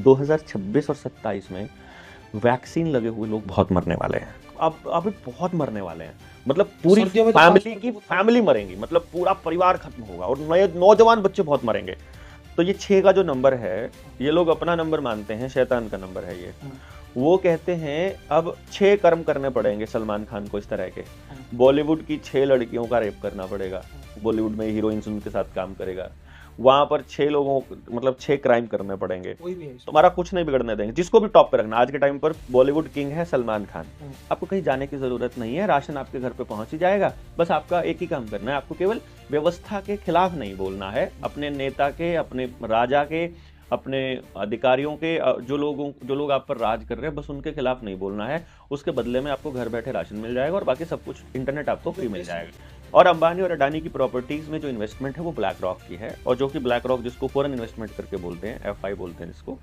2026 और 27 में वैक्सीन लगे हुए लोग बहुत मरने वाले हैं। अब अभी बहुत मरने वाले हैं, मतलब पूरी सर्दियों में तो फैमिली की फैमिली मरेंगी, मतलब पूरा परिवार खत्म होगा और नए नौजवान बच्चे बहुत मरेंगे। तो ये 6 का जो नंबर है, ये लोग अपना नंबर मानते हैं, शैतान का नंबर है ये। वो कहते हैं अब 6 कर्म करने पड़ेंगे सलमान खान को इस तरह के। बॉलीवुड की 6 लड़कियों का रेप करना पड़ेगा, बॉलीवुड में हीरोइंस उनके साथ काम करेगा, वहां पर 6 लोगों मतलब 6 क्राइम करने पड़ेंगे, कोई भी है इसमें। तुम्हारा कुछ नहीं बिगड़ने देंगे, जिसको भी टॉप पे रखना। आज के टाइम पर बॉलीवुड किंग है सलमान खान। आपको कहीं जाने की जरूरत नहीं है, राशन आपके घर पे पहुंच ही जाएगा। बस आपका एक ही काम करना है, आपको केवल व्यवस्था के खिलाफ नहीं बोलना है, अपने नेता के, अपने राजा के, अपने अधिकारियों के, जो लोग आप पर राज कर रहे हैं, बस उनके खिलाफ नहीं बोलना है। उसके बदले में आपको घर बैठे राशन मिल जाएगा और बाकी सब कुछ, इंटरनेट आपको फ्री मिल जाएगा। और अंबानी और अडानी की प्रॉपर्टीज में जो इन्वेस्टमेंट है वो ब्लैक रॉक की है, और जो कि ब्लैक रॉक जिसको फॉरेन इन्वेस्टमेंट करके बोलते हैं, FI बोलते हैं जिसको,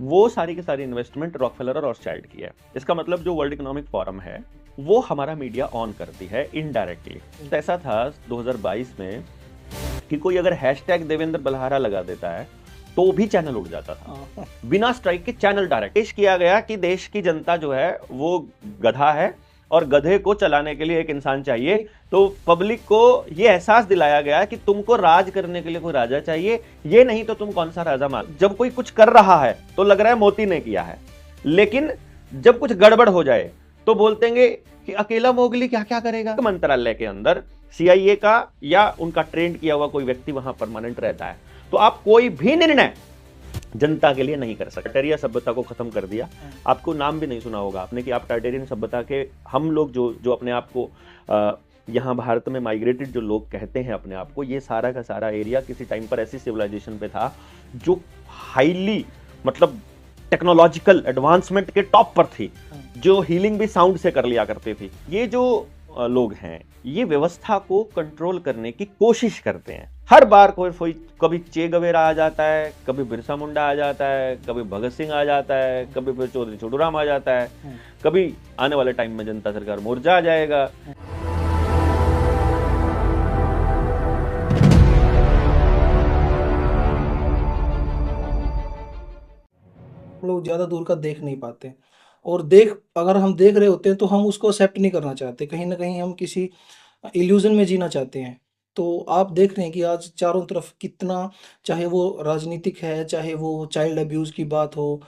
वो सारी की सारी इन्वेस्टमेंट रॉकफेलर और रॉथस्चाइल्ड की है। इसका मतलब जो वर्ल्ड इकोनॉमिक फोरम है वो हमारा मीडिया ऑन करती है इनडायरेक्टली। ऐसा था 2022 में कि कोई अगर हैशटैग देवेंद्र बल्हारा लगा देता है तो भी चैनल उड़ जाता था, बिना स्ट्राइक के चैनल डायरेक्ट। पेश किया गया कि देश की जनता जो है वो गधा है और गधे को चलाने के लिए एक इंसान चाहिए। तो पब्लिक को ये एहसास दिलाया गया कि तुमको राज करने के लिए कोई राजा चाहिए, ये नहीं तो तुम कौन सा राजा मान। जब कोई कुछ कर रहा है तो लग रहा है मोदी ने किया है, लेकिन जब कुछ गड़बड़ हो जाए तो बोलते हैं कि अकेला मोगली क्या क्या करेगा। मंत्रालय के अंदर CIA का या उनका ट्रेंड किया हुआ कोई व्यक्ति वहां परमानेंट रहता है, तो आप कोई भी निर्णय जनता के लिए नहीं कर सकते। टाइटेरिया सभ्यता को खत्म कर दिया। आपको नाम भी नहीं सुना होगा आपने कि आप टाइटेरियन सभ्यता के, हम लोग जो अपने आप को यहाँ भारत में माइग्रेटेड जो लोग कहते हैं अपने आप को, ये सारा का सारा एरिया किसी टाइम पर ऐसी सिविलाइजेशन पे था जो हाईली मतलब टेक्नोलॉजिकल एडवांसमेंट के टॉप पर थी, जो हीलिंग भी साउंड से कर लिया करती थी। ये जो लोग हैं ये व्यवस्था को कंट्रोल करने की कोशिश करते हैं। हर बार कोई कभी चे गवेरा आ जाता है, कभी बिरसा मुंडा आ जाता है, कभी भगत सिंह आ जाता है, कभी फिर चौधरी छोटूराम आ जाता है, कभी आने वाले टाइम में जनता सरकार मोर्चा आ जाएगा। हम लोग ज्यादा दूर का देख नहीं पाते, और अगर हम देख रहे होते हैं तो हम उसको एक्सेप्ट नहीं करना चाहते, कहीं ना कहीं हम किसी इल्यूजन में जीना चाहते हैं। तो आप देख रहे हैं कि आज चारों तरफ कितना, चाहे वो राजनीतिक है, चाहे वो चाइल्ड अब्यूज की बात हो,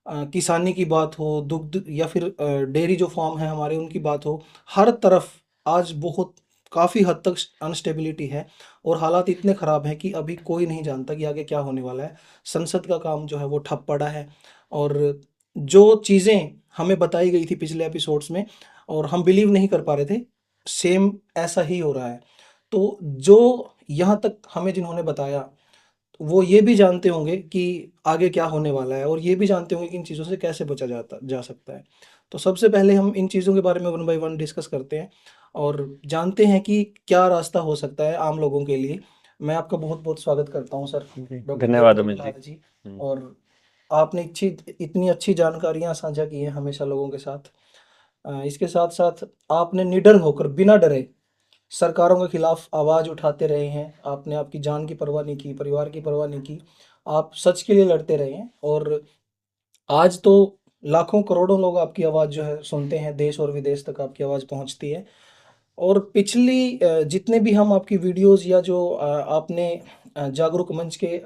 किसानी की बात हो, दुग्ध या फिर डेयरी जो फार्म है हमारे उनकी बात हो, हर तरफ आज बहुत काफ़ी हद तक अनस्टेबिलिटी है, और हालात इतने ख़राब हैं कि अभी कोई नहीं जानता कि आगे क्या होने वाला है। संसद का काम जो है वो ठप पड़ा है, और जो चीज़ें हमें बताई गई थी पिछले एपिसोड्स में और हम बिलीव नहीं कर पा रहे थे, सेम ऐसा ही हो रहा है। तो जो यहाँ तक हमें जिन्होंने बताया, वो ये भी जानते होंगे कि आगे क्या होने वाला है, और ये भी जानते होंगे कि इन चीज़ों से कैसे बचा जा सकता है। तो सबसे पहले हम इन चीज़ों के बारे में वन बाय वन डिस्कस करते हैं और जानते हैं कि क्या रास्ता हो सकता है आम लोगों के लिए। मैं आपका बहुत बहुत स्वागत करता हूँ सर, डॉक्टर धन्यवाद देवेंद्र अमित जी। बल्हारा जी। और आपने इतनी अच्छी जानकारियाँ साझा की हैं हमेशा लोगों के साथ। इसके साथ साथ आपने निडर होकर, बिना डरे, सरकारों के खिलाफ आवाज़ उठाते रहे हैं। आपने आपकी जान की परवाह नहीं की, परिवार की परवाह नहीं की, आप सच के लिए लड़ते रहे हैं। और आज तो लाखों करोड़ों लोग आपकी आवाज़ जो है सुनते हैं, देश और विदेश तक आपकी आवाज़ पहुंचती है। और पिछली जितने भी हम आपकी वीडियोस या जो आपने जागरूक मंच के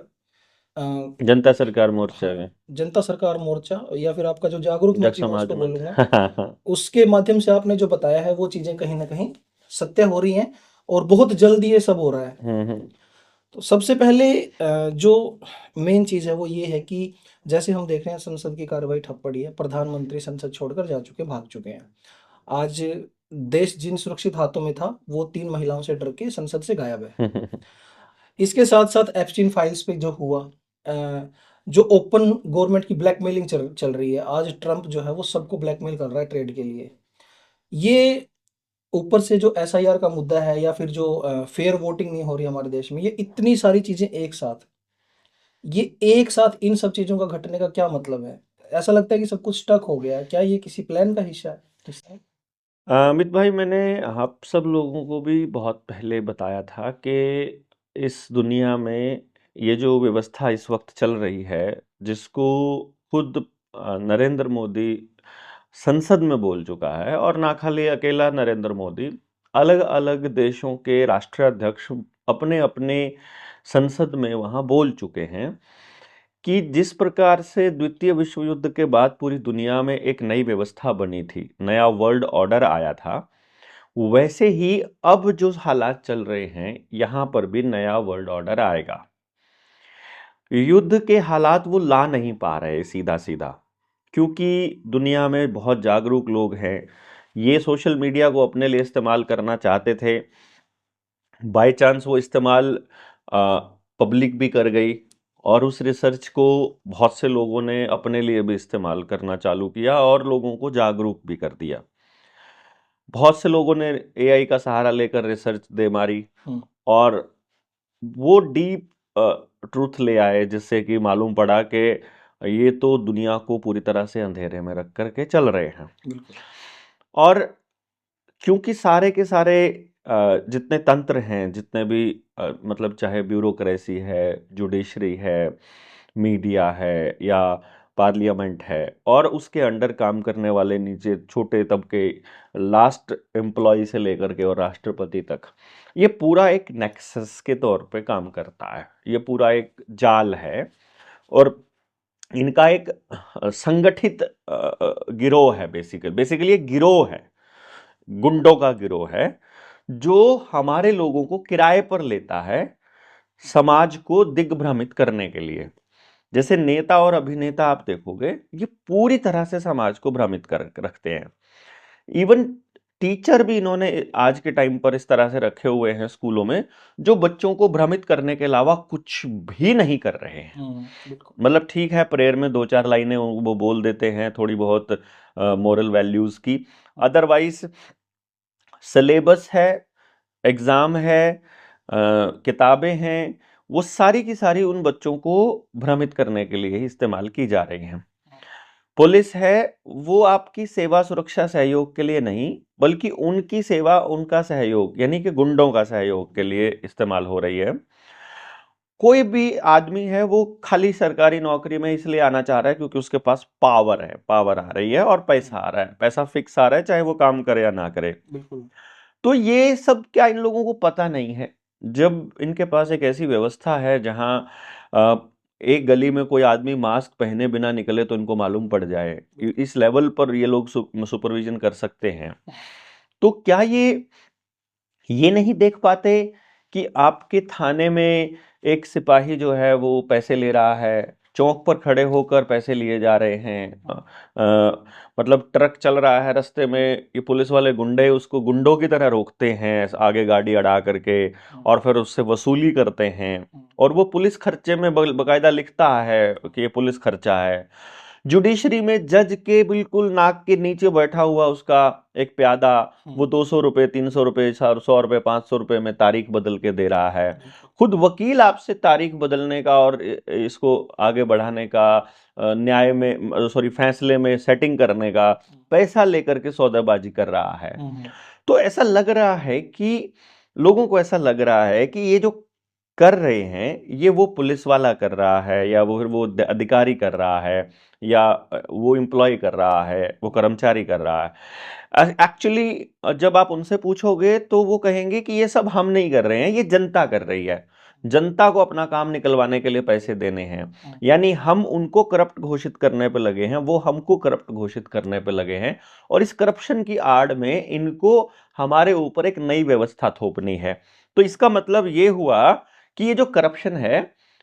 जनता सरकार मोर्चा में, जनता सरकार मोर्चा, या फिर आपका जो जागरूक जग मंच ही मैं समाज उसको मंच बोलूँगा, उसके माध्यम से आपने जो बताया है वो चीज़ें कहीं ना कहीं सत्य हो रही हैं, और बहुत जल्द ये सब हो रहा है। तो सबसे पहले जो मेन चीज़ है वो ये है कि जैसे हम देख रहे हैं संसद की कार्रवाई ठप पड़ी है, प्रधानमंत्री संसद छोड़कर जा चुके, भाग चुके हैं। आज देश जिन सुरक्षित हाथों में था वो 3 महिलाओं से डर के संसद से गायब है। इसके साथ साथ एप्स्टीन फाइल्स पे जो हुआ, जो ओपन गवर्नमेंट की ब्लैकमेलिंग चल रही है, आज ट्रंप जो है वो सबको ब्लैकमेल कर रहा है ट्रेड के लिए। ये ऊपर से जो SIR का मुद्दा है, या फिर जो फेयर वोटिंग नहीं हो रही हमारे देश में, ये इतनी सारी चीजें एक साथ इन सब चीजों का घटने का क्या मतलब है? ऐसा लगता है कि सब कुछ स्टक हो गया है। क्या ये किसी प्लान का हिस्सा है? अमित भाई, मैंने आप सब लोगों को भी बहुत पहले बताया था कि इस दुनिया में ये जो व्यवस्था इस वक्त चल रही है, जिसको खुद नरेंद्र मोदी संसद में बोल चुका है, और ना खाली अकेला नरेंद्र मोदी, अलग अलग देशों के राष्ट्राध्यक्ष अपने अपने संसद में वहां बोल चुके हैं कि जिस प्रकार से द्वितीय विश्व युद्ध के बाद पूरी दुनिया में एक नई व्यवस्था बनी थी, नया वर्ल्ड ऑर्डर आया था, वैसे ही अब जो हालात चल रहे हैं यहां पर भी नया वर्ल्ड ऑर्डर आएगा। युद्ध के हालात वो ला नहीं पा रहे सीधा सीधा, क्योंकि दुनिया में बहुत जागरूक लोग हैं। ये सोशल मीडिया को अपने लिए इस्तेमाल करना चाहते थे, बाय चांस वो इस्तेमाल पब्लिक भी कर गई, और उस रिसर्च को बहुत से लोगों ने अपने लिए भी इस्तेमाल करना चालू किया और लोगों को जागरूक भी कर दिया। बहुत से लोगों ने एआई का सहारा लेकर रिसर्च दे मारी, और वो डीप ट्रूथ ले आए, जिससे कि मालूम पड़ा कि ये तो दुनिया को पूरी तरह से अंधेरे में रख करके चल रहे हैं। और क्योंकि सारे के सारे जितने तंत्र हैं, जितने भी मतलब चाहे ब्यूरोक्रेसी है, जुडिशरी है, मीडिया है, या पार्लियामेंट है, और उसके अंडर काम करने वाले नीचे छोटे तबके, लास्ट एम्प्लॉय से लेकर के और राष्ट्रपति तक, ये पूरा एक नेक्सस के तौर पे काम करता है। ये पूरा एक जाल है, और इनका एक संगठित गिरोह है। बेसिकली एक गिरोह है, गुंडों का गिरोह है, जो हमारे लोगों को किराए पर लेता है समाज को दिग्भ्रमित करने के लिए। जैसे नेता और अभिनेता आप देखोगे, ये पूरी तरह से समाज को भ्रमित कर रखते हैं। इवन टीचर भी इन्होंने आज के टाइम पर इस तरह से रखे हुए हैं स्कूलों में, जो बच्चों को भ्रमित करने के अलावा कुछ भी नहीं कर रहे हैं। मतलब ठीक है, प्रेयर में 2-4 लाइनें वो बोल देते हैं, थोड़ी बहुत मोरल वैल्यूज की, अदरवाइज सिलेबस है, एग्जाम है, किताबें हैं, वो सारी की सारी उन बच्चों को भ्रमित करने के लिए ही इस्तेमाल की जा रही हैं। पुलिस है, वो आपकी सेवा सुरक्षा सहयोग के लिए नहीं, बल्कि उनकी सेवा, उनका सहयोग, यानी कि गुंडों का सहयोग के लिए इस्तेमाल हो रही है। कोई भी आदमी है वो खाली सरकारी नौकरी में इसलिए आना चाह रहा है क्योंकि उसके पास पावर है, पावर आ रही है और पैसा आ रहा है, पैसा फिक्स आ रहा है, चाहे वो काम करे या ना करे। बिल्कुल। तो ये सब क्या इन लोगों को पता नहीं है? जब इनके पास एक ऐसी व्यवस्था है जहां एक गली में कोई आदमी मास्क पहने बिना निकले तो इनको मालूम पड़ जाए, इस लेवल पर ये लोग सुपरविजन कर सकते हैं, तो क्या ये नहीं देख पाते कि आपके थाने में एक सिपाही जो है वो पैसे ले रहा है, चौक पर खड़े होकर पैसे लिए जा रहे हैं, मतलब ट्रक चल रहा है रास्ते में, ये पुलिस वाले गुंडे उसको गुंडों की तरह रोकते हैं आगे गाड़ी अड़ा करके, और फिर उससे वसूली करते हैं, और वो पुलिस खर्चे में बकायदा लिखता है कि ये पुलिस खर्चा है। जुडिशरी में जज के बिल्कुल नाक के नीचे बैठा हुआ उसका एक प्यादा, वो 200 रुपए, 300 रुपए, 100 रुपए, 500 रुपए में तारीख बदल के दे रहा है। खुद वकील आपसे तारीख बदलने का और इसको आगे बढ़ाने का, न्याय में, सॉरी, फैसले में सेटिंग करने का पैसा लेकर के सौदेबाजी कर रहा है। तो ऐसा लग रहा है कि लोगों को ऐसा लग रहा है कि ये जो कर रहे हैं ये वो पुलिस वाला कर रहा है, या वो अधिकारी कर रहा है, या वो एम्प्लॉय कर रहा है, वो कर्मचारी कर रहा है। एक्चुअली जब आप उनसे पूछोगे तो वो कहेंगे कि ये सब हम नहीं कर रहे हैं, ये जनता कर रही है, जनता को अपना काम निकलवाने के लिए पैसे देने हैं, यानी हम उनको करप्ट घोषित करने पे लगे हैं, वो हमको करप्ट घोषित करने पे लगे हैं, और इस करप्शन की आड़ में इनको हमारे ऊपर एक नई व्यवस्था थोपनी है। तो इसका मतलब ये हुआ कि ये जो करप्शन है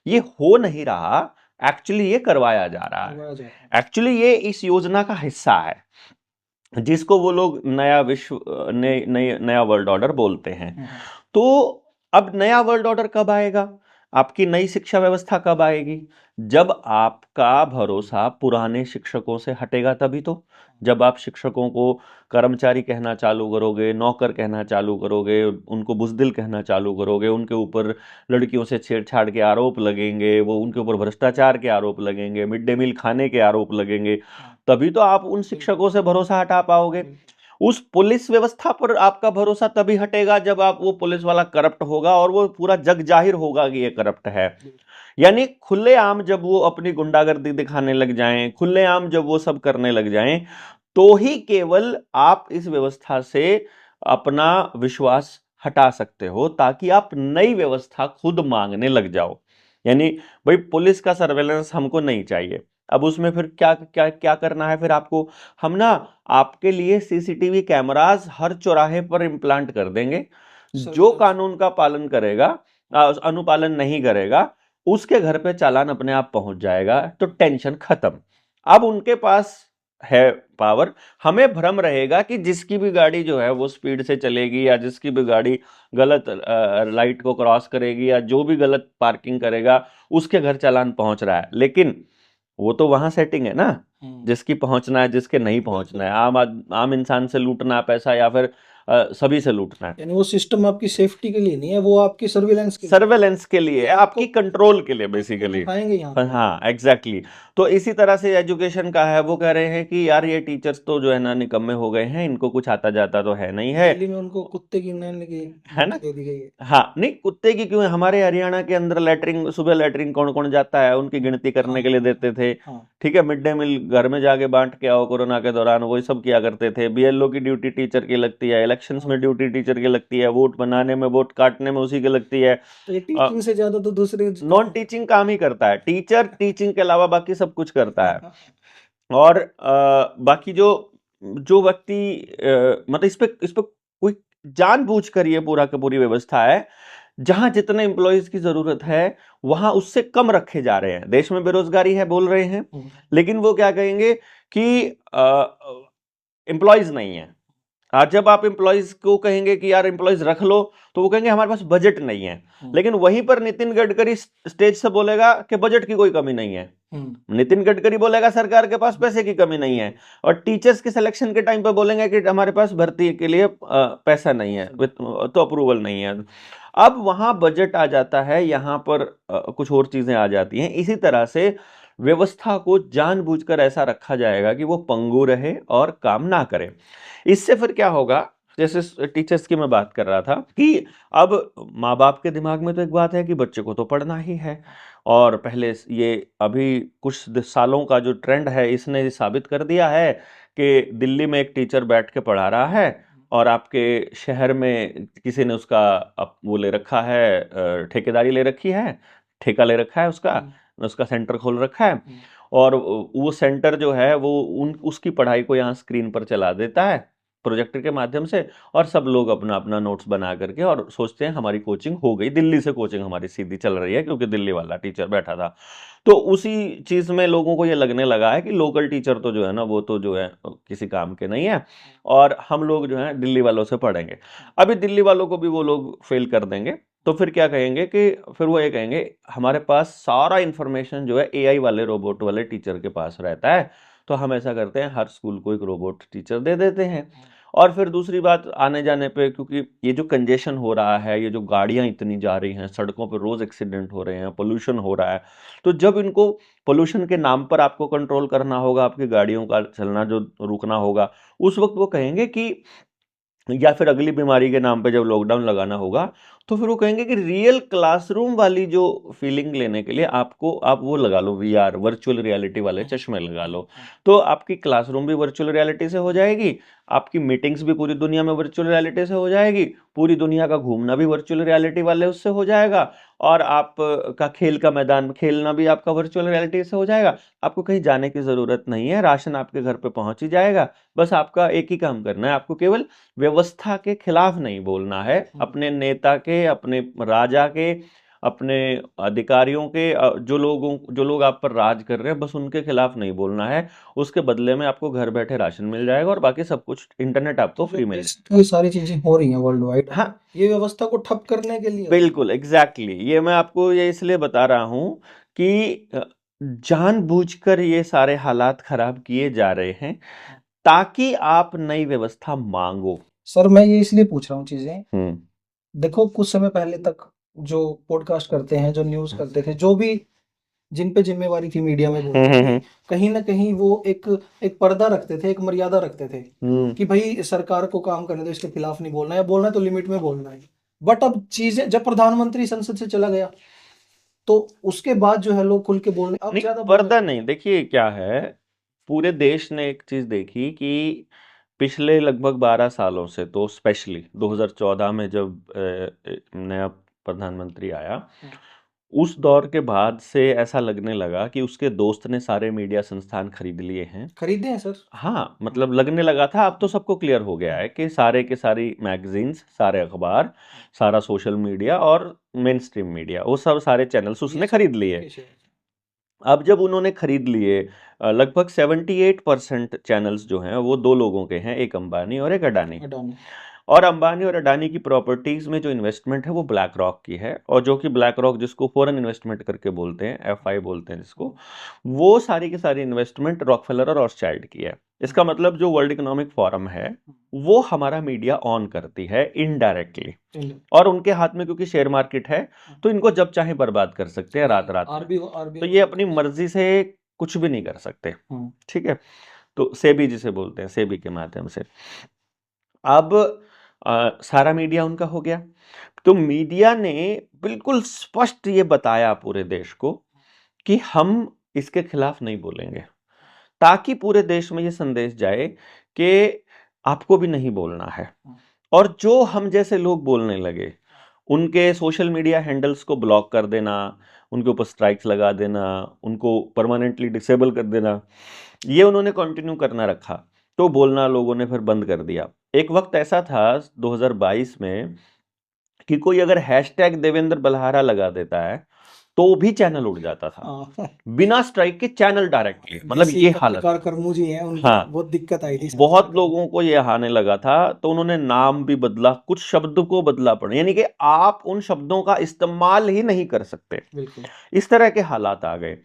ये हो नहीं रहा, एक्चुअली ये करवाया जा रहा है, एक्चुअली ये इस योजना का हिस्सा है, जिसको वो लोग नया विश्व नया वर्ल्ड ऑर्डर बोलते हैं। तो अब नया वर्ल्ड ऑर्डर कब आएगा? आपकी नई शिक्षा व्यवस्था कब आएगी? जब आपका भरोसा पुराने शिक्षकों से हटेगा तभी तो। जब आप शिक्षकों को कर्मचारी कहना चालू करोगे, नौकर कहना चालू करोगे, उनको बुजदिल कहना चालू करोगे, उनके ऊपर लड़कियों से छेड़छाड़ के आरोप लगेंगे, वो उनके ऊपर भ्रष्टाचार के आरोप लगेंगे, मिड डे मील खाने के आरोप लगेंगे, तभी तो आप उन शिक्षकों से भरोसा हटा पाओगे। उस पुलिस व्यवस्था पर आपका भरोसा तभी हटेगा जब आप वो पुलिस वाला करप्ट होगा और वो पूरा जग जाहिर होगा कि ये करप्ट है। यानी खुलेआम जब वो अपनी गुंडागर्दी दिखाने लग जाएं, खुलेआम जब वो सब करने लग जाएं, तो ही केवल आप इस व्यवस्था से अपना विश्वास हटा सकते हो, ताकि आप नई व्यवस्था खुद मांगने लग जाओ। यानी भाई पुलिस का सर्वेलेंस हमको नहीं चाहिए, अब उसमें फिर क्या क्या क्या करना है फिर आपको, हम ना आपके लिए सीसीटीवी कैमरास हर चौराहे पर इम्प्लांट कर देंगे। जो सर्विलांस। कानून का पालन करेगा, अनुपालन नहीं करेगा, उसके घर पे चालान अपने आप पहुंच जाएगा, तो टेंशन खत्म। अब उनके पास है पावर, हमें भ्रम रहेगा कि जिसकी भी गाड़ी जो है वो स्पीड से चलेगी, या जिसकी भी गाड़ी गलत लाइट को क्रॉस करेगी, या जो भी गलत पार्किंग करेगा, उसके घर चालान पहुंच रहा है। लेकिन वो तो वहां सेटिंग है ना, जिसकी पहुंचना है, जिसके नहीं पहुंचना है, आम इंसान से लूटना है पैसा, या फिर सभी से लूटना है। यानी वो सिस्टम आपकी सेफ्टी के लिए नहीं है, वो आपकी सर्विलेंस के लिए है। सर्वेलेंस के लिए है, आपको आपकी कंट्रोल के लिए बेसिकली। दिखाएंगे यहाँ पे। हाँ एग्जैक्टली तो इसी तरह से एजुकेशन का है, वो कह रहे हैं कि यार ये टीचर्स तो जो है ना निकम्मे हो गए हैं, इनको कुछ आता जाता तो है नहीं है। दिल्ली में उनको कुत्ते की नस्ल की है ना? ड्यूटी दे दी गई है। हाँ नहीं, कुत्ते की क्यों है, हमारे हरियाणा के अंदर लैटरिन, सुबह लैटरिन कौन कौन जाता है उनकी गिनती करने हाँ के लिए देते थे। हाँ ठीक है, मिड डे मील घर में जाके बांट के आओ, कोरोना के दौरान वही सब किया करते थे। बीएलओ की ड्यूटी टीचर की लगती है, इलेक्शंस में हाँ। ड्यूटी टीचर की लगती है, वोट बनाने में, वोट काटने में उसी की लगती है। तो ये टीचिंग से ज्यादा तो दूसरे नॉन टीचिंग काम ही करता है टीचर, टीचिंग के अलावा बाकी सब कुछ करता है। और बाकी जो जो व्यक्ति मतलब इस पे कोई जानबूझकर ये पूरा का पूरी व्यवस्था है, जहां जितने एम्प्लॉयज की जरूरत है वहां उससे कम रखे जा रहे हैं। देश में बेरोजगारी है बोल रहे हैं, लेकिन वो क्या कहेंगे कि एम्प्लॉयज नहीं है। आज जब आप एम्प्लॉयज को कहेंगे कि यार एम्प्लॉयज रख लो, तो वो कहेंगे हमारे पास बजट नहीं है। लेकिन वहीं पर नितिन गडकरी स्टेज से बोलेगा कि बजट की कोई कमी नहीं है। नितिन गडकरी बोलेगा सरकार के पास पैसे की कमी नहीं है। और टीचर्स के सिलेक्शन के टाइम पर बोलेंगे कि हमारे पास भर्ती के लिए पैसा नहीं है, तो अप्रूवल नहीं है। अब वहां बजट आ जाता है, यहां पर कुछ और चीजें आ जाती हैं। इसी तरह से व्यवस्था को जानबूझकर ऐसा रखा जाएगा कि वो पंगु रहे और काम ना करे। इससे फिर क्या होगा, जैसे टीचर्स की मैं बात कर रहा था कि अब माँ बाप के दिमाग में तो एक बात है कि बच्चे को तो पढ़ना ही है, और पहले ये अभी कुछ सालों का जो ट्रेंड है इसने साबित कर दिया है कि दिल्ली में एक टीचर बैठ के पढ़ा रहा है, और आपके शहर में किसी ने उसका वो ले रखा है, ठेकेदारी ले रखी है, ठेका ले रखा है उसका, उसका सेंटर खोल रखा है, और वो सेंटर जो है वो उसकी पढ़ाई को यहाँ स्क्रीन पर चला देता है प्रोजेक्टर के माध्यम से, और सब लोग अपना अपना नोट्स बना करके और सोचते हैं हमारी कोचिंग हो गई, दिल्ली से कोचिंग हमारी सीधी चल रही है क्योंकि दिल्ली वाला टीचर बैठा था। तो उसी चीज में लोगों को ये लगने लगा है कि लोकल टीचर तो जो है ना वो तो जो है किसी काम के नहीं है, और हम लोग जो है दिल्ली वालों से पढ़ेंगे। अभी दिल्ली वालों को भी वो लोग फेल कर देंगे, तो फिर क्या कहेंगे कि फिर वो ये कहेंगे हमारे पास सारा इंफॉर्मेशन जो है एआई वाले रोबोट वाले टीचर के पास रहता है, तो हम ऐसा करते हैं हर स्कूल को एक रोबोट टीचर दे देते हैं। और फिर दूसरी बात, आने जाने पे, क्योंकि ये जो कंजेशन हो रहा है, ये जो गाड़ियां इतनी जा रही हैं सड़कों पर, रोज एक्सीडेंट हो रहे हैं, पोल्यूशन हो रहा है, तो जब इनको पोल्यूशन के नाम पर आपको कंट्रोल करना होगा, आपकी गाड़ियों का चलना जो रुकना होगा, उस वक्त वो कहेंगे कि, या फिर अगली बीमारी के नाम पे जब लॉकडाउन लगाना होगा, तो फिर वो कहेंगे कि रियल क्लासरूम वाली जो फीलिंग लेने के लिए आपको आप वो लगा लो, वीआर वर्चुअल रियलिटी वाले चश्मे लगा लो, तो आपकी क्लासरूम भी वर्चुअल रियलिटी से हो जाएगी, आपकी मीटिंग्स भी पूरी दुनिया में वर्चुअल रियलिटी से हो जाएगी, पूरी दुनिया का घूमना भी वर्चुअल रियलिटी वाले उससे हो जाएगा, और आप का खेल का मैदान खेलना भी आपका वर्चुअल रियलिटी से हो जाएगा। आपको कहीं जाने की जरूरत नहीं है, राशन आपके घर पे पहुंच ही जाएगा। बस आपका एक ही काम करना है, आपको केवल व्यवस्था के खिलाफ नहीं बोलना है, अपने नेता के, अपने राजा के, अपने अधिकारियों के, जो लोग आप पर राज कर रहे हैं, बस उनके खिलाफ नहीं बोलना है। उसके बदले में आपको घर बैठे राशन मिल जाएगा, और बाकी सब कुछ इंटरनेट आपको फ्री मिल जाएगा। ये सारी चीजें हो रही हैं वर्ल्ड वाइड, हाँ ये व्यवस्था को ठप करने के लिए। बिल्कुल एग्जैक्टली ये मैं आपको ये इसलिए बता रहा हूं कि जानबूझकर ये सारे हालात खराब किए जा रहे हैं ताकि आप नई व्यवस्था मांगो। सर मैं ये इसलिए पूछ रहा हूँ चीजें, देखो कुछ समय पहले तक जो पॉडकास्ट करते हैं, जो न्यूज करते थे, जो भी जिन पे जिम्मेवारी थी मीडिया में बोलते थे, कहीं ना कहीं वो एक पर्दा रखते थे, एक मर्यादा रखते थे कि भाई सरकार को काम करने दो, इसके खिलाफ नहीं बोलना है, बोलना है तो लिमिट में बोलना है। बट अब चीजें, जब प्रधानमंत्री संसद से चला गया, तो उसके बाद जो है लोग खुल के बोलने अब नहीं, ज्यादा पर्दा नहीं, देखिए क्या है, पूरे देश ने एक चीज देखी कि पिछले लगभग 12 सालों से, तो स्पेशली 2014 में जब नया प्रधानमंत्री आया, उस दौर के बाद से ऐसा लगने लगा कि उसके दोस्त ने सारे मीडिया संस्थान खरीद लिए हैं। खरीदे हैं सर। हाँ, मतलब लगने लगा था, अब तो सबको क्लियर हो गया है कि सारे के सारी मैगजीन्स, सारे अखबार, सारा सोशल मीडिया और मेन स्ट्रीम मीडिया, वो सब सारे चैनल्स उसने खरीद लिए। अब जब उन्होंने खरीद लिए, लगभग 78% चैनल्स जो हैं वो दो लोगों के हैं, एक अंबानी और एक अडानी। और अंबानी और अडानी की प्रॉपर्टीज में जो इन्वेस्टमेंट है वो ब्लैक रॉक की है, और जो कि ब्लैक रॉक जिसको फॉरेन इन्वेस्टमेंट करके बोलते हैं, एफआई बोलते हैं जिसको, वो सारी की सारी इन्वेस्टमेंट रॉकफेलर और रॉथस्चाइल्ड की है। इसका मतलब जो वर्ल्ड इकोनॉमिक फोरम है वो हमारा मीडिया ऑन करती है इनडायरेक्टली, और उनके हाथ में क्योंकि शेयर मार्केट है तो इनको जब चाहे बर्बाद कर सकते हैं रात रात में। तो ये अपनी मर्जी से कुछ भी नहीं कर सकते, ठीक है। तो सेबी जिसे बोलते हैं, सेबी के माध्यम से अब सारा मीडिया उनका हो गया। तो मीडिया ने बिल्कुल स्पष्ट ये बताया पूरे देश को कि हम इसके खिलाफ नहीं बोलेंगे, ताकि पूरे देश में ये संदेश जाए कि आपको भी नहीं बोलना है। और जो हम जैसे लोग बोलने लगे उनके सोशल मीडिया हैंडल्स को ब्लॉक कर देना, उनके ऊपर स्ट्राइक्स लगा देना, उनको परमानेंटली डिसेबल कर देना, ये उन्होंने कंटिन्यू करना रखा। तो बोलना लोगों ने फिर बंद कर दिया। एक वक्त ऐसा था 2022 में कि कोई अगर हैशटैग देवेंद्र बल्हारा लगा देता है तो भी चैनल उड़ जाता था, बिना स्ट्राइक के चैनल डायरेक्टली, मतलब ये हालत। कर्मू जी हैं, उनको हाँ, बहुत दिक्कत आई थी, बहुत लोगों को ये आने लगा था, तो उन्होंने नाम भी बदला, कुछ शब्द को बदला पड़ा, यानी कि आप उन शब्दों का इस्तेमाल ही नहीं कर सकते, बिल्कुल इस तरह के हालात आ गए।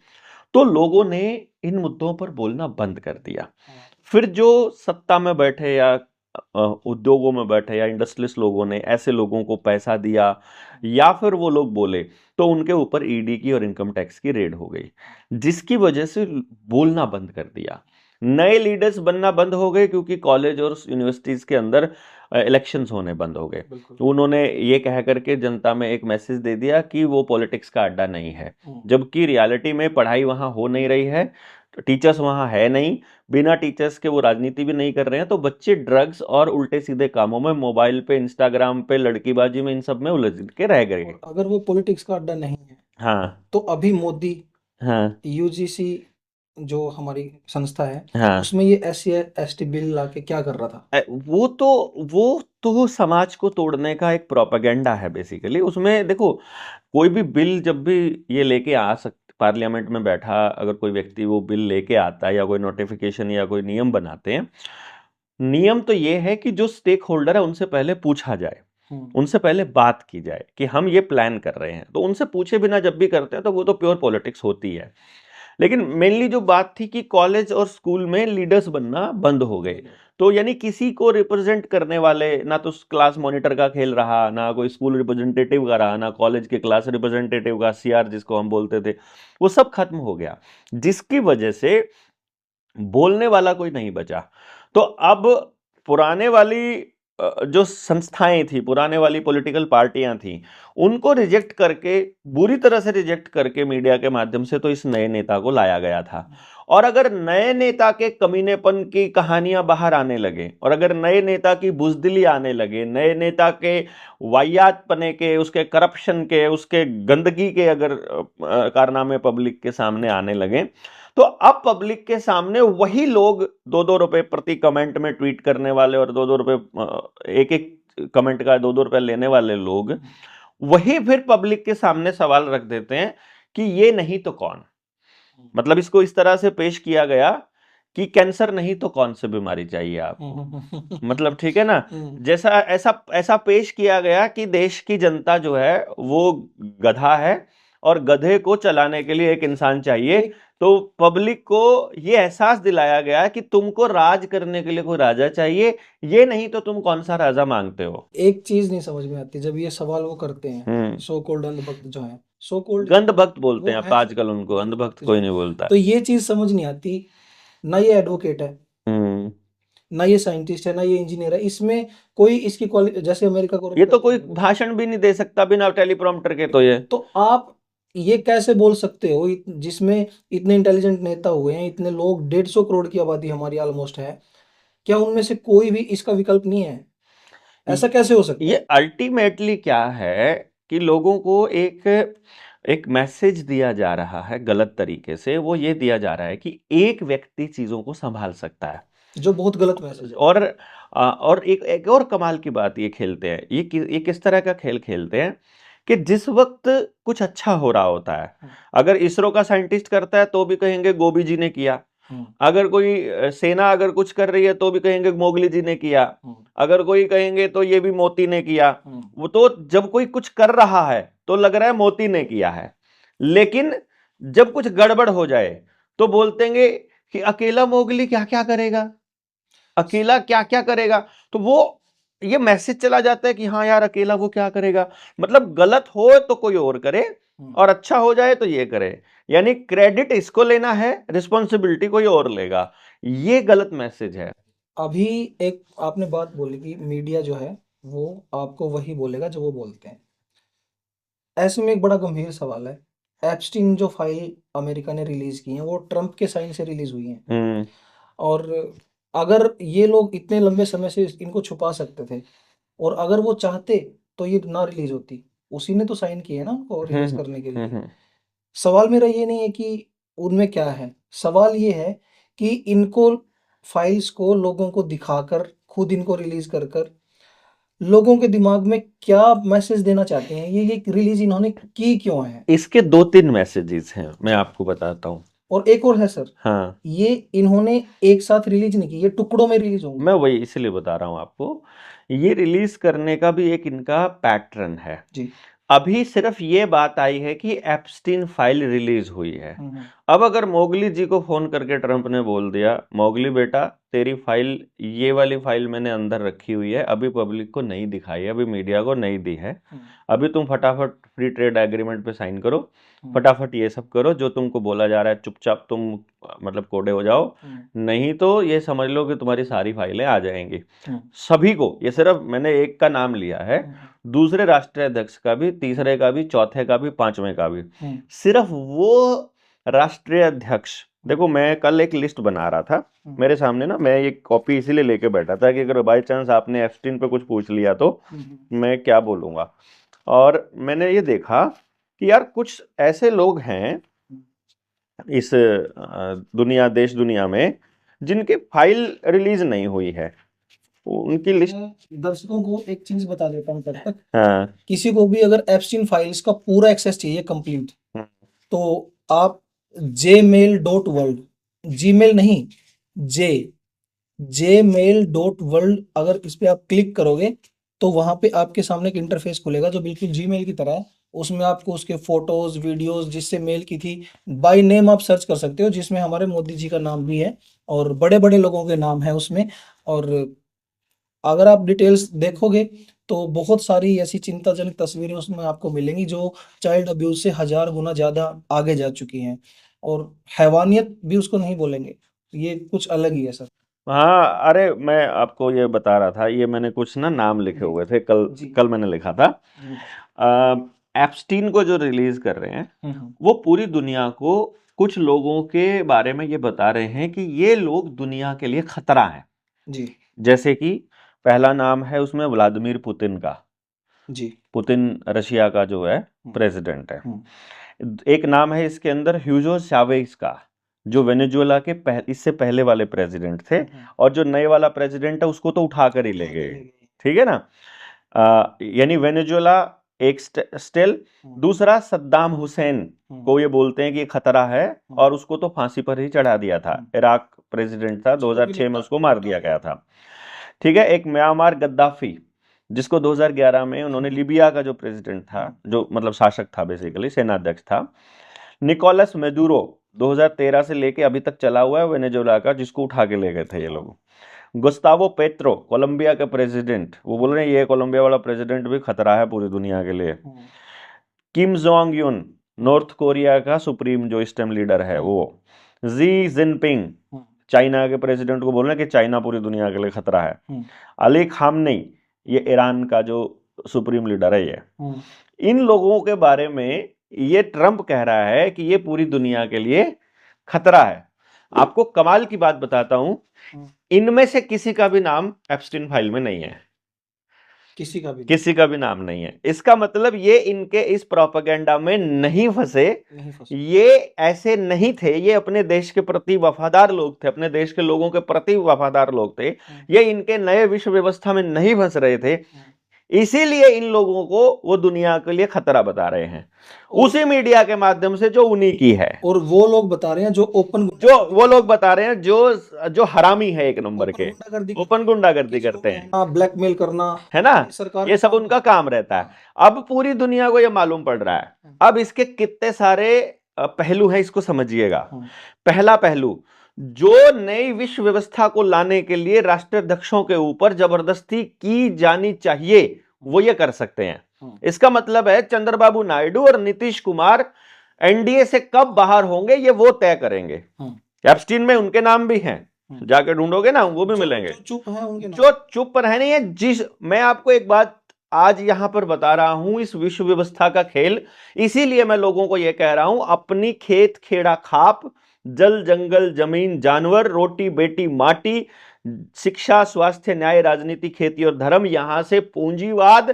तो लोगों ने इन मुद्दों पर बोलना बंद कर दिया। फिर जो सत्ता में बैठे या उद्योगों में बैठे या इंडस्ट्रियलिस्ट लोगों ने ऐसे लोगों को पैसा दिया या फिर वो लोग बोले, तो उनके ऊपर ईडी की और इनकम टैक्स की रेड हो गई, जिसकी वजह से बोलना बंद कर दिया। नए लीडर्स बनना बंद हो गए क्योंकि कॉलेज और यूनिवर्सिटीज के अंदर इलेक्शंस होने बंद हो गए। तो उन्होंने ये कह करके जनता में एक मैसेज दे दिया कि वो पॉलिटिक्स का अड्डा नहीं है, जबकि रियलिटी में पढ़ाई वहां हो नहीं रही है, टीचर्स वहां है नहीं, बिना टीचर्स के वो राजनीति भी नहीं कर रहे हैं, तो बच्चे ड्रग्स और उल्टे सीधे कामों में, मोबाइल पे, इंस्टाग्राम पे, लड़कीबाजी में, इन सब में उलझ के रह गए। अगर वो पॉलिटिक्स का अड्डा नहीं है, हाँ, तो अभी मोदी, हाँ, यूजीसी जो हमारी संस्था है, हाँ, उसमें ये SC ST बिल लाके क्या कर रहा था? वो तो समाज को तोड़ने का एक प्रोपेगेंडा है बेसिकली। उसमें देखो, कोई भी बिल जब भी ये लेके आ सकते, पार्लियामेंट में बैठा अगर कोई व्यक्ति वो बिल लेके आता है या कोई नोटिफिकेशन या कोई नियम बनाते हैं, नियम तो ये है कि जो स्टेक होल्डर है उनसे पहले पूछा जाए, उनसे पहले बात की जाए कि हम ये प्लान कर रहे हैं। तो उनसे पूछे बिना जब भी करते हैं तो वो तो प्योर पॉलिटिक्स होती है। लेकिन मेनली जो बात थी कि कॉलेज और स्कूल में लीडर्स बनना बंद हो गए, तो यानी किसी को रिप्रेजेंट करने वाले, ना तो क्लास मॉनिटर का खेल रहा, ना कोई स्कूल रिप्रेजेंटेटिव का रहा, ना कॉलेज के क्लास रिप्रेजेंटेटिव का, सीआर जिसको हम बोलते थे, वो सब खत्म हो गया, जिसकी वजह से बोलने वाला कोई नहीं बचा। तो अब पुराने वाली जो संस्थाएं थी, पुराने वाली पॉलिटिकल पार्टियां थी, उनको रिजेक्ट करके, बुरी तरह से रिजेक्ट करके मीडिया के माध्यम से तो इस नए नेता को लाया गया था। और अगर नए नेता के कमीनेपन की कहानियां बाहर आने लगे, और अगर नए नेता की बुजदिली आने लगे, नए नेता के वाहियातपने के, उसके करप्शन के, उसके गंदगी के अगर कारनामे पब्लिक के सामने आने लगे, तो अब पब्लिक के सामने वही लोग 2-2 रुपए प्रति कमेंट में ट्वीट करने वाले, और 2-2 रुपए एक एक कमेंट का 2-2 रुपए लेने वाले लोग, वही फिर पब्लिक के सामने सवाल रख देते हैं कि ये नहीं तो कौन। मतलब इसको इस तरह से पेश किया गया कि कैंसर नहीं तो कौन सी बीमारी चाहिए आप, मतलब ठीक है ना, जैसा ऐसा ऐसा पेश किया गया कि देश की जनता जो है वो गधा है और गधे को चलाने के लिए एक इंसान चाहिए। तो पब्लिक को ये एहसास दिलाया गया कि तुमको राज करने के लिए कोई राजा चाहिए, ये नहीं तो तुम कौन सा राजा मांगते हो। एक चीज नहीं समझ में आती जब ये सवाल वो करते हैं, सो कॉल्ड अंधभक्त जो है, सो कॉल्ड गंधभक्त बोलते हैं आजकल उनको, अंधभक्त कोई नहीं बोलता। तो ये चीज समझ नहीं आती, ना ये एडवोकेट है, ना ये साइंटिस्ट है, ना ये इंजीनियर है, इसमें कोई इसकी जैसे अमेरिका को, ये तो कोई भाषण भी नहीं दे सकता बिना टेलीप्रॉम्प्टर के। तो ये तो आप ये कैसे बोल सकते हो जिसमें इतने इंटेलिजेंट नेता हुए हैं, इतने लोग, 150 करोड़ की आबादी हमारी ऑलमोस्ट है, क्या उनमें से कोई भी इसका विकल्प नहीं है? ऐसा कैसे हो सकता ये है? अल्टीमेटली क्या है कि लोगों को एक एक मैसेज दिया जा रहा है गलत तरीके से। वो ये दिया जा रहा है कि एक व्यक्ति चीजों को संभाल सकता है। जो बहुत गलत मैसेज है। और एक एक और कमाल की बात ये खेलते हैं, ये किस तरह का खेल खेलते हैं कि जिस वक्त कुछ अच्छा हो रहा होता है, अगर इसरो का साइंटिस्ट करता है तो भी कहेंगे गोभी जी ने किया। अगर कोई सेना अगर कुछ कर रही है तो भी कहेंगे मोगली जी ने किया। अगर कोई कहेंगे तो ये भी मोती ने किया। वो तो जब कोई कुछ कर रहा है तो लग रहा है मोती ने किया है, लेकिन जब कुछ गड़बड़ हो जाए तो बोलतेंगे कि अकेला मोगली क्या क्या करेगा, अकेला क्या क्या करेगा। तो वो ये मैसेज चला जाता है कि हाँ यार अकेला वो क्या करेगा। मतलब गलत हो तो कोई और करे और अच्छा हो जाए तो ये करे, यानी क्रेडिट इसको लेना है, रिस्पॉन्सिबिलिटी कोई और लेगा। ये गलत मैसेज है। अभी एक आपने बात बोली कि मीडिया जो है वो आपको वही बोलेगा जो वो बोलते हैं। ऐसे में एक बड़ा गंभीर सवाल है, एप्स्टीन जो फाइल अमेरिका ने रिलीज की है वो ट्रंप के साइन से रिलीज हुई है, और अगर ये लोग इतने लंबे समय से इनको छुपा सकते थे, और अगर वो चाहते तो ये ना रिलीज होती। उसी ने तो साइन किए ना उनको रिलीज करने के लिए। सवाल मेरा ये नहीं है कि उनमें क्या है, सवाल ये है कि इनको फाइल्स को लोगों को दिखाकर, खुद इनको रिलीज कर कर लोगों के दिमाग में क्या मैसेज देना चाहते हैं, ये रिलीज इन्होंने की क्यों है? इसके 2-3 मैसेजेस हैं, मैं आपको बताता हूँ। और एक और है सर, हाँ, ये इन्होंने एक साथ रिलीज नहीं की, ये टुकड़ों में रिलीज होंगे। मैं वही इसलिए बता रहा हूँ आपको, ये रिलीज करने का भी एक इनका पैटर्न है। जी। अभी सिर्फ ये बात आई है कि एप्स्टीन फाइल रिलीज हुई है। अब अगर मोगली जी को फोन करके ट्रंप ने बोल दिया, मोगली बेटा तेरी फाइल, ये वाली फाइल मैंने अंदर रखी हुई है, अभी पब्लिक को नहीं दिखाई है, अभी मीडिया को नहीं दी है, अभी तुम फटाफट फ्री ट्रेड एग्रीमेंट पे साइन करो, फटाफट ये सब करो जो तुमको बोला जा रहा है, चुपचाप तुम मतलब कोडे हो जाओ, नहीं तो ये समझ लो कि तुम्हारी सारी फाइलें आ जाएंगी। सभी को, ये सिर्फ मैंने एक का नाम लिया है, दूसरे राष्ट्रीय अध्यक्ष का भी, तीसरे का भी, चौथे का भी, पांचवें का भी, सिर्फ वो राष्ट्रीय अध्यक्ष। देखो मैं कल एक लिस्ट बना रहा था मेरे सामने ना, मैं ये कॉपी इसीलिए लेके बैठा था कि अगर बाई चांस आपने एप्स्टीन पे कुछ पूछ लिया तो मैं क्या बोलूंगा। और मैंने ये देखा कि यार कुछ ऐसे लोग हैं इस दुनिया, देश दुनिया में, जिनकी फाइल रिलीज नहीं हुई है, उनकी लिस्ट। दर्शकों को एक चीज बता देता हूँ तब तक, हाँ, किसी को भी अगर एप्स्टीन फाइल्स का पूरा एक्सेस चाहिए कंप्लीट, तो आप gmail.world, जीमेल नहीं, gmail.world, अगर इस पे आप क्लिक करोगे तो वहां पे आपके सामने एक इंटरफेस खुलेगा जो बिल्कुल जीमेल की तरह है। उसमें आपको उसके फोटोज, वीडियोस, जिससे मेल की थी, बाय नेम आप सर्च कर सकते हो, जिसमें हमारे मोदी जी का नाम भी है और बड़े बड़े लोगों के नाम है उसमें। और अगर आप डिटेल्स देखोगे तो बहुत सारी ऐसी चिंताजनक तस्वीरें उसमें आपको मिलेंगी जो चाइल्ड अब्यूज से 1000 गुना ज्यादा आगे जा चुकी हैं, और हैवानियत भी उसको नहीं बोलेंगे, ये कुछ अलग ही है सर। हाँ, अरे मैं आपको ये बता रहा था, ये मैंने कुछ ना नाम लिखे हुए थे, कल मैंने लिखा था। एप्स्टीन को जो रिलीज कर रहे हैं वो पूरी दुनिया को, कुछ लोगों के बारे में ये बता रहे हैं कि ये लोग दुनिया के लिए खतरा हैं। जी। जैसे कि पहला नाम है उसमें व्लादिमीर पुतिन का। जी। पुतिन रशिया का जो है प्रेसिडेंट है। एक नाम है इसके अंदर ह्यूगो चावेज का, जो वेनेजुएला के इससे पहले वाले प्रेसिडेंट थे, और जो नए वाला प्रेसिडेंट है उसको तो उठा कर ही ले गए, ठीक है ना। यानी वेनेजुएला एक स्टेल, दूसरा सद्दाम हुसैन को ये बोलते हैं कि ये खतरा है, और उसको तो फांसी पर ही चढ़ा दिया था। इराक प्रेसिडेंट था, 2006 में उसको मार दिया गया था, ठीक है। एक म्यांमार गद्दाफी, जिसको 2011 में उन्होंने, लीबिया का जो प्रेसिडेंट था, जो मतलब शासक था, बेसिकली सेनाध्यक्ष था। निकोलस मेडुरो 2013 से लेके अभी तक चला हुआ है वेनेजुएला का, जिसको उठा के ले गए थे ये लोग। गुस्तावो पेट्रो कोलंबिया के प्रेसिडेंट, वो बोल रहे हैं ये कोलंबिया वाला प्रेसिडेंट भी खतरा है पूरी दुनिया के लिए। किम जोंग यून नॉर्थ कोरिया का सुप्रीम जो इस टाइम लीडर है वो। जी जिनपिंग चाइना के प्रेसिडेंट को बोल रहे हैं कि चाइना पूरी दुनिया के लिए खतरा है। अली खामनेई, ये ईरान का जो सुप्रीम लीडर है ये। इन लोगों के बारे में ये ट्रंप कह रहा है कि ये पूरी दुनिया के लिए खतरा है। आपको कमाल की बात बताता हूं, इनमें से किसी का भी नाम एप्स्टीन फाइल में नहीं है, किसी का भी नाम नहीं है। इसका मतलब ये इनके इस प्रोपेगेंडा में नहीं फंसे, ये ऐसे नहीं थे, ये अपने देश के प्रति वफादार लोग थे, अपने देश के लोगों के प्रति वफादार लोग थे, ये इनके नए विश्व व्यवस्था में नहीं फंस रहे थे, इसीलिए इन लोगों को वो दुनिया के लिए खतरा बता रहे हैं, उसी मीडिया के माध्यम से जो उन्हीं की है। और वो लोग बता रहे हैं जो वो लोग बता रहे हैं जो हरामी है, एक नंबर के ओपन गुंडागर्दी करते हैं, ब्लैकमेल करना, है ना, सरकार ये सब उनका काम रहता है। अब पूरी दुनिया को ये मालूम पड़ रहा है। अब इसके कितने सारे पहलू हैं, इसको समझिएगा। पहला पहलू, जो नई विश्व व्यवस्था को लाने के लिए राष्ट्राध्यक्षों के ऊपर जबरदस्ती की जानी चाहिए, वो ये कर सकते हैं। इसका मतलब है चंद्रबाबू नायडू और नीतीश कुमार एनडीए से कब बाहर होंगे ये वो तय करेंगे। एप्स्टीन में उनके नाम भी हैं, जाके ढूंढोगे ना वो भी मिलेंगे। जो चुप रहे नहीं है, मैं आपको एक बात आज यहां पर बता रहा हूं, इस विश्व व्यवस्था का खेल, इसीलिए मैं लोगों को यह कह रहा हूं, अपनी खेत खेड़ा खाप, जल जंगल जमीन जानवर, रोटी बेटी माटी, शिक्षा स्वास्थ्य न्याय राजनीति खेती और धर्म, यहां से पूंजीवाद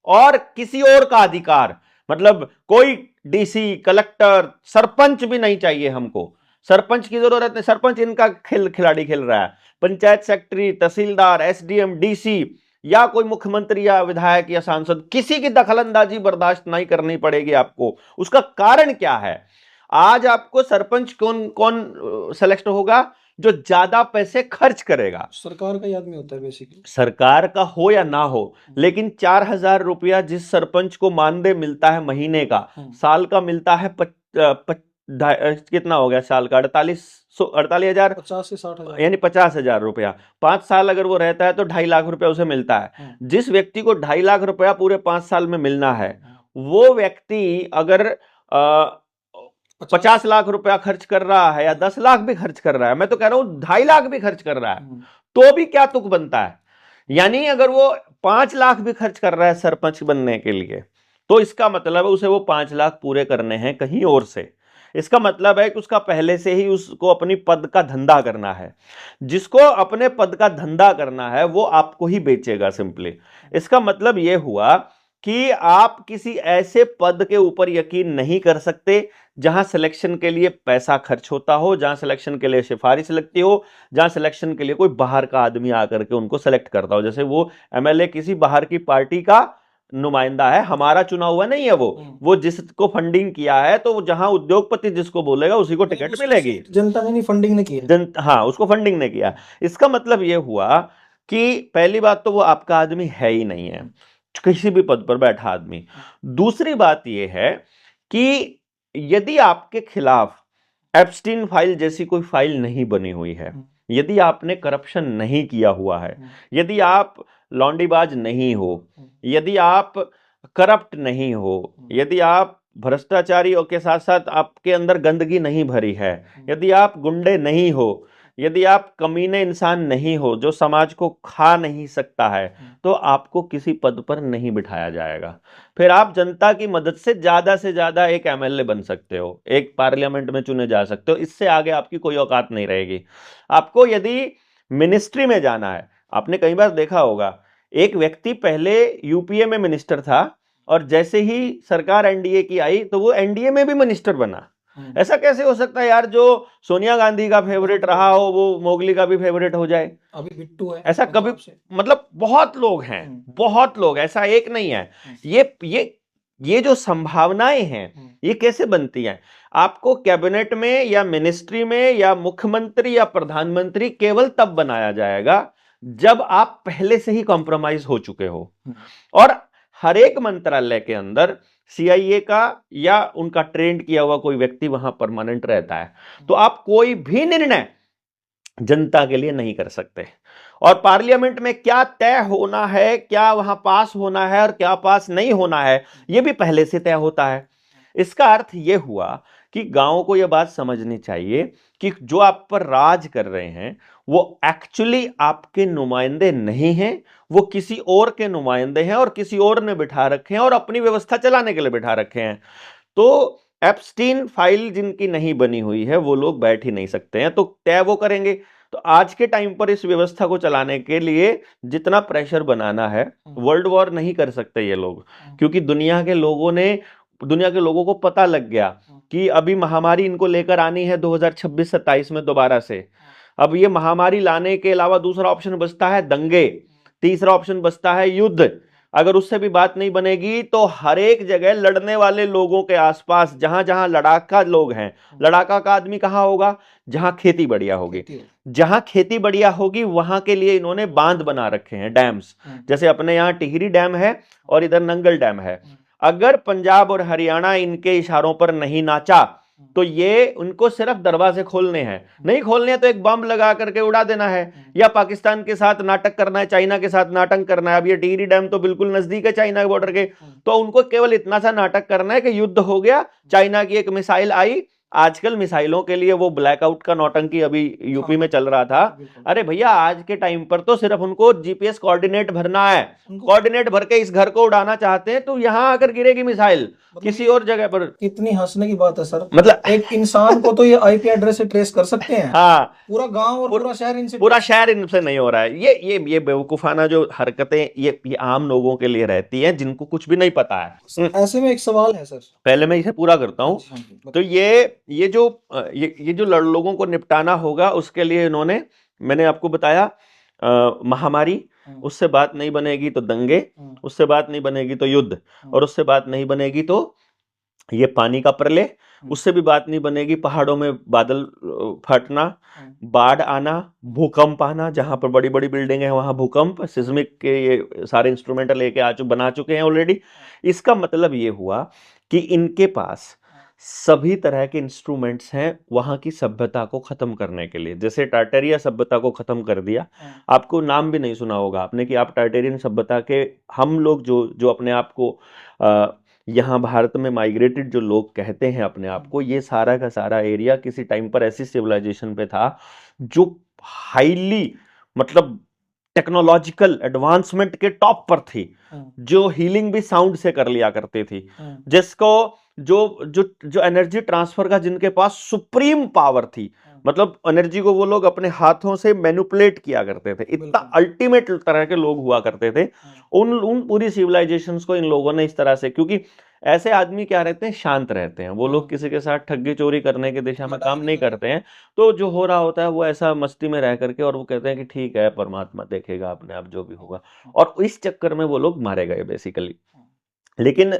और किसी और का अधिकार, मतलब कोई डीसी कलेक्टर सरपंच भी नहीं चाहिए हमको, सरपंच की जरूरत नहीं, सरपंच इनका खिलाड़ी खेल रहा है। पंचायत सेक्रेटरी, तहसीलदार, एसडीएम, डीसी या कोई मुख्यमंत्री या विधायक या सांसद, किसी की दखलंदाजी बर्दाश्त नहीं करनी पड़ेगी आपको। उसका कारण क्या है? आज आपको सरपंच कौन सेलेक्ट होगा? जो ज्यादा पैसे खर्च करेगा। सरकार का ही आदमी होता है बेसिकली, सरकार का हो या ना हो, लेकिन 4000 रुपया जिस सरपंच को मानदेय मिलता है महीने का, साल का मिलता है कितना हो गया साल का? 48,000 50 से 60,000, यानी 50,000 रुपया। 5 साल अगर वो रहता है तो 2.5 लाख रुपया उसे मिलता है। जिस व्यक्ति को 2.5 लाख रुपया पूरे 5 साल में मिलना है, वो व्यक्ति अगर 50 लाख रुपया खर्च कर रहा है या 10 लाख भी खर्च कर रहा है, मैं तो कह रहा हूं 2.5 लाख भी खर्च कर रहा है, तो भी क्या तुक बनता है? यानी अगर वो 5 लाख भी खर्च कर रहा है सरपंच बनने के लिए, तो इसका मतलब है उसे वो 5 लाख पूरे करने हैं कहीं और से। इसका मतलब है कि उसका पहले से ही उसको अपनी पद का धंधा करना है। जिसको अपने पद का धंधा करना है वो आपको ही बेचेगा सिंपली। इसका मतलब यह हुआ कि आप किसी ऐसे पद के ऊपर यकीन नहीं कर सकते जहां सिलेक्शन के लिए पैसा खर्च होता हो, जहां सिलेक्शन के लिए सिफारिश लगती हो, जहां सिलेक्शन के लिए कोई बाहर का आदमी आकर के उनको सेलेक्ट करता हो। जैसे वो एमएलए किसी बाहर की पार्टी का नुमाइंदा है, हमारा चुना हुआ नहीं है, वो जिसको फंडिंग किया है, तो जहां उद्योगपति जिसको बोलेगा उसी को टिकट मिलेगी। जनता ने नहीं, फंडिंग ने किया, हाँ, उसको फंडिंग ने किया। इसका मतलब यह हुआ कि पहली बात तो वो आपका आदमी है ही नहीं है, किसी भी पद पर बैठा आदमी। दूसरी बात यह है कि यदि आपके खिलाफ एप्स्टीन फाइल जैसी कोई फाइल नहीं बनी हुई है, यदि आपने करप्शन नहीं किया हुआ है, यदि आप लौंडीबाज नहीं हो, यदि आप करप्ट नहीं हो, यदि आप भ्रष्टाचारियों के साथ साथ आपके अंदर गंदगी नहीं भरी है, यदि आप गुंडे नहीं हो, यदि आप कमीने इंसान नहीं हो जो समाज को खा नहीं सकता है, तो आपको किसी पद पर नहीं बिठाया जाएगा। फिर आप जनता की मदद से ज्यादा एक एमएलए बन सकते हो, एक पार्लियामेंट में चुने जा सकते हो, इससे आगे आपकी कोई औकात नहीं रहेगी। आपको यदि मिनिस्ट्री में जाना है, आपने कई बार देखा होगा एक व्यक्ति पहले यूपीए में मिनिस्टर था और जैसे ही सरकार एनडीए की आई तो वो एनडीए में भी मिनिस्टर बना। ऐसा कैसे हो सकता है यार? जो सोनिया गांधी का फेवरेट रहा हो वो मोगली का भी फेवरेट हो जाए। अभी बिट्टू है, ऐसा कभी, मतलब बहुत लोग हैं, बहुत लोग, ऐसा एक नहीं है। ये जो संभावनाएं हैं ये कैसे बनती हैं? आपको कैबिनेट में या मिनिस्ट्री में या मुख्यमंत्री या प्रधानमंत्री केवल तब बनाया जाएगा जब आप पहले से ही कॉम्प्रोमाइज हो चुके हो। और हर एक मंत्रालय के अंदर सीआईए का या उनका ट्रेंड किया हुआ कोई व्यक्ति वहां परमानेंट रहता है। तो आप कोई भी निर्णय जनता के लिए नहीं कर सकते। और पार्लियामेंट में क्या तय होना है, क्या वहां पास होना है और क्या पास नहीं होना है, यह भी पहले से तय होता है। इसका अर्थ यह हुआ कि गांवों को यह बात समझनी चाहिए कि जो आप पर राज कर रहे हैं वो एक्चुअली आपके नुमाइंदे नहीं हैं, वो किसी और के नुमाइंदे हैं और किसी और ने बिठा रखे हैं और अपनी व्यवस्था चलाने के लिए बिठा रखे हैं। तो एप्स्टीन फाइल जिनकी नहीं बनी हुई है वो लोग बैठ ही नहीं सकते हैं, तो तय वो करेंगे। तो आज के टाइम पर इस व्यवस्था को चलाने के लिए जितना प्रेशर बनाना है, वर्ल्ड वॉर नहीं कर सकते ये लोग, क्योंकि दुनिया के लोगों को पता लग गया कि अभी महामारी इनको लेकर आनी है 2026-27 में दोबारा से। अब ये महामारी लाने के अलावा दूसरा ऑप्शन बचता है दंगे, तीसरा ऑप्शन बचता है युद्ध। अगर उससे भी बात नहीं बनेगी तो हर एक जगह लड़ने वाले लोगों के आसपास जहां जहां लड़ाका लोग हैं, लड़ाका का आदमी कहां होगा? जहां खेती बढ़िया होगी। जहां खेती बढ़िया होगी वहां के लिए इन्होंने बांध बना रखे हैं, डैम्स। जैसे अपने यहाँ टिहरी डैम है और इधर नंगल डैम है। अगर पंजाब और हरियाणा इनके इशारों पर नहीं नाचा तो ये उनको सिर्फ दरवाजे खोलने हैं, नहीं खोलने हैं तो एक बम लगा करके उड़ा देना है, या पाकिस्तान के साथ नाटक करना है, चाइना के साथ नाटक करना है। अब ये टिहरी डैम तो बिल्कुल नजदीक है चाइना के बॉर्डर के, तो उनको केवल इतना सा नाटक करना है कि युद्ध हो गया, चाइना की एक मिसाइल आई। आजकल मिसाइलों के लिए वो ब्लैकआउट का नौटंकी अभी यूपी में चल रहा था। अरे भैया आज के टाइम पर तो सिर्फ उनको जीपीएस कोऑर्डिनेट भरना है, कोऑर्डिनेट भर के इस घर को उड़ाना चाहते हैं तो यहां आकर गिरेगी मिसाइल किसी और जगह पर। कितनी हंसने की बात है सर, मतलब एक इंसान को तो ये आईपी एड्रेस से ट्रेस कर सकते हैं। हाँ, पूरा गांव और पूरा शहर इनसे नहीं हो रहा है। ये बेवकूफाना जो हरकतें ये आम लोगों के लिए रहती हैं जिनको कुछ भी नहीं पता है। ऐसे में एक सवाल है सर, पहले मैं इसे पूरा करता हूं। तो ये जो लोगों को निपटाना होगा उसके लिए इन्होंने, मैंने आपको बताया महामारी, उससे बात नहीं बनेगी तो दंगे, उससे बात नहीं बनेगी तो युद्ध, और उससे बात नहीं बनेगी तो ये पानी का प्रलय, उससे भी बात नहीं बनेगी पहाड़ों में बादल फटना, बाढ़ आना, भूकंप आना, जहां पर बड़ी बड़ी बिल्डिंग है वहां भूकंप, सिस्मिक के ये सारे इंस्ट्रूमेंट लेके बना चुके हैं ऑलरेडी। इसका मतलब ये हुआ कि इनके पास सभी तरह के इंस्ट्रूमेंट्स हैं वहां की सभ्यता को खत्म करने के लिए। जैसे टार्टेरिया सभ्यता को खत्म कर दिया, आपको नाम भी नहीं सुना होगा आपने कि आप टार्टेरियन सभ्यता के, हम लोग जो अपने आप को यहाँ भारत में माइग्रेटेड जो लोग कहते हैं अपने आप को, ये सारा का सारा एरिया किसी टाइम पर ऐसी सिविलाइजेशन पे था जो हाईली मतलब टेक्नोलॉजिकल एडवांसमेंट के टॉप पर थी, जो हीलिंग भी साउंड से कर लिया करती थी, जिसको जो एनर्जी ट्रांसफर का जिनके पास सुप्रीम पावर थी, मतलब एनर्जी को वो लोग अपने हाथों से मैनिपुलेट किया करते थे, इतना अल्टीमेट तरह के लोग हुआ करते थे। उन पूरी सिविलाइजेशंस को इन लोगों ने इस तरह से, क्योंकि ऐसे आदमी क्या रहते हैं, शांत रहते हैं, वो लोग किसी के साथ ठगी चोरी करने की दिशा में काम नहीं करते हैं, तो जो हो रहा होता है वो ऐसा मस्ती में रह करके, और वो कहते हैं कि ठीक है परमात्मा देखेगा अपने आप जो भी होगा, और इस चक्कर में वो लोग मारे गए बेसिकली। लेकिन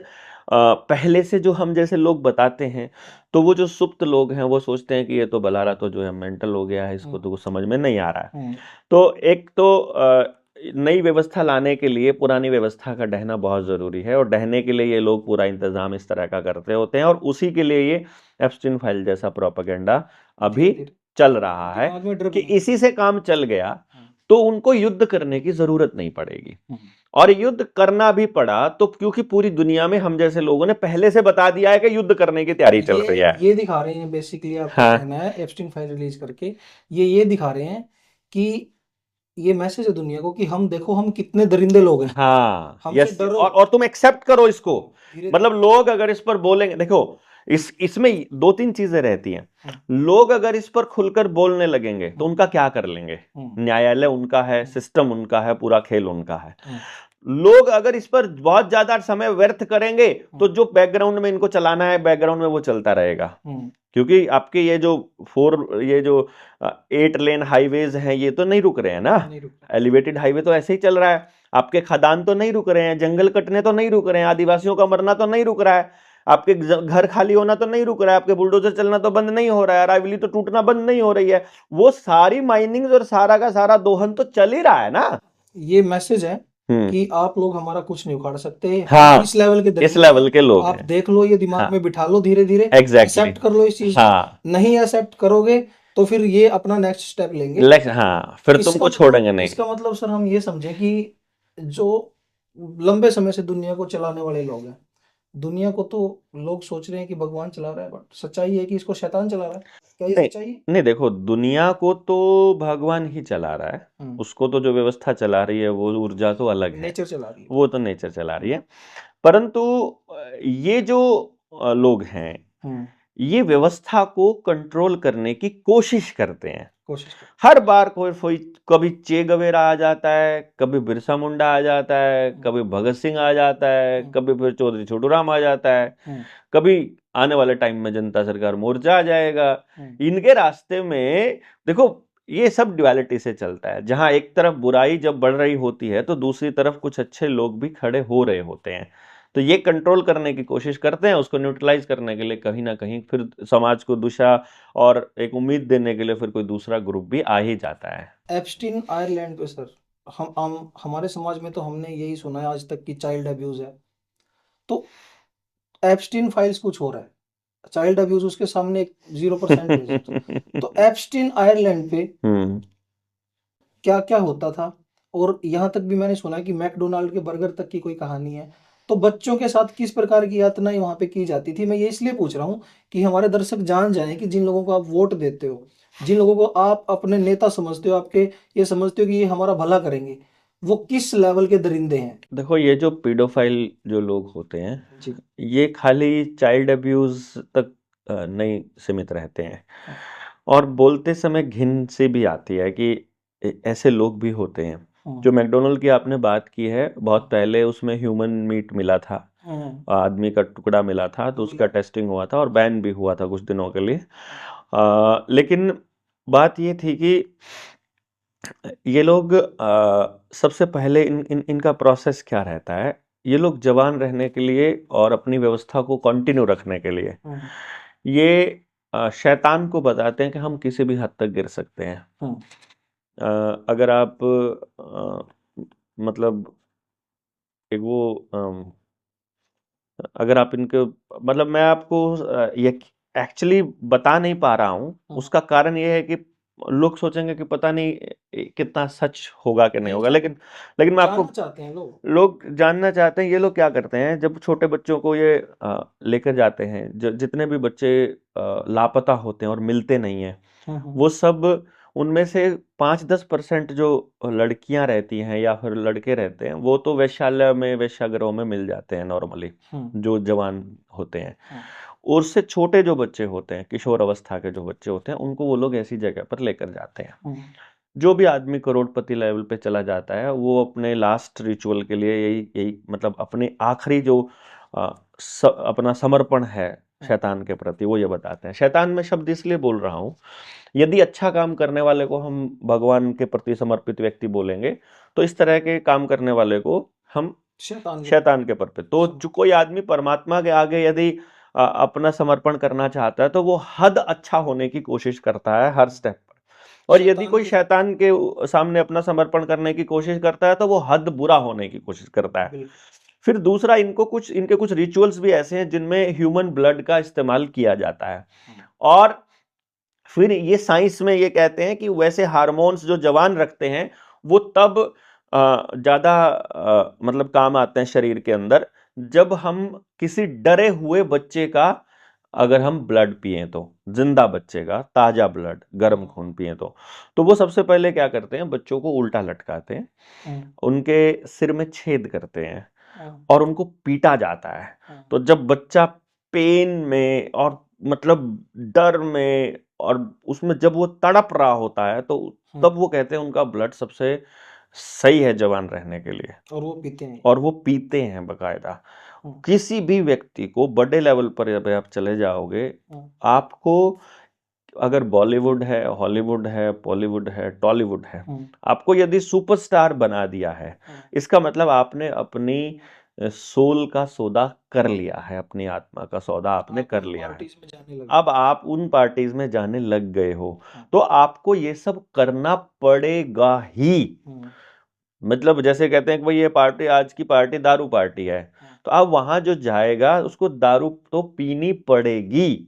पहले से जो हम जैसे लोग बताते हैं, तो वो जो सुप्त लोग हैं वो सोचते हैं कि ये तो बलारा तो जो है मेंटल हो गया है, इसको तो कुछ समझ में नहीं आ रहा है। तो एक तो नई व्यवस्था लाने के लिए पुरानी व्यवस्था का ढहना बहुत जरूरी है, और ढहने के लिए ये लोग पूरा इंतजाम इस तरह का करते होते हैं, और उसी के लिए ये एप्स्टीन फाइल जैसा प्रोपेगेंडा अभी चल रहा है कि इसी से काम चल गया तो उनको युद्ध करने की जरूरत नहीं पड़ेगी। और युद्ध करना भी पड़ा तो क्योंकि पूरी दुनिया में हम जैसे लोगों ने पहले से बता दिया है कि युद्ध करने की तैयारी चल रही है। ये दिखा रहे हैं बेसिकली, आपका कहना है एप्स्टीन फाइल रिलीज करके ये दिखा रहे हैं कि ये मैसेज है दुनिया को कि हम देखो हम कितने दरिंदे लोग हैं। हाँ, यस, और तुम एक्सेप्ट करो इसको। मतलब लोग अगर इस पर बोलेंगे, देखो इसमें दो तीन चीजें रहती हैं। लोग अगर इस पर खुलकर बोलने लगेंगे तो उनका क्या कर लेंगे? न्यायालय उनका है, सिस्टम उनका है, पूरा खेल उनका है। लोग अगर इस पर बहुत ज्यादा समय व्यर्थ करेंगे तो जो बैकग्राउंड में इनको चलाना है बैकग्राउंड में वो चलता रहेगा, क्योंकि आपके ये जो 8 लेन हाईवेज हैं ये तो नहीं रुक रहे हैं ना, एलिवेटेड हाईवे तो ऐसे ही चल रहा है। आपके खदान तो नहीं रुक रहे हैं, जंगल कटने तो नहीं रुक रहे हैं, आदिवासियों का मरना तो नहीं रुक रहा है, आपके घर खाली होना तो नहीं रुक रहा है, आपके बुलडोजर चलना तो बंद नहीं हो रहा है, अरावली तो टूटना बंद नहीं हो रही है, वो सारी माइनिंग और सारा का सारा दोहन तो चल ही रहा है ना। ये मैसेज है कि आप लोग हमारा कुछ नहीं उखाड़ सकते। हाँ, इस लेवल के लोग आप देख लो, ये दिमाग में बिठा लो, धीरे धीरे एक्सेप्ट कर लो इस चीज। नहीं एक्सेप्ट करोगे तो फिर ये अपना नेक्स्ट स्टेप लेंगे। फिर तुमको छोड़ेंगे नहीं। इसका मतलब सर हम ये समझे कि जो लंबे समय से दुनिया को चलाने वाले लोग हैं, दुनिया को तो लोग सोच रहे हैं कि भगवान चला रहा है, बट सच्चाई है कि इसको शैतान चला रहा है। क्या ये सच्चाई है? नहीं, देखो दुनिया को तो भगवान ही चला रहा है, उसको तो जो व्यवस्था चला रही है वो ऊर्जा तो अलग है, नेचर चला रही है, वो तो नेचर चला रही है। परंतु ये जो लोग हैं, हम्म, ये व्यवस्था को कंट्रोल करने की कोशिश करते हैं। कोशिश कर। हर बार कोई कभी चे गवेरा आ जाता है, कभी बिरसा मुंडा आ जाता है, कभी भगत सिंह आ जाता है, कभी फिर चौधरी छोटूराम आ जाता है, कभी आने वाले टाइम में जनता सरकार मोर्चा आ जाएगा। इनके रास्ते में देखो ये सब ड्युअलिटी से चलता है, जहां एक तरफ बुराई जब बढ़ रही होती है तो दूसरी तरफ कुछ अच्छे लोग भी खड़े हो रहे होते हैं। तो ये कंट्रोल करने की कोशिश करते हैं, उसको न्यूट्रलाइज करने के लिए कहीं ना कहीं फिर समाज को दिशा और एक उम्मीद देने के लिए फिर कोई दूसरा ग्रुप भी आ ही जाता है। एप्स्टीन आयरलैंड पे सर, हम हमारे समाज में तो हमने यही सुना है आज तक कि चाइल्ड अब्यूज है। तो एप्स्टीन फाइल्स कुछ हो रहा है, चाइल्ड अब्यूज उसके सामने 0% भेज दो। तो एप्स्टीन आयरलैंड पे क्या क्या होता था, और यहाँ तक भी मैंने सुना है कि मैकडोनाल्ड के बर्गर तक की कोई कहानी है। तो बच्चों के साथ किस प्रकार की यातनाएं वहां पे की जाती थी, मैं ये इसलिए पूछ रहा हूँ कि हमारे दर्शक जान जाएं कि जिन लोगों को आप वोट देते हो, जिन लोगों को आप अपने नेता समझते हो, आपके ये समझते हो कि ये हमारा भला करेंगे, वो किस लेवल के दरिंदे हैं। देखो ये जो पीडोफाइल जो लोग होते हैं, जी। ये खाली चाइल्ड अब्यूज तक नहीं सीमित रहते हैं, और बोलते समय घिन से भी आती है कि ऐसे लोग भी होते हैं। जो मैकडोनल्ड की आपने बात की है, बहुत पहले उसमें ह्यूमन मीट मिला था, आदमी का टुकड़ा मिला था, तो उसका टेस्टिंग हुआ था और बैन भी हुआ था कुछ दिनों के लिए। लेकिन बात ये थी कि ये लोग सबसे पहले इनका प्रोसेस क्या रहता है, ये लोग जवान रहने के लिए और अपनी व्यवस्था को कंटिन्यू रखने के लिए ये शैतान को बताते हैं कि हम किसी भी हद तक गिर सकते हैं। अगर आप मतलब एक वो अगर आप इनके मतलब मैं आपको ये एक्चुअली बता नहीं पा रहा हूँ, उसका कारण ये है कि लोग सोचेंगे कि पता नहीं कितना सच होगा कि नहीं होगा, लेकिन मैं आपको चाहते हैं लोग जानना चाहते हैं। ये लोग क्या करते हैं, जब छोटे बच्चों को ये लेकर जाते हैं, जितने भी बच्चे लापता होते हैं और मिलते नहीं हैं, वो सब उनमें से 5-10% जो लड़कियां रहती हैं या फिर लड़के रहते हैं, वो तो वेश्यालय में, वेश्यागृहों में मिल जाते हैं नॉर्मली, जो जवान होते हैं। और उससे छोटे जो बच्चे होते हैं, किशोर अवस्था के जो बच्चे होते हैं, उनको वो लोग ऐसी जगह पर लेकर जाते हैं। जो भी आदमी करोड़पति लेवल पे चला जाता है, वो अपने लास्ट रिचुअल के लिए यही मतलब अपने आखिरी जो अपना समर्पण है शैतान के प्रति, वो ये बताते हैं। शैतान में शब्द इसलिए बोल रहा हूँ, यदि अच्छा काम करने वाले को हम भगवान के प्रति समर्पित व्यक्ति बोलेंगे, तो इस तरह के काम करने वाले को हम शैतान के प्रति। तो जो कोई आदमी परमात्मा के आगे यदि अपना समर्पण करना चाहता है, तो वो हद अच्छा होने की कोशिश करता है हर स्टेप पर, और यदि कोई शैतान के सामने अपना समर्पण करने की कोशिश करता है, तो वो हद बुरा होने की कोशिश करता है। फिर दूसरा, इनके कुछ रिचुअल्स भी ऐसे हैं जिनमें ह्यूमन ब्लड का इस्तेमाल किया जाता है, और फिर ये साइंस में ये कहते हैं कि वैसे हार्मोन्स जो जवान रखते हैं, वो तब ज्यादा मतलब काम आते हैं शरीर के अंदर, जब हम किसी डरे हुए बच्चे का अगर हम ब्लड पिए, तो जिंदा बच्चे का ताजा ब्लड, गर्म खून पिए, तो वो सबसे पहले क्या करते हैं, बच्चों को उल्टा लटकाते हैं, उनके सिर में छेद करते हैं और उनको पीटा जाता है। तो जब बच्चा पेन में और मतलब डर में और उसमें जब वो तड़प रहा होता है, तो तब वो कहते हैं उनका ब्लड सबसे सही है जवान रहने के लिए, और वो पीते हैं बकायदा। किसी भी व्यक्ति को बड़े लेवल पर जब आप चले जाओगे, आपको अगर बॉलीवुड है, हॉलीवुड है, बॉलीवुड है, टॉलीवुड है, आपको यदि सुपरस्टार बना दिया है, इसका मतलब आपने अपनी सोल का सौदा कर लिया है, अपनी आत्मा का सौदा आपने कर लिया है। अब आप उन पार्टीज में जाने लग गए हो, तो आपको ये सब करना पड़ेगा ही। मतलब जैसे कहते हैं कि भाई ये पार्टी, आज की पार्टी दारू पार्टी है, तो अब वहां जो जाएगा उसको दारू तो पीनी पड़ेगी।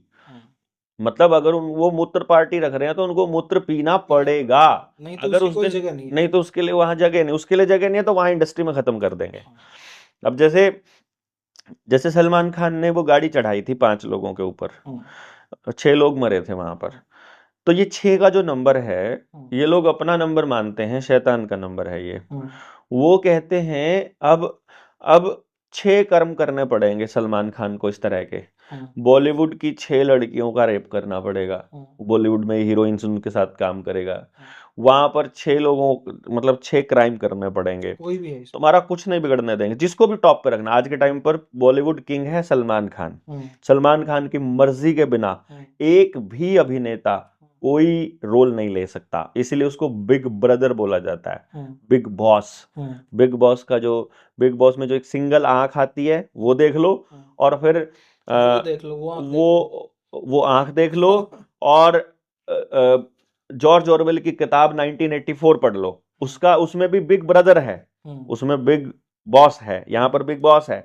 मतलब अगर वो मूत्र पार्टी रख रहे हैं, तो उनको मूत्र पीना पड़ेगा, नहीं तो अगर उस दिन जगह नहीं तो उसके लिए वहां जगह नहीं, उसके लिए जगह नहीं है तो वहां इंडस्ट्री में खत्म कर देंगे। अब जैसे सलमान खान ने वो गाड़ी चढ़ाई थी 5 लोगों के ऊपर, 6 लोग मरे थे वहां पर, तो ये 6 का जो नंबर है, ये लोग अपना नंबर मानते हैं, शैतान का नंबर है ये। वो कहते हैं अब 6 कर्म करने पड़ेंगे सलमान खान को इस तरह के, बॉलीवुड की 6 लड़कियों का रेप करना पड़ेगा, बॉलीवुड में हीरोइंस उनके साथ काम करेगा, वहां पर 6 लोगों मतलब 6 क्राइम करने पड़ेंगे, कोई भी है तुम्हारा कुछ नहीं बिगड़ने देंगे। जिसको भी टॉप पे रखना, आज के टाइम पर बॉलीवुड किंग है सलमान खान। सलमान खान की मर्जी के बिना एक भी अभिनेता कोई रोल नहीं ले सकता, इसलिए उसको बिग ब्रदर बोला जाता है, बिग बॉस। बिग बॉस का जो बिग बॉस में जो एक सिंगल आंख आती है वो देख लो, और फिर वो देख लो, वो आंख देख लो, और जॉर्ज ऑरवेल की किताब 1984 पढ़ लो, उसका उसमें भी बिग ब्रदर है, उसमें बिग बॉस है, यहाँ पर बिग बॉस है।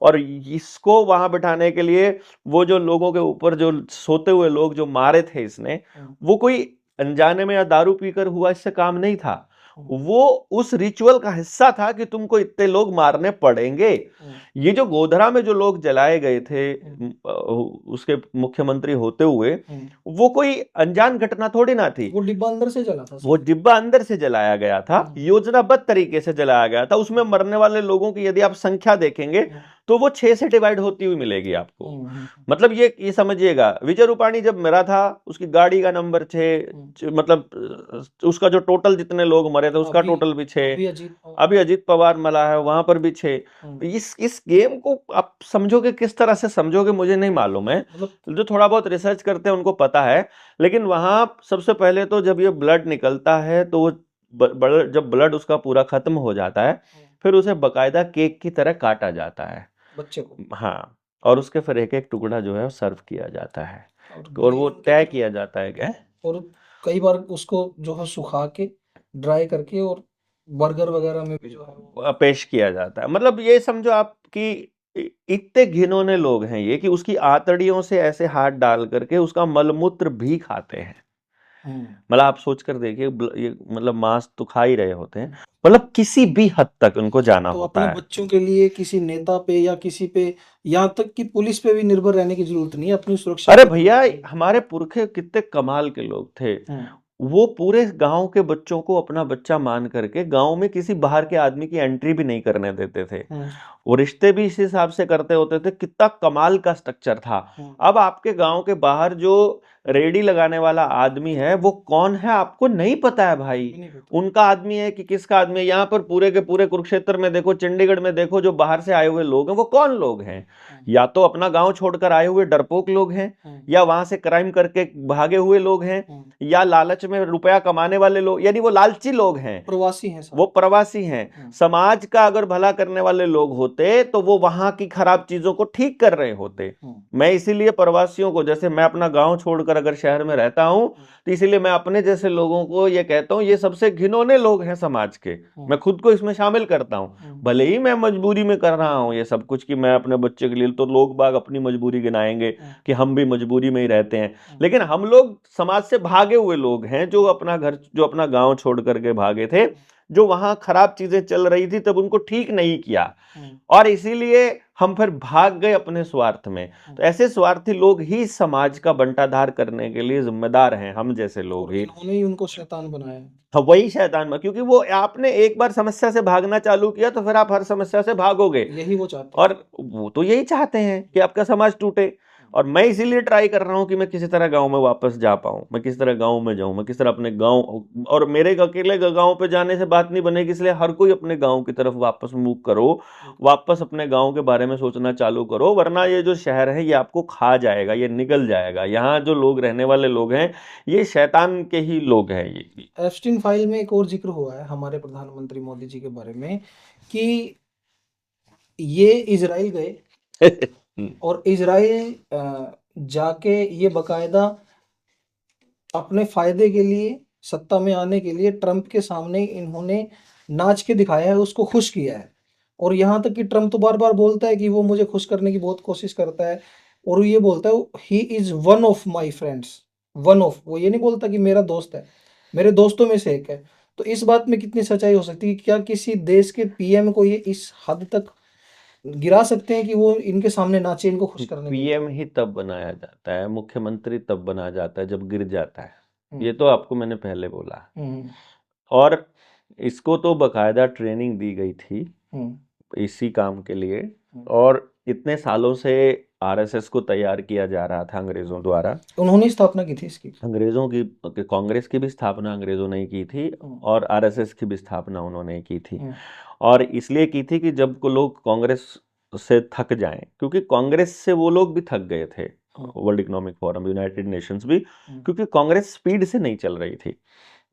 और इसको वहां बिठाने के लिए वो जो लोगों के ऊपर जो सोते हुए लोग जो मारे थे इसने, वो कोई अनजाने में या दारू पीकर हुआ इससे काम नहीं था, वो उस रिचुअल का हिस्सा था कि तुमको इतने लोग मारने पड़ेंगे। ये जो गोधरा में जो लोग जलाए गए थे उसके मुख्यमंत्री होते हुए, वो कोई अनजान घटना थोड़ी ना थी, वो डिब्बा अंदर से जला था, वो डिब्बा अंदर से जलाया गया था, योजनाबद्ध तरीके से जलाया गया था। उसमें मरने वाले लोगों की यदि आप संख्या देखेंगे तो वो 6 से डिवाइड होती हुई मिलेगी आपको। मतलब ये समझिएगा, विजय रूपाणी जब मरा था उसकी गाड़ी का नंबर 6, मतलब उसका जो टोटल जितने लोग मरे थे उसका टोटल भी 6। अभी अजीत पवार मरा है, वहां पर भी 6। इस गेम को आप समझोगे किस तरह से समझोगे मुझे नहीं मालूम है, जो थोड़ा बहुत रिसर्च करते हैं उनको पता है। लेकिन वहां सबसे पहले तो जब ये ब्लड निकलता है तो वो जब ब्लड उसका पूरा खत्म हो जाता है, फिर उसे बकायदा केक की तरह काटा जाता है बच्चे को, हाँ, और उसके फिर एक एक टुकड़ा जो है सर्व किया जाता है, और वो तय किया जाता है क्या, और कई बार उसको जो है सुखा के ड्राई करके और बर्गर वगैरह में भी जो है वो पेश किया जाता है। मतलब ये समझो आप कि इतने घिनौने लोग हैं ये कि उसकी आंतड़ियों से ऐसे हाथ डाल करके उसका मलमूत्र भी खाते हैं। मतलब आप सोच कर देखिए, ये मतलब मांस तो खा ही रहे होते हैं, मतलब किसी भी हद तक उनको जाना तो होता अपने है। बच्चों के लिए किसी नेता पे या किसी पे, यहाँ तक कि पुलिस पे भी निर्भर रहने की जरूरत नहीं है, अपनी सुरक्षा। अरे भैया, हमारे पुरखे कितने कमाल के लोग थे, वो पूरे गांव के बच्चों को अपना बच्चा मान करके गांव में किसी बाहर के आदमी की एंट्री भी नहीं करने देते थे, वो रिश्ते भी इस हिसाब से करते होते थे। कितना कमाल का स्ट्रक्चर था। अब आपके गांव के बाहर जो रेडी लगाने वाला आदमी है वो कौन है आपको नहीं पता है भाई, उनका आदमी है कि किसका आदमी है। यहाँ पर पूरे के पूरे कुरुक्षेत्र में देखो, चंडीगढ़ में देखो, जो बाहर से आए हुए लोग हैं वो कौन लोग हैं, या तो अपना गांव छोड़कर आए हुए डरपोक लोग हैं, या वहां से क्राइम करके भागे हुए लोग हैं, या लालच में रुपया कमाने वाले लोग, यानी वो लालची लोग हैं, प्रवासी हैं, वो प्रवासी हैं। समाज का अगर भला करने वाले लोग होते तो वो वहां की खराब चीजों को ठीक कर रहे होते। मैं इसीलिए प्रवासियों को, जैसे मैं अपना गांव छोड़कर अगर शहर में रहता हूं तो इसीलिए मैं अपने जैसे लोगों को ये कहता हूं ये सबसे घिनौने लोग हैं समाज के, मैं खुद को इसमें शामिल करता हूं। भले ही मैं मजबूरी में कर रहा हूं ये सब कुछ कि मैं अपने बच्चे के लिए, तो लोग बाग अपनी मजबूरी गिनाएंगे कि हम भी मजबूरी में ही रहते हैं, लेकिन हम लोग समाज से भागे हुए लोग हैं, जो अपना घर, जो अपना गांव छोड़ करके भागे थे, जो वहां खराब चीजें चल रही थी तब उनको ठीक नहीं किया, और इसीलिए हम फिर भाग गए अपने स्वार्थ में। तो ऐसे स्वार्थी लोग ही समाज का बंटाधार करने के लिए जिम्मेदार हैं, हम जैसे लोग ही। उन्होंने ही उनको शैतान बनाया। हाँ, वही शैतान, क्योंकि वो आपने एक बार समस्या से भागना चालू किया तो फिर आप हर समस्या से भागोगे, यही वो चाहते हैं। और वो तो यही चाहते हैं कि आपका समाज टूटे। और मैं इसीलिए ट्राई कर रहा हूं कि मैं किसी तरह गांव में वापस जा पाऊं, मैं किस तरह गांव में जाऊं, मैं किस तरह अपने गांव, और मेरे अकेले गांव पे जाने से बात नहीं बनेगी, इसलिए हर कोई अपने गांव की तरफ वापस मूव करो, वापस अपने गांव के बारे में सोचना चालू करो, वरना ये जो शहर है ये आपको खा जाएगा, ये निगल जाएगा। यहाँ जो लोग रहने वाले लोग हैं ये शैतान के ही लोग हैं। ये एप्स्टीन फाइल में एक और जिक्र हुआ है हमारे प्रधानमंत्री मोदी जी के बारे में कि ये इजराइल गए और इजराइल जाके ये बकायदा अपने फायदे के लिए, सत्ता में आने के लिए ट्रंप के सामने इन्होंने नाच के दिखाया है, उसको खुश किया है। और यहाँ तक कि ट्रंप तो बार बार बोलता है कि वो मुझे खुश करने की बहुत कोशिश करता है, और ये बोलता है he is one of my friends, one of, वो ये नहीं बोलता कि मेरा दोस्त है, मेरे दोस्तों में से एक है। तो इस बात में कितनी सच्चाई हो सकती है? क्या किसी देश के पीएम को ये इस हद तक गिरा सकते हैं कि वो इनके सामने नाचे, इनको खुश करने के लिए? पीएम ही तब बनाया जाता है, मुख्यमंत्री तब बना जाता है जब गिर जाता है, ये तो आपको मैंने पहले बोला। और इसको तो बकायदा ट्रेनिंग दी गई थी इसी काम के लिए, और इतने सालों से आरएसएस को तैयार किया जा रहा था अंग्रेजों द्वारा। उन्होंने स्थापना की थी इसकी। अंग्रेजों की कांग्रेस की भी स्थापना अंग्रेजों ने की थी और आरएसएस की भी स्थापना उन्होंने की थी। और इसलिए की थी कि जब को लोग कांग्रेस से थक जाएं, क्योंकि कांग्रेस से वो लोग भी थक गए थे, world economic forum, United Nations भी, क्योंकि कांग्रेस स्पीड से नहीं चल रही थी।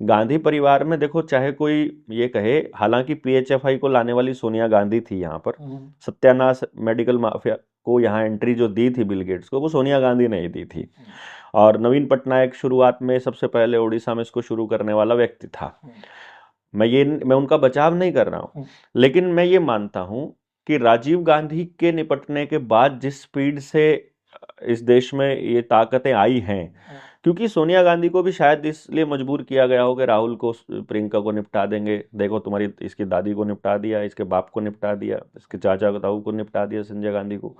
गांधी परिवार में देखो, चाहे कोई ये कहे, हालांकि पीएचएफआई को लाने वाली सोनिया गांधी थी यहाँ पर, सत्यानाश मेडिकल माफिया को यहाँ एंट्री जो दी थी बिल गेट्स को, वो सोनिया गांधी ने ही दी थी। और नवीन पटनायक शुरुआत में सबसे पहले उड़ीसा में इसको शुरू करने वाला व्यक्ति था। मैं उनका बचाव नहीं कर रहा हूँ, लेकिन मैं ये मानता हूँ कि राजीव गांधी के निपटने के बाद जिस स्पीड से इस देश में ये ताकतें आई हैं, क्योंकि सोनिया गांधी को भी शायद इसलिए मजबूर किया गया हो कि राहुल को, प्रियंका को निपटा देंगे, देखो तुम्हारी इसकी दादी को निपटा दिया, इसके बाप को निपटा दिया, इसके चाचा ताऊ को निपटा दिया, संजय गांधी को,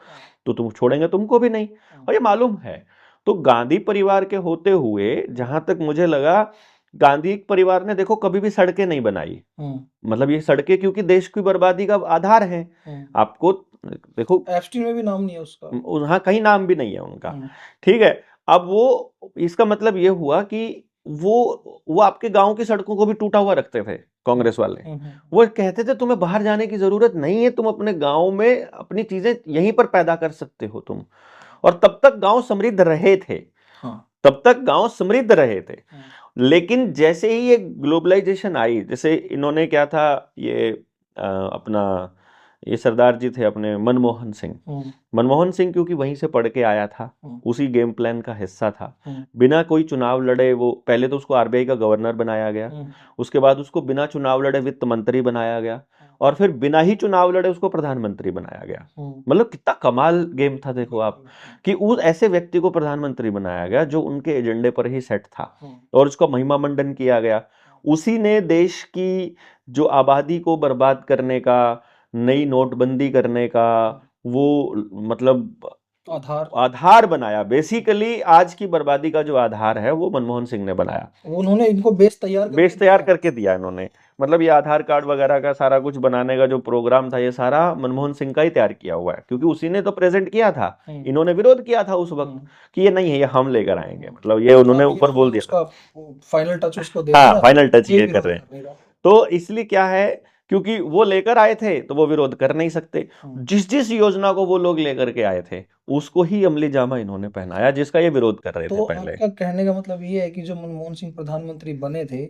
तो तुम छोड़ेंगे तुमको भी नहीं। और ये मालूम है। तो गांधी परिवार के होते हुए जहां तक मुझे लगा, गांधी परिवार ने देखो कभी भी सड़कें नहीं बनाई। मतलब ये सड़कें क्योंकि देश की बर्बादी का आधार है। आपको देखो, एप्स्टीन में भी नाम नहीं है उसका, हाँ कहीं नाम भी नहीं है उनका, ठीक है। अब वो, इसका मतलब ये हुआ कि वो आपके गांव की सड़कों को भी टूटा हुआ रखते थे कांग्रेस वाले। वो कहते थे तुम्हें बाहर जाने की जरूरत नहीं है, तुम अपने गांव में अपनी चीजें यहीं पर पैदा कर सकते हो तुम। और तब तक गांव समृद्ध रहे थे, तब तक गांव समृद्ध रहे थे। लेकिन जैसे ही ये ग्लोबलाइजेशन आई, जैसे इन्होंने क्या था, ये अपना ये सरदार जी थे अपने मनमोहन सिंह क्योंकि वहीं से पढ़ के आया था, उसी गेम प्लान का हिस्सा था। बिना कोई चुनाव लड़े वो, पहले तो उसको आरबीआई का गवर्नर बनाया गया, उसके बाद उसको बिना चुनाव लड़े वित्त मंत्री बनाया गया, और फिर बिना ही चुनाव लड़े उसको प्रधानमंत्री बनाया गया। मतलब कितना कमाल गेम था देखो आप, कि उस ऐसे व्यक्ति को प्रधानमंत्री बनाया गया जो उनके एजेंडे पर ही सेट था, और उसका महिमा मंडन किया गया। उसी ने देश की जो आबादी को बर्बाद करने का, नई नोटबंदी करने का, वो मतलब आधार बनाया। बेसिकली आज की बर्बादी का जो आधार है वो मनमोहन सिंह ने बनाया। उन्होंने इनको बेस तैयार करके दिया इन्होंने। मतलब ये आधार कार्ड वगैरह का सारा कुछ बनाने का जो प्रोग्राम था, ये सारा मनमोहन सिंह का ही तैयार किया हुआ है, क्योंकि उसी ने तो प्रेजेंट किया था। इन्होंने विरोध किया था उस वक्त कि ये नहीं है, ये हम लेकर आएंगे, मतलब ये उन्होंने ऊपर बोल दिया, फाइनल टच उसको दे, हाँ फाइनल टच ये कर रहे हैं। तो इसलिए क्या है, क्योंकि वो लेकर आए थे तो वो विरोध कर नहीं सकते। जिस जिस योजना को वो लोग लेकर के आए थे उसको ही अमली जामा इन्होंने पहनाया, जिसका ये विरोध कर रहे थे पहले। आपका कहने का मतलब ये है कि जो मनमोहन सिंह प्रधानमंत्री बने थे,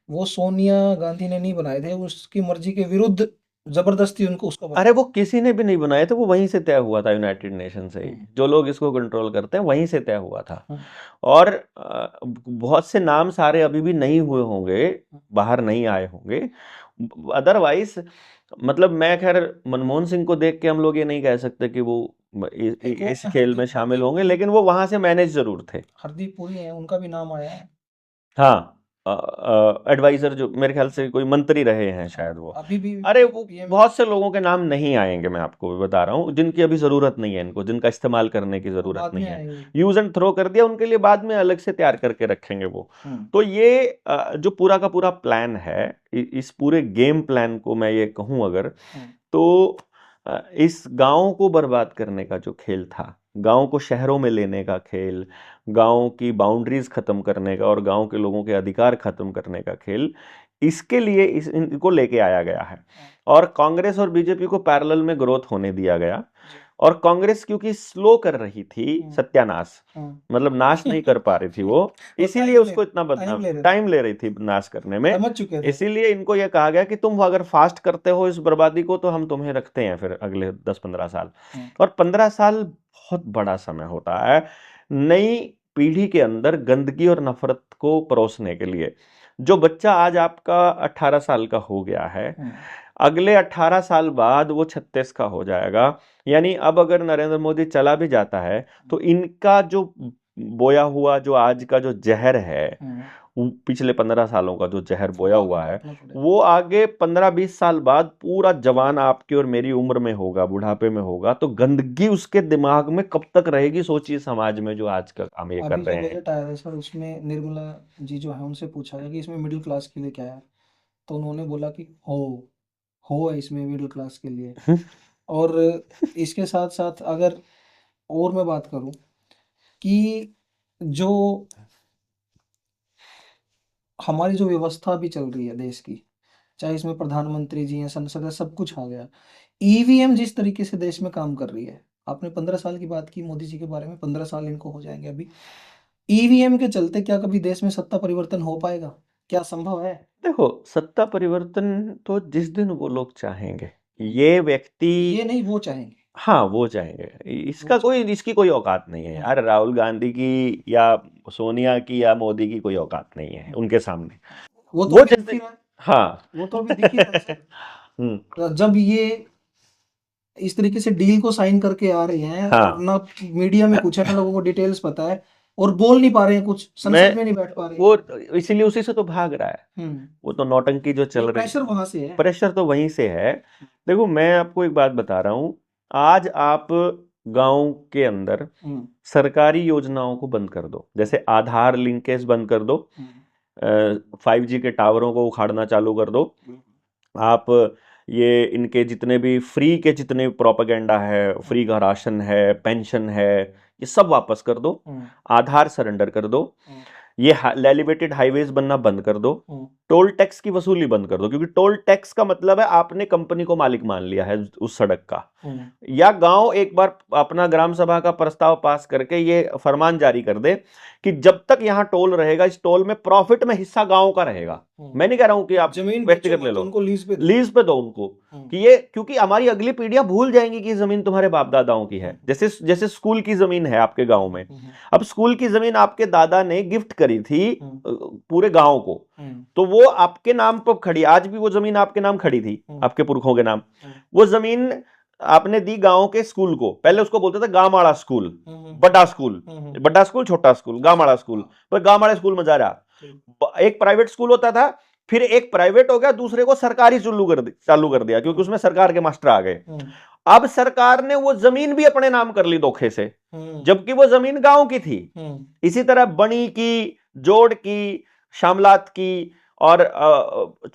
वो सोनिया गांधी ने नहीं बनाए थे, उसकी मर्जी के विरुद्ध जबरदस्ती उनको उसको अरे वो किसी ने भी नहीं बनाए थे, वो वहीं से तय हुआ था, यूनाइटेड नेशन से ही जो लोग इसको कंट्रोल करते हैं वहीं से तय हुआ था। और बहुत से नाम सारे अभी भी नहीं हुए होंगे, बाहर नहीं आए होंगे अदरवाइज। मतलब मैं खैर मनमोहन सिंह को देख के हम लोग ये नहीं कह सकते कि वो इस खेल में शामिल होंगे, लेकिन वो वहां से मैनेज जरूर थे। हरदीप पुरी है, उनका भी नाम आया है। हाँ, एडवाइजर जो मेरे ख्याल से कोई मंत्री रहे हैं शायद वो। अभी भी अरे वो बहुत से लोगों के नाम नहीं आएंगे, मैं आपको भी बता रहा हूँ, जिनकी अभी जरूरत नहीं है, इनको जिनका इस्तेमाल करने की जरूरत नहीं है, यूज एंड थ्रो कर दिया, उनके लिए बाद में अलग से तैयार करके रखेंगे वो। तो ये जो पूरा का पूरा प्लान है, इस पूरे गेम प्लान को मैं ये कहूँ अगर, तो इस गांव को बर्बाद करने का जो खेल था, गांव को शहरों में लेने का खेल, गांव की बाउंड्रीज खत्म करने का और गांव के लोगों के अधिकार खत्म करने का खेल, इसके लिए इनको लेके आया गया है। और कांग्रेस और बीजेपी को पैरेलल में ग्रोथ होने दिया गया। और कांग्रेस क्योंकि स्लो कर रही थी सत्यानाश, मतलब नाश नहीं कर पा रही थी वो, इसीलिए उसको इतना टाइम ले रही थी नाश करने में। इसीलिए इनको यह कहा गया कि तुम अगर फास्ट करते हो इस बर्बादी को तो हम तुम्हें रखते हैं फिर अगले 10-15 साल। और 15 साल बहुत बड़ा समय होता है नई पीढ़ी के अंदर गंदगी और नफरत को परोसने के लिए। जो बच्चा आज आपका 18 साल का हो गया है, अगले 18 साल बाद वो 36 का हो जाएगा। यानी अब अगर नरेंद्र मोदी चला भी जाता है तो इनका जो बोया हुआ जो आज का जो जहर है, पिछले 15 सालों का जो जहर बोया हुआ है, वो आगे 15-20 साल बाद पूरा जवान आपकी और मेरी उम्र में होगा, बुढ़ापे में होगा, तो गंदगी उसके दिमाग में कब तक रहेगी, सोचिए समाज में जो आज का काम ये कर रहे हैं। बजट आया था सर, उसमें निर्मला जी जो है उनसे पूछा गया कि इसमें मिडिल क्लास के लिए क्या है, तो उन्होंने बोला कि हो है इसमें मिडिल क्लास के लिए। और इसके साथ साथ अगर और मैं बात करूं कि जो हमारी जो व्यवस्था भी चल रही है देश की, चाहे इसमें प्रधानमंत्री जी हैं, संसद है, सब कुछ आ गया। ईवीएम जिस तरीके से देश में काम कर रही है, आपने 15 साल की बात की मोदी जी के बारे में, 15 साल इनको हो जाएंगे अभी। ईवीएम के चलते क्या कभी देश में सत्ता परिवर्तन हो पाएगा? क्या संभव है? देखो, सत्ता परिवर्तन तो जिस दिन वो लोग चाहेंगे, ये व्यक्ति, ये नहीं वो चाहेंगे। हाँ वो चाहेंगे, इसका कोई, इसकी कोई औकात नहीं है यार। राहुल गांधी की या सोनिया की या मोदी की कोई औकात नहीं है उनके सामने। वो तो वो अभी जिस दिख ही दिन, रहा है। हाँ वो तो अभी दिख ही रहा है सर। हम्म, जब ये इस तरीके से डील को साइन करके आ रहे हैं और हाँ, ना मीडिया में कुछ है, ना लोगों को डिटेल्स पता है, और बोल नहीं पा रहे हैं कुछ, मैं संसद में नहीं बैठ पा रहे। वो इसीलिए उसी से तो भाग रहा है। हम्म वो तो नौटंकी जो ये चल रही प्रेशर है, वहां से है। प्रेशर तो वहीं से है। देखो, मैं आपको एक बात बता रहा हूँ। आज आप गांव के अंदर हम्म सरकारी योजनाओं को बंद कर दो, जैसे आधार लिंकेज बंद कर दो, हम्म 5G के टावरों को उखाड़ना चालू कर दो, आप ये इनके जितने भी फ्री के जितने प्रोपेगेंडा है, फ्री का राशन है, पेंशन है, ये सब वापस कर दो, आधार सरेंडर कर दो, ये एलिवेटेड हाईवेज बनना बंद कर दो, टोल टैक्स की वसूली बंद कर दो, क्योंकि टोल टैक्स का मतलब है आपने कंपनी को मालिक मान लिया है उस सड़क का। या गांव एक बार अपना ग्राम सभा का प्रस्ताव पास करके ये फरमान जारी कर दे कि जब तक यहां टोल रहेगा, इस टोल में प्रॉफिट में हिस्सा गांव का रहेगा। मैं नहीं कह रहा हूं कि आप जमीन व्यक्तिगत ले लो, उनको लीज पे दो उनको, कि ये, क्योंकि हमारी अगली पीढ़ियां भूल जाएंगी कि ये जमीन तुम्हारे बाप दादाओं की है। जैसे जैसे स्कूल की जमीन है आपके गांव में, अब स्कूल की जमीन आपके दादा ने गिफ्ट करी थी पूरे गांव को, तो वो आपके नाम पर खड़ी, आज भी वो जमीन आपके नाम खड़ी थी, आपके पुरखों के नाम। वो जमीन आपने दी गांव के स्कूल को, पहले उसको बोलते थे गांववाड़ा स्कूल, बड़ा स्कूल, बड़ा स्कूल, छोटा स्कूल, गांववाड़ा स्कूल, पर गांववाड़ा स्कूल में जा रहा। एक प्राइवेट स्कूल होता था, फिर एक प्राइवेट हो गया, दूसरे को सरकारी चालू कर दिया, क्योंकि उसमें सरकार के मास्टर आ गए। अब सरकार ने वो जमीन भी अपने नाम कर ली धोखे से, जबकि वो जमीन गांव की थी। इसी तरह बणी की, जोड़ की, शामलात की और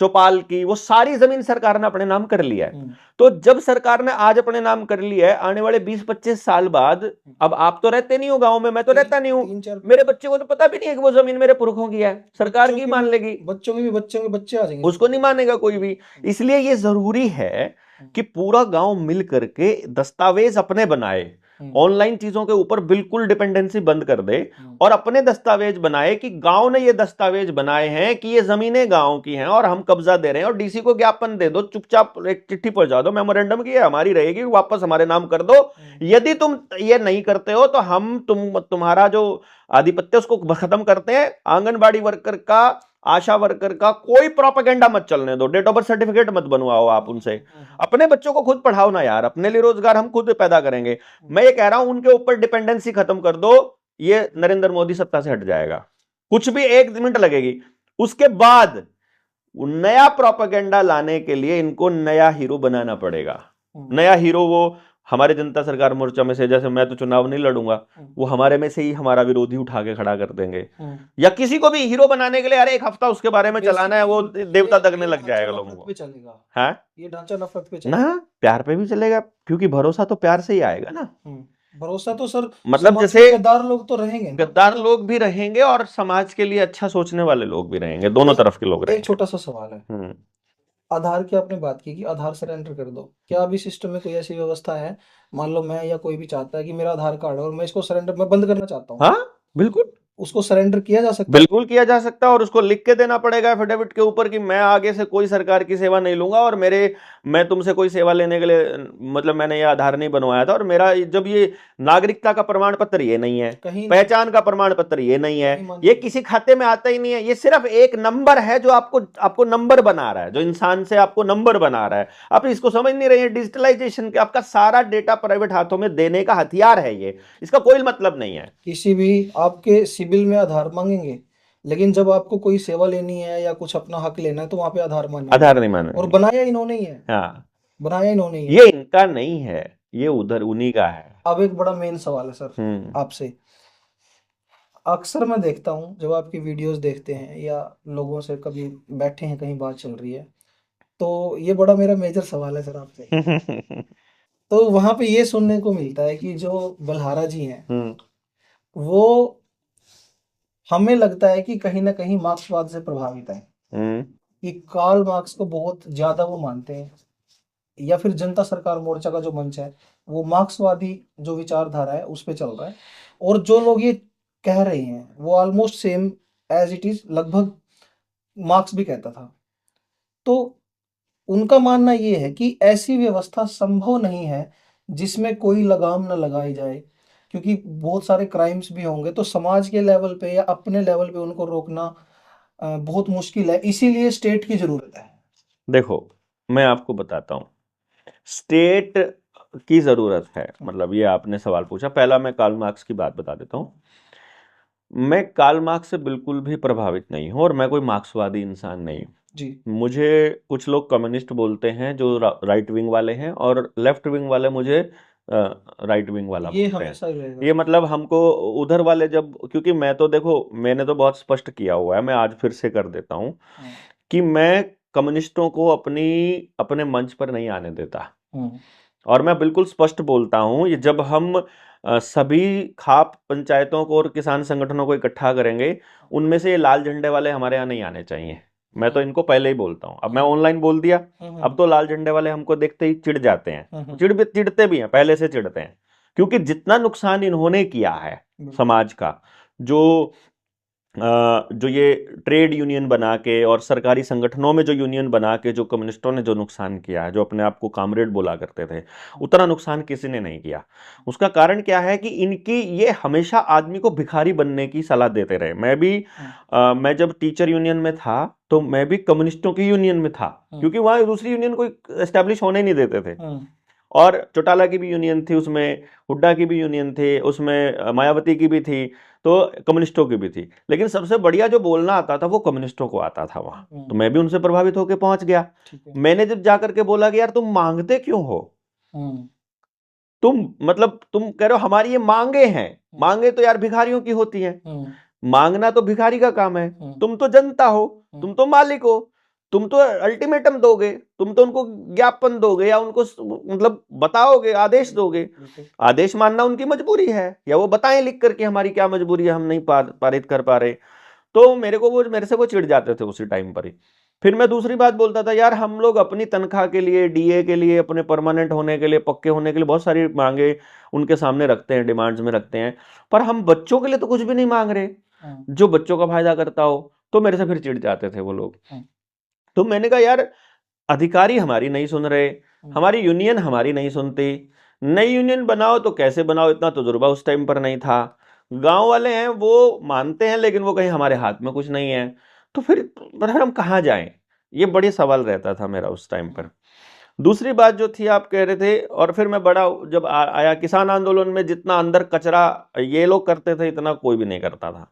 चौपाल की, वो सारी जमीन सरकार ने अपने नाम कर लिया है। तो जब सरकार ने आज अपने नाम कर लिया है, आने वाले 20-25 साल बाद, अब आप तो रहते नहीं हो गांव में, मैं तो रहता नहीं हूं, मेरे बच्चे को तो पता भी नहीं है कि वो जमीन मेरे पुरखों की है, सरकार की मान लेगी, बच्चों के भी बच्चों के बच्चे आ जाएंगे, उसको नहीं मानेगा कोई भी। इसलिए ये जरूरी है कि पूरा गांव मिल करके दस्तावेज अपने बनाए, ऑनलाइन चीजों के ऊपर बिल्कुल डिपेंडेंसी बंद कर दे, और अपने दस्तावेज बनाए कि गांव ने ये दस्तावेज बनाए हैं कि ये जमीनें गांव की हैं और हम कब्जा दे रहे हैं, और डीसी को ज्ञापन दे दो, चुपचाप एक चिट्ठी पहुंचा दो, मेमोरेंडम की हमारी रहेगी, वापस हमारे नाम कर दो। यदि तुम ये नहीं करते हो तो हम तुम्हारा जो आधिपत्य उसको खत्म करते हैं। आंगनबाड़ी वर्कर का, आशा वर्कर का कोई प्रोपेगेंडा मत चलने दो, डेट ऑफ बर्थ सर्टिफिकेट मत बनवाओ आप उनसे, अपने बच्चों को खुद पढ़ाओ ना यार, अपने लिए रोजगार हम खुद पैदा करेंगे। मैं ये कह रहा हूं उनके ऊपर डिपेंडेंसी खत्म कर दो, ये नरेंद्र मोदी सत्ता से हट जाएगा, कुछ भी 1 मिनट लगेगी। उसके बाद नया प्रोपेगेंडा लाने के लिए इनको नया हीरो बनाना पड़ेगा। नया हीरो वो हमारे जनता सरकार मोर्चा में से, जैसे मैं तो चुनाव नहीं लड़ूंगा, वो हमारे में से ही हमारा विरोधी उठा के खड़ा कर देंगे, या किसी को भी हीरो बनाने के लिए अरे एक हफ्ता उसके बारे में चलाना है, वो देवता दगने लग जाएगा लोगों को। चलेगा हाँ, ये ढांचा नफरत पे ना प्यार पे भी चलेगा, क्योंकि भरोसा तो प्यार से ही आएगा ना। भरोसा तो सर, मतलब जैसे गद्दार लोग तो रहेंगे, गद्दार लोग भी रहेंगे और समाज के लिए अच्छा सोचने वाले लोग भी रहेंगे, दोनों तरफ के लोग रहेंगे। एक छोटा सा सवाल है, आधार की आपने बात की कि आधार सरेंडर कर दो, क्या अभी सिस्टम में कोई ऐसी व्यवस्था है, मान लो मैं या कोई भी चाहता है कि मेरा आधार कार्ड है और मैं इसको सरेंडर, मैं बंद करना चाहता हूँ, हाँ बिल्कुल, उसको सरेंडर किया जा सकता है? बिल्कुल किया जा सकता है, और उसको लिख के देना पड़ेगा एफिडेविट के ऊपर कि मैं आगे से कोई सरकार की सेवा नहीं लूंगा, और मैं तुमसे कोई सेवा लेने के लिए, मतलब मैंने ये आधार नहीं बनवाया था, और मेरा जब ये नागरिकता का प्रमाण पत्र ये नहीं है, पहचान का प्रमाण पत्र ये नहीं है, ये किसी खाते में आता ही नहीं है, ये सिर्फ एक नंबर है जो आपको नंबर बना रहा है, जो इंसान से आपको नंबर बना रहा है। आप इसको समझ नहीं रहे हैं, डिजिटलाइजेशन के आपका सारा डेटा प्राइवेट हाथों में देने का हथियार है ये, इसका कोई मतलब नहीं है। किसी भी आपके सिविल में आधार मांगेंगे, लेकिन जब आपको कोई सेवा लेनी है या कुछ अपना हक लेना है तो वहां पे आधार मांगेंगे, आधार नहीं माने, और बनाया इन्होंने ही है। हाँ, बनाया इन्होंने ही है, ये इनका नहीं है, ये उधर उन्हीं का है। अब एक बड़ा मेन सवाल है सर आपसे, अक्सर मैं देखता हूँ जब आपकी वीडियोस देखते हैं या लोगों से कभी बैठे हैं कहीं बात चल रही है, तो ये बड़ा मेरा मेजर सवाल है सर आपसे तो वहां पे ये सुनने को मिलता है कि जो बलहारा जी हैं वो, हमें लगता है कि कहीं ना कहीं मार्क्सवाद से प्रभावित है, कि कार्ल मार्क्स को बहुत ज्यादा वो मानते हैं, या फिर जनता सरकार मोर्चा का जो मंच है वो मार्क्सवादी जो विचारधारा है उस पे चल रहा है, और जो लोग ये कह रहे हैं वो almost same as it is, लगभग मार्क्स भी कहता था। तो उनका मानना ये है कि ऐसी व्यवस्था संभव नहीं है जिसमें कोई लगाम न लगाई जाए, क्योंकि बहुत सारे क्राइम्स भी होंगे, तो समाज के लेवल पे या अपने लेवल पे उनको रोकना बहुत मुश्किल है, इसीलिए स्टेट की जरूरत है। देखो, मैं आपको बताता हूँ, स्टेट की जरूरत है, मतलब ये आपने सवाल पूछा। पहला मैं कार्ल मार्क्स की बात बता देता हूँ। मैं कार्ल मार्क्स से बिल्कुल भी प्रभावित नहीं हूँ और मैं कोई मार्क्सवादी इंसान नहीं हूँ जी। मुझे कुछ लोग कम्युनिस्ट बोलते हैं जो राइट विंग वाले हैं, और लेफ्ट विंग वाले मुझे राइट विंग वाला ये बोलते हैं। हमेशा ही रहेगा ये सर। मतलब हमको उधर वाले जब, क्योंकि मैं तो देखो, मैंने तो बहुत स्पष्ट किया हुआ है, मैं आज फिर से कर देता हूँ कि मैं कम्युनिस्टों को अपने मंच पर नहीं आने देता। और मैं बिल्कुल स्पष्ट बोलता हूँ, ये जब हम सभी खाप पंचायतों को और किसान संगठनों को इकट्ठा करेंगे, उनमें से ये लाल झंडे वाले हमारे यहाँ नहीं आने चाहिए। मैं तो इनको पहले ही बोलता हूँ। अब मैं ऑनलाइन बोल दिया, अब तो लाल झंडे वाले हमको देखते ही चिढ़ जाते हैं, चिढ़ते भी हैं, पहले से चिढ़ते हैं, क्योंकि जितना नुकसान इन्होंने किया है समाज का, जो ये ट्रेड यूनियन बना के और सरकारी संगठनों में जो यूनियन बना के जो कम्युनिस्टों ने जो नुकसान किया है, जो अपने आप को कामरेड बोला करते थे, उतना नुकसान किसी ने नहीं किया। उसका कारण क्या है कि इनकी ये हमेशा आदमी को भिखारी बनने की सलाह देते रहे। मैं जब टीचर यूनियन में था तो मैं भी कम्युनिस्टों की यूनियन में था, क्योंकि वहां दूसरी यूनियन कोई एस्टेब्लिश होने नहीं देते थे। और चौटाला की भी यूनियन थी उसमें, हुड्डा की भी यूनियन थी उसमें, मायावती की भी थी, तो कम्युनिस्टों की भी थी। लेकिन सबसे बढ़िया जो बोलना आता था वो कम्युनिस्टों को आता था वहां। तो मैं भी उनसे प्रभावित होकर पहुंच गया। मैंने जब जाकर के बोला कि यार तुम मांगते क्यों हो, तुम मतलब तुम कह रहे हो हमारी ये मांगे हैं, मांगे तो यार भिखारियों की होती हैं, मांगना तो भिखारी का काम है, तुम तो जनता हो, तुम तो मालिक हो, तुम तो अल्टीमेटम दोगे, तुम तो उनको ज्ञापन दोगे या उनको मतलब बताओगे, आदेश दोगे। आदेश मानना उनकी मजबूरी है, या वो बताएं लिख करके हमारी क्या मजबूरी है, हम नहीं पारित कर पा रहे। तो मेरे से वो चिढ़ जाते थे उसी टाइम पर ही। फिर मैं दूसरी बात बोलता था, यार हम लोग अपनी तनख्वाह के लिए, डीए के लिए, अपने परमानेंट होने के लिए, पक्के होने के लिए बहुत सारी मांगे उनके सामने रखते हैं, डिमांड्स में रखते हैं, पर हम बच्चों के लिए तो कुछ भी नहीं मांग रहे जो बच्चों का फायदा करता हो। तो मेरे से फिर चिढ़ जाते थे वो लोग। तो मैंने कहा यार, अधिकारी हमारी नहीं सुन रहे, हमारी यूनियन हमारी नहीं सुनती, नई यूनियन बनाओ तो कैसे बनाओ, इतना तजुर्बा उस टाइम पर नहीं था, गांव वाले हैं वो मानते हैं लेकिन वो कहीं हमारे हाथ में कुछ नहीं है, तो फिर हम कहाँ जाएं, ये बड़ी सवाल रहता था मेरा उस टाइम पर। दूसरी बात जो थी आप कह रहे थे, और फिर मैं बड़ा जब आया किसान आंदोलन में, जितना अंदर कचरा ये लोग करते थे इतना कोई भी नहीं करता था।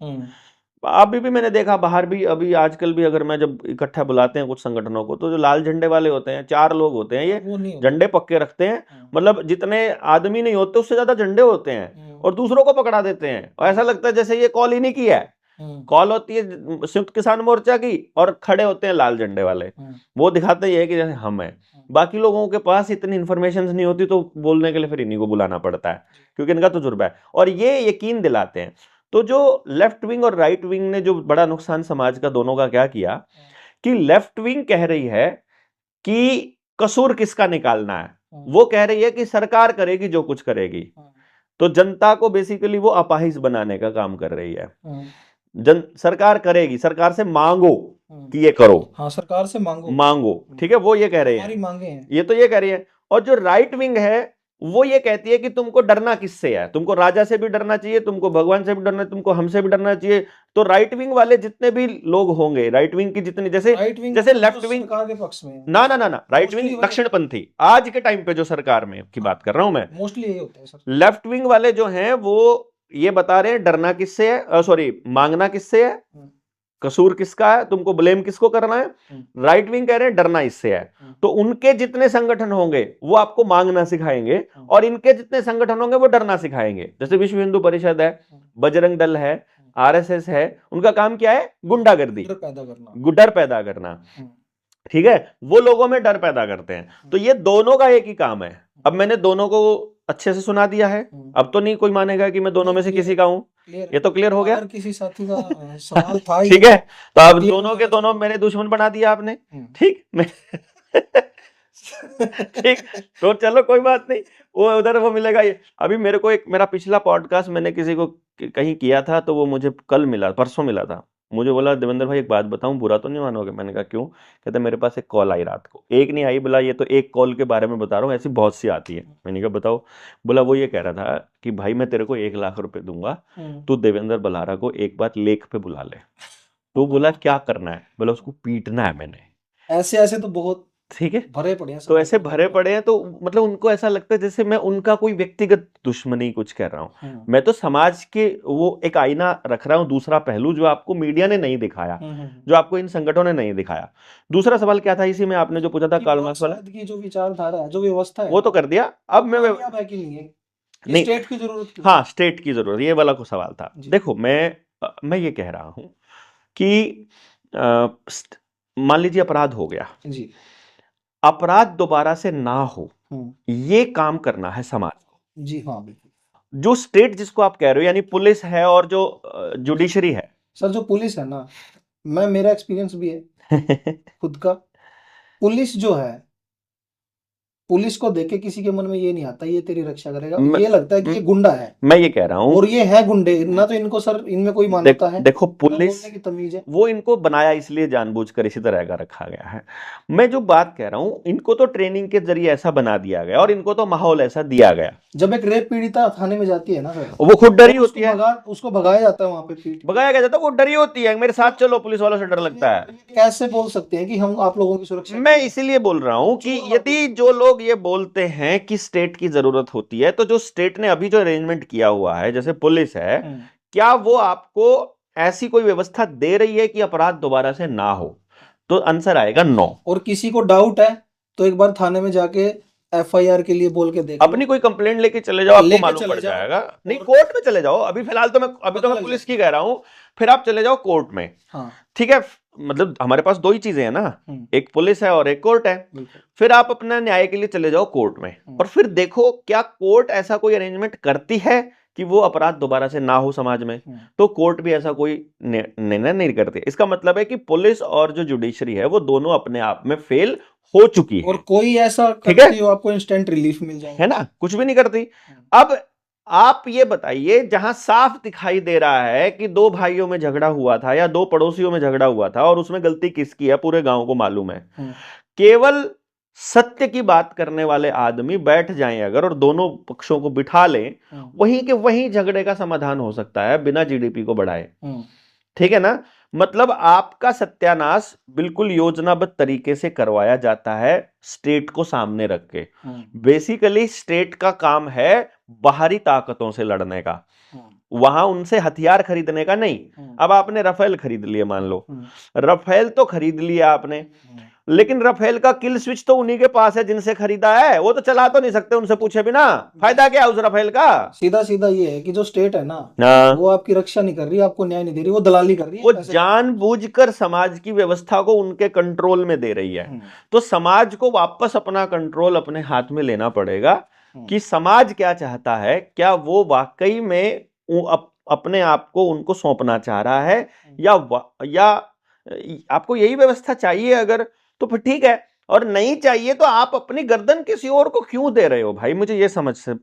अभी भी मैंने देखा बाहर भी, अभी आजकल भी अगर मैं जब इकट्ठा बुलाते हैं कुछ संगठनों को, तो जो लाल झंडे वाले होते हैं 4 लोग होते हैं, ये झंडे पक्के रखते हैं, मतलब जितने आदमी नहीं होते उससे ज्यादा झंडे होते हैं, और दूसरों को पकड़ा देते हैं, और ऐसा लगता है जैसे ये कॉल इन्हीं की है। कॉल होती है संयुक्त किसान मोर्चा की, और खड़े होते हैं लाल झंडे वाले, वो दिखाते ये है कि जैसे हम हैं। बाकी लोगों के पास इतनी इंफॉर्मेशन नहीं होती, तो बोलने के लिए फिर इन्हीं को बुलाना पड़ता है, क्योंकि इनका तजुर्बा है और ये यकीन दिलाते हैं। तो जो लेफ्ट विंग और राइट विंग ने जो बड़ा नुकसान समाज का दोनों का क्या किया, कि लेफ्ट विंग कह रही है कि कसूर किसका निकालना है, वो कह रही है कि सरकार करेगी जो कुछ करेगी, तो जनता को बेसिकली वो अपाहिज बनाने का काम कर रही है। सरकार करेगी, सरकार से मांगो कि ये करो, हाँ सरकार से मांगो, ठीक है, वो ये कह रही है, हमारी मांगे हैं, ये तो ये कह रही है। और जो राइट विंग है वो ये कहती है कि तुमको डरना किससे है, तुमको राजा से भी डरना चाहिए, तुमको भगवान से भी डरना, तुमको हमसे भी डरना चाहिए। तो राइट विंग वाले जितने भी लोग होंगे, राइट विंग की जितनी, जैसे लेफ्ट विंग सरकार के पक्ष में, ना राइट विंग दक्षिणपंथी आज के टाइम पे जो सरकार में की बात कर रहा हूं मैं, मोस्टली यही होता है सर। लेफ्ट विंग वाले जो हैं वो ये बता रहे हैं डरना किससे है, सॉरी मांगना किससे है, कसूर किसका है, तुमको ब्लेम किसको करना है। राइट विंग कह रहे हैं डरना इससे है। तो उनके जितने संगठन होंगे वो आपको मांगना सिखाएंगे, और इनके जितने संगठन होंगे वो डरना सिखाएंगे। जैसे विश्व हिंदू परिषद है, बजरंग दल है, आरएसएस है, उनका काम क्या है, गुंडागर्दी, डर पैदा करना, ठीक है, वो लोगों में डर पैदा करते हैं। तो ये दोनों का एक ही काम है, अब मैंने दोनों को अच्छे से सुना दिया है, अब तो नहीं कोई मानेगा कि मैं दोनों में से क्लियर किसी का हूँ। क्लियर ये तो क्लियर हो गया। अगर किसी साथी का सवाल था ये ठीक है, तो अब क्लियर दोनों के होना दोनों चाहिए। मेरे दुश्मन बना दिया आपने। ठीक, मैं ठीक, तो चलो कोई बात नहीं, वो उधर वो मिलेगा। ये अभी मेरे को एक मेरा पिछला पॉडकास्ट मैंने किसी को कहीं किया था, तो वो मुझे कल मिला, परसों मिला था। मुझे बोला देवेंद्र भाई एक बात बताऊं, बुरा तो नहीं मानोगे? मैंने कहा क्यों? कहते मेरे पास एक कॉल आई रात को, एक नहीं आई, बोला ये तो एक कॉल के बारे में बता रहा हूँ, ऐसी बहुत सी आती है। मैंने कहा बताओ। बोला वो ये कह रहा था कि भाई मैं तेरे को 1 लाख रुपए दूंगा, तू देवेंद्र बल्हारा को एक बार लेक पे बुला ले। तो बोला क्या करना है? बोला उसको पीटना है मैंने। ऐसे ऐसे तो बहुत ठीक है, भरे पड़े हैं तो समाज ऐसे में भरे पड़े हैं, तो मतलब उनको ऐसा लगता है जैसे मैं उनका कोई व्यक्तिगत दुश्मनी कुछ कर रहा हूँ। मैं तो समाज के वो एक आईना रख रहा हूँ, दूसरा पहलू जो आपको मीडिया ने नहीं दिखाया, जो आपको इन संगठनों ने नहीं दिखाया। दूसरा सवाल क्या था इसी में आपने जो पूछा था कार्ल मार्क्स वाला? की जो विचारधारा है, जो व्यवस्था है वो तो कर दिया। अब मैं कामयाब है कि नहीं है, ये नहीं, स्टेट की जरूरत क्यों हाँ स्टेट की जरूरत, ये वाला को सवाल था। जी। देखो मैं ये कह रहा हूं कि मान लीजिए अपराध हो गया जी, अपराध दोबारा से ना हो, ये काम करना है समाज को। जी हाँ बिल्कुल। जो स्टेट जिसको आप कह रहे हो यानी पुलिस है और जो जुडिशरी है। सर जो पुलिस है ना, मेरा एक्सपीरियंस भी है खुद का। पुलिस जो है, पुलिस को देख के किसी के मन में ये नहीं आता ये तेरी रक्षा करेगा, ये लगता है कि ये गुंडा है। मैं ये कह रहा हूं, और ये है गुंडे ना, तो इनको सर इनमें कोई मान्यता है, देखो ना पुलिस बोलने की तमीज है। वो इनको बनाया इसलिए जानबूझकर इसी तरह का रखा गया है। मैं जो बात कह रहा हूं, इनको तो ट्रेनिंग के जरिए ऐसा बना दिया गया और इनको तो माहौल ऐसा दिया गया। जब एक रेप पीड़िता थाने में जाती है ना सर, वो खुद डरी तो होती है, उसको भगाया जाता है वहां पे, पीट भगाया गया जाता है, वो डरी होती है, मेरे साथ चलो, पुलिस वालों से डर लगता है। कैसे बोल सकते हैं कि हम आप लोगों की सुरक्षा? मैं इसीलिए बोल रहा हूं कि यदि जो लोग ये बोलते हैं कि स्टेट की जरूरत होती है, तो जो स्टेट ने अभी जो अरेंजमेंट किया हुआ है जैसे पुलिस है, क्या वो आपको ऐसी कोई व्यवस्था दे रही है कि अपराध दोबारा से ना हो? तो आंसर आएगा नो। और किसी को डाउट है तो एक बार थाने में जाके एफआईआर के लिए बोल के देख अपनी कोई कंप्लेंट लेके चले जाओ, आपको मालूम पड़ जाएगा। नहीं, कोर्ट में चले जाओ, अभी फिलहाल तो मैं पुलिस की कह रहा हूं, फिर आप चले जाओ कोर्ट में। हाँ। ठीक है, मतलब हमारे पास दो ही चीजें हैं ना, एक पुलिस है और एक कोर्ट है। फिर आप अपना न्याय के लिए चले जाओ कोर्ट में, और फिर देखो क्या कोर्ट ऐसा कोई अरेंजमेंट करती है कि वो अपराध दोबारा से ना हो समाज में। तो कोर्ट भी ऐसा कोई निर्णय नहीं करती। इसका मतलब है कि पुलिस और जो जुडिशरी है वो दोनों अपने आप में फेल हो चुकी है। और कोई ऐसा ठीक है, हो आपको इंस्टेंट रिलीफ मिल जाएगा, है ना, कुछ भी नहीं करती। अब आप ये बताइए, जहां साफ दिखाई दे रहा है कि दो भाइयों में झगड़ा हुआ था या दो पड़ोसियों में झगड़ा हुआ था और उसमें गलती किसकी है पूरे गांव को मालूम है, केवल सत्य की बात करने वाले आदमी बैठ जाएं अगर और दोनों पक्षों को बिठा लें, वहीं के वहीं झगड़े का समाधान हो सकता है बिना जीडीपी को बढ़ाए। ठीक है ना, मतलब आपका सत्यानाश बिल्कुल योजनाबद्ध तरीके से करवाया जाता है स्टेट को सामने रख के। बेसिकली स्टेट का काम है बाहरी ताकतों से लड़ने का, वहां उनसे हथियार खरीदने का नहीं। अब आपने राफेल खरीद लिए, मान लो राफेल तो खरीद लिया आपने, लेकिन राफेल का किल स्विच तो उन्हीं के पास है जिनसे खरीदा है, वो तो चला तो नहीं सकते उनसे पूछे बिना। फायदा क्या है उस राफेल का? सीधा सीधा ये है कि जो स्टेट है ना, वो आपकी रक्षा नहीं कर रही, आपको न्याय नहीं दे रही, वो दलाली कर रही है, वो जानबूझकर समाज की व्यवस्था को उनके कंट्रोल में दे रही है। तो समाज को वापस अपना कंट्रोल अपने हाथ में लेना पड़ेगा कि समाज क्या चाहता है, क्या वो वाकई में अपने आप को उनको सौंपना चाह रहा है, या आपको यही व्यवस्था चाहिए अगर, तो फिर ठीक है, और नहीं चाहिए तो आप अपनी गर्दन किसी और को क्यों दे रहे हो भाई? मुझे ये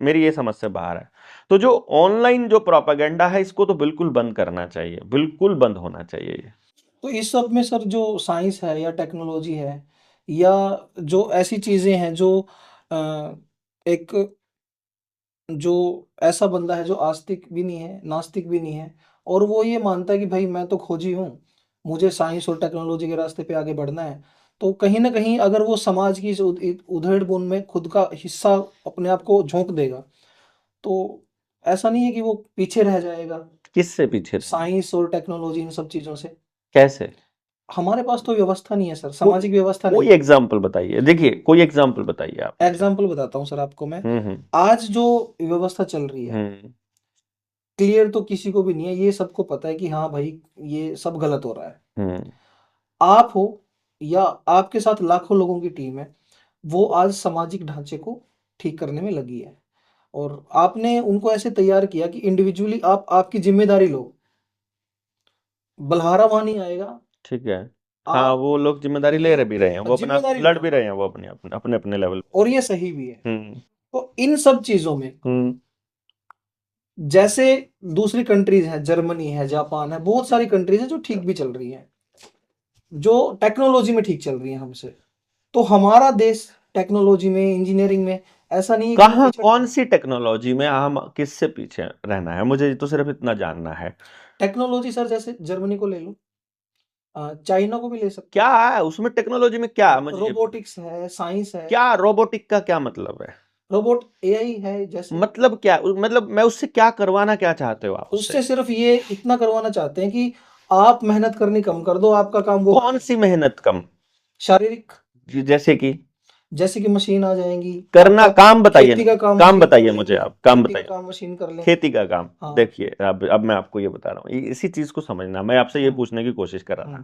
मेरी ये समझ से बाहर है। तो जो ऑनलाइन जो प्रोपेगेंडा है इसको तो बिल्कुल बंद करना चाहिए, बिल्कुल बंद होना चाहिए। तो इस सब में सर जो साइंस है या टेक्नोलॉजी है या जो ऐसी चीजें हैं जो एक जो ऐसा बंदा है जो आस्तिक भी नहीं है, नास्तिक भी नहीं है, और वो ये मानता है कि भाई मैं तो खोजी हूँ, मुझे साइंस और टेक्नोलॉजी के रास्ते पे आगे बढ़ना है, तो कहीं ना कहीं अगर वो समाज की इस उधेड़-बुन में खुद का हिस्सा अपने आप को झोंक देगा, तो ऐसा नहीं है कि वो पीछे रह जाएगा किससे पीछे? साइंस और टेक्नोलॉजी इन सब चीजों से। कैसे? हमारे पास तो व्यवस्था नहीं है सर, सामाजिक व्यवस्था कोई नहीं। एग्जाम्पल बताइए, देखिए कोई एग्जाम्पल बताइए आप। एग्जाम्पल बताता हूँ सर आपको मैं। आज जो व्यवस्था चल रही है, क्लियर तो किसी को भी नहीं है, ये सबको पता है कि हाँ भाई ये सब गलत हो रहा है। आप हो या आपके साथ लाखों लोगों की टीम है, वो आज सामाजिक ढांचे को ठीक करने में लगी है। और आपने उनको ऐसे तैयार किया कि इंडिविजुअली आप आपकी ज़िम्मेदारी लो। बलहारा वहाँ नहीं आएगा, ठीक है। हाँ, आप वो लोग जिम्मेदारी ले ये रहे भी रहे हैं, वो अपना ज़िम्मेदारी लड़ लो भी रहे हैं, वो अपने अपने लेवल पे। और ये सही भी है। हम्म। तो इन सब चीज़ों में हम्म। जैसे दूसरी कंट्रीज़ हैं, जर्मनी है, जापान है, बहुत सारी कंट्रीज़ हैं जो ठीक भी चल रही हैं, जो टेक्नोलॉजी में ठीक चल रही हैं हमसे। तो हमारा देश टेक्नोलॉजी में, इंजीनियरिंग में ऐसा नहीं है कि वो कहाँ, पिछड़ कौन सी टेक्नोलॉजी में हम किससे पीछे रहना है, मुझे तो सिर्फ इतना जानना है। टेक्नोलॉजी सर, जैसे जर्मनी को ले लो, चाइना को भी ले सकते क्या हैं। है उसमें टेक्नोलॉजी में, क्या है मुझे रोबोटिक्स है, साइंस है। क्या रोबोटिक का क्या मतलब है? रोबोट एआई है जैसे। मतलब क्या, मतलब मैं उससे क्या करवाना क्या चाहते हो आप उससे? उससे सिर्फ ये इतना करवाना चाहते हैं कि आप मेहनत करनी कम कर दो, आपका काम वो कौन सी मेहनत कम? शारीरिक, जैसे कि जैसे कि मशीन आ जाएंगी, करना, आपका काम बताइए खेती ना, का काम काम मशीन कर बताइए मुझे, लेंगी, आप काम खेती का बताइए। काम मशीन कर लेंगी। खेती का काम, हाँ। देखिए अब मैं आपको ये बता रहा हूँ, इसी चीज को समझना, मैं आपसे ये पूछने की कोशिश कर रहा हम्म,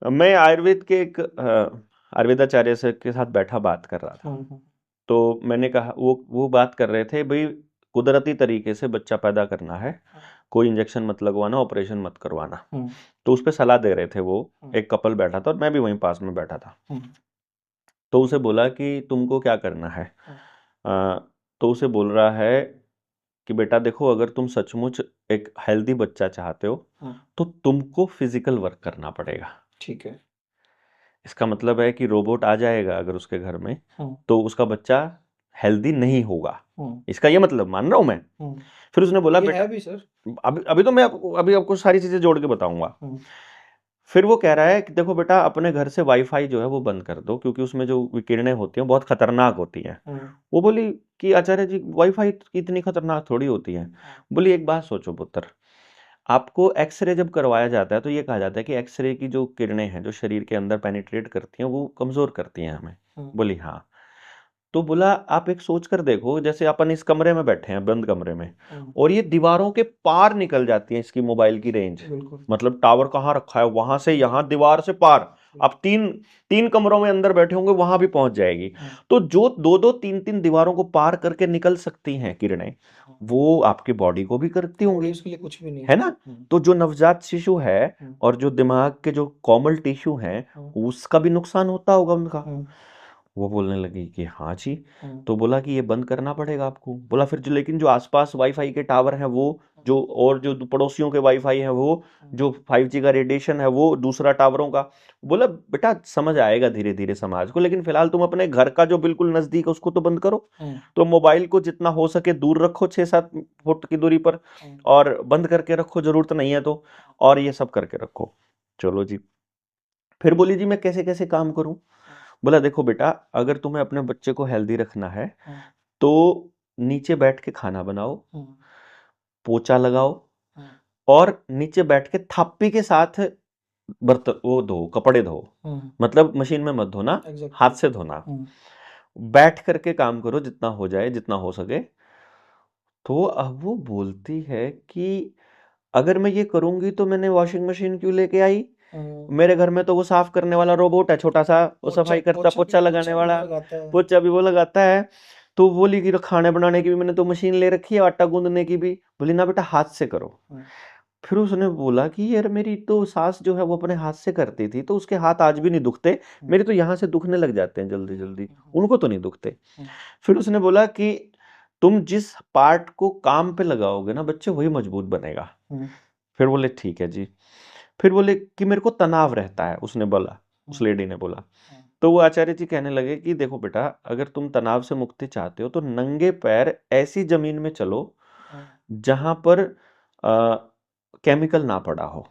था। मैं आयुर्वेद के एक आयुर्वेदाचार्य से के साथ बैठा बात कर रहा था। हम्म, तो मैंने कहा, वो बात कर रहे थे भाई, कुदरती तरीके से बच्चा पैदा करना है, कोई इंजेक्शन मत लगवाना, ऑपरेशन मत करवाना। तो उस पर सलाह दे रहे थे वो, एक कपल बैठा था और मैं भी वहीं पास में बैठा था। तो उसे बोला कि तुमको क्या करना है? तो उसे बोल रहा है कि बेटा देखो, अगर तुम सचमुच एक हेल्दी बच्चा चाहते हो तो तुमको फिजिकल वर्क करना पड़ेगा। ठीक है। इसका मतलब है कि रोबोट आ जाएगा अगर उसके घर में, तो उसका बच्चा हेल्दी नहीं होगा, इसका ये मतलब मान रहा हूं मैं। फिर उसने बोला ये बेटा, है भी सर। अभी तो मैं आपको सारी चीजें जोड़ के बताऊंगा। फिर वो कह रहा है कि देखो बेटा, अपने घर से वाईफाई जो है वो बंद कर दो, क्योंकि उसमें जो विकिरणें होती हैं बहुत खतरनाक होती हैं। वो बोली कि आचार्य जी, वाईफाई इतनी खतरनाक थोड़ी होती है। बोली एक बात सोचो पुत्र, आपको एक्सरे जब करवाया जाता है तो ये कहा जाता है कि एक्सरे की जो किरणें हैं जो शरीर के अंदर पेनिट्रेट करती हैं वो कमजोर करती हैं हमें। बोली हाँ। तो बोला आप एक सोच कर देखो, जैसे अपन इस कमरे में बैठे हैं, बंद कमरे में, और ये दीवारों के पार निकल जाती है इसकी मोबाइल की रेंज। मतलब टावर कहाँ रखा है, वहां से यहाँ, दीवार से पार। अब तीन कमरों में अंदर बैठे होंगे, वहां भी पहुंच जाएगी। तो जो दो तीन दीवारों को पार करके निकल सकती हैं किरणें, वो आपकी बॉडी को भी करती होंगी, उसके लिए कुछ भी नहीं है ना? तो जो नवजात शिशु है और जो दिमाग के जो कोमल टिश्यू हैं, उसका भी नुकसान होता होगा उनका। वो बोलने लगी कि हाँ जी। तो बोला कि ये बंद करना पड़ेगा आपको। बोला फिर जो, लेकिन जो आसपास वाईफाई के टावर हैं वो, जो और जो पड़ोसियों के वाईफाई हैं वो, जो 5G का रेडिएशन है वो दूसरा टावरों का। बोला बेटा समझ आएगा धीरे धीरे समाज को, लेकिन फिलहाल तुम अपने घर का जो बिल्कुल नजदीक है उसको तो बंद करो। तो मोबाइल को जितना हो सके दूर रखो, 6-7 फुट की दूरी पर, और बंद करके रखो जरूरत नहीं है तो, और ये सब करके रखो। चलो जी। फिर बोली जी मैं कैसे कैसे काम करूं? बोला देखो बेटा, अगर तुम्हें अपने बच्चे को हेल्दी रखना है तो नीचे बैठ के खाना बनाओ, पोछा लगाओ, और नीचे बैठ के थाप्पी के साथ बर्तन वो धो, कपड़े धो। मतलब मशीन में मत धोना, हाथ से धोना। बैठ करके काम करो जितना हो जाए, जितना हो सके। तो अब वो बोलती है कि अगर मैं ये करूंगी तो मैंने वॉशिंग मशीन क्यों लेके आई? मेरे घर में तो वो साफ करने वाला रोबोट है छोटा सा, वो सफाई करता, पोछा लगाने वाला, पोछा भी वो लगाता है। तो बोली कि खाने बनाने की भी मैंने तो मशीन ले रखी है, आटा गूंदने की भी। बोली ना बेटा, हाथ से करो। फिर उसने बोला कि यार मेरी तो सास जो है वो अपने हाथ से करती थी, तो उसके हाथ आज भी नहीं दुखते, मेरे तो यहाँ से दुखने लग जाते हैं जल्दी जल्दी, उनको तो नहीं दुखते। फिर उसने बोला कि तुम जिस पार्ट को काम पे लगाओगे ना बच्चे, वही मजबूत बनेगा। फिर बोले ठीक है जी। फिर बोले कि मेरे को तनाव रहता है, उसने बोला, उस लेडी ने बोला। तो वो आचार्य जी कहने लगे कि देखो बेटा, अगर तुम तनाव से मुक्ति चाहते हो तो नंगे पैर ऐसी जमीन में चलो जहां पर केमिकल ना पड़ा हो,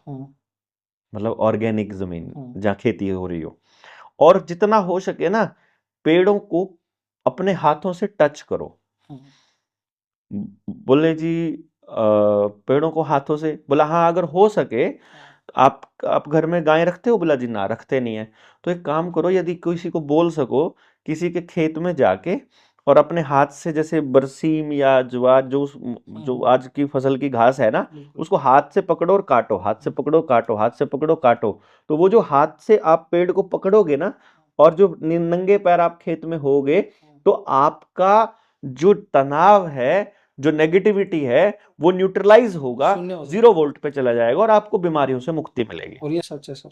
मतलब ऑर्गेनिक जमीन जहाँ खेती हो रही हो। और जितना हो सके ना, पेड़ों को अपने हाथों से टच करो। बोले जी पेड़ों को हाथों से? बोला हाँ, अगर हो सके तो आप घर में गाय रखते हो? बोला जी ना, रखते नहीं है। तो एक काम करो, यदि किसी को बोल सको, किसी के खेत में जाके और अपने हाथ से, जैसे बरसीम या ज्वार, जो आज की फसल की घास है ना, उसको हाथ से पकड़ो और काटो, हाथ से पकड़ो काटो, हाथ से पकड़ो काटो। तो वो जो हाथ से आप पेड़ को पकड़ोगे ना, और जो नंगे पैर आप खेत में होगे, तो आपका जो तनाव है, जो नेगेटिविटी है, वो न्यूट्रलाइज होगा, शून्य हो 0 वोल्ट पे चला जाएगा और आपको बीमारियों से मुक्ति मिलेगी। और ये सच है सर।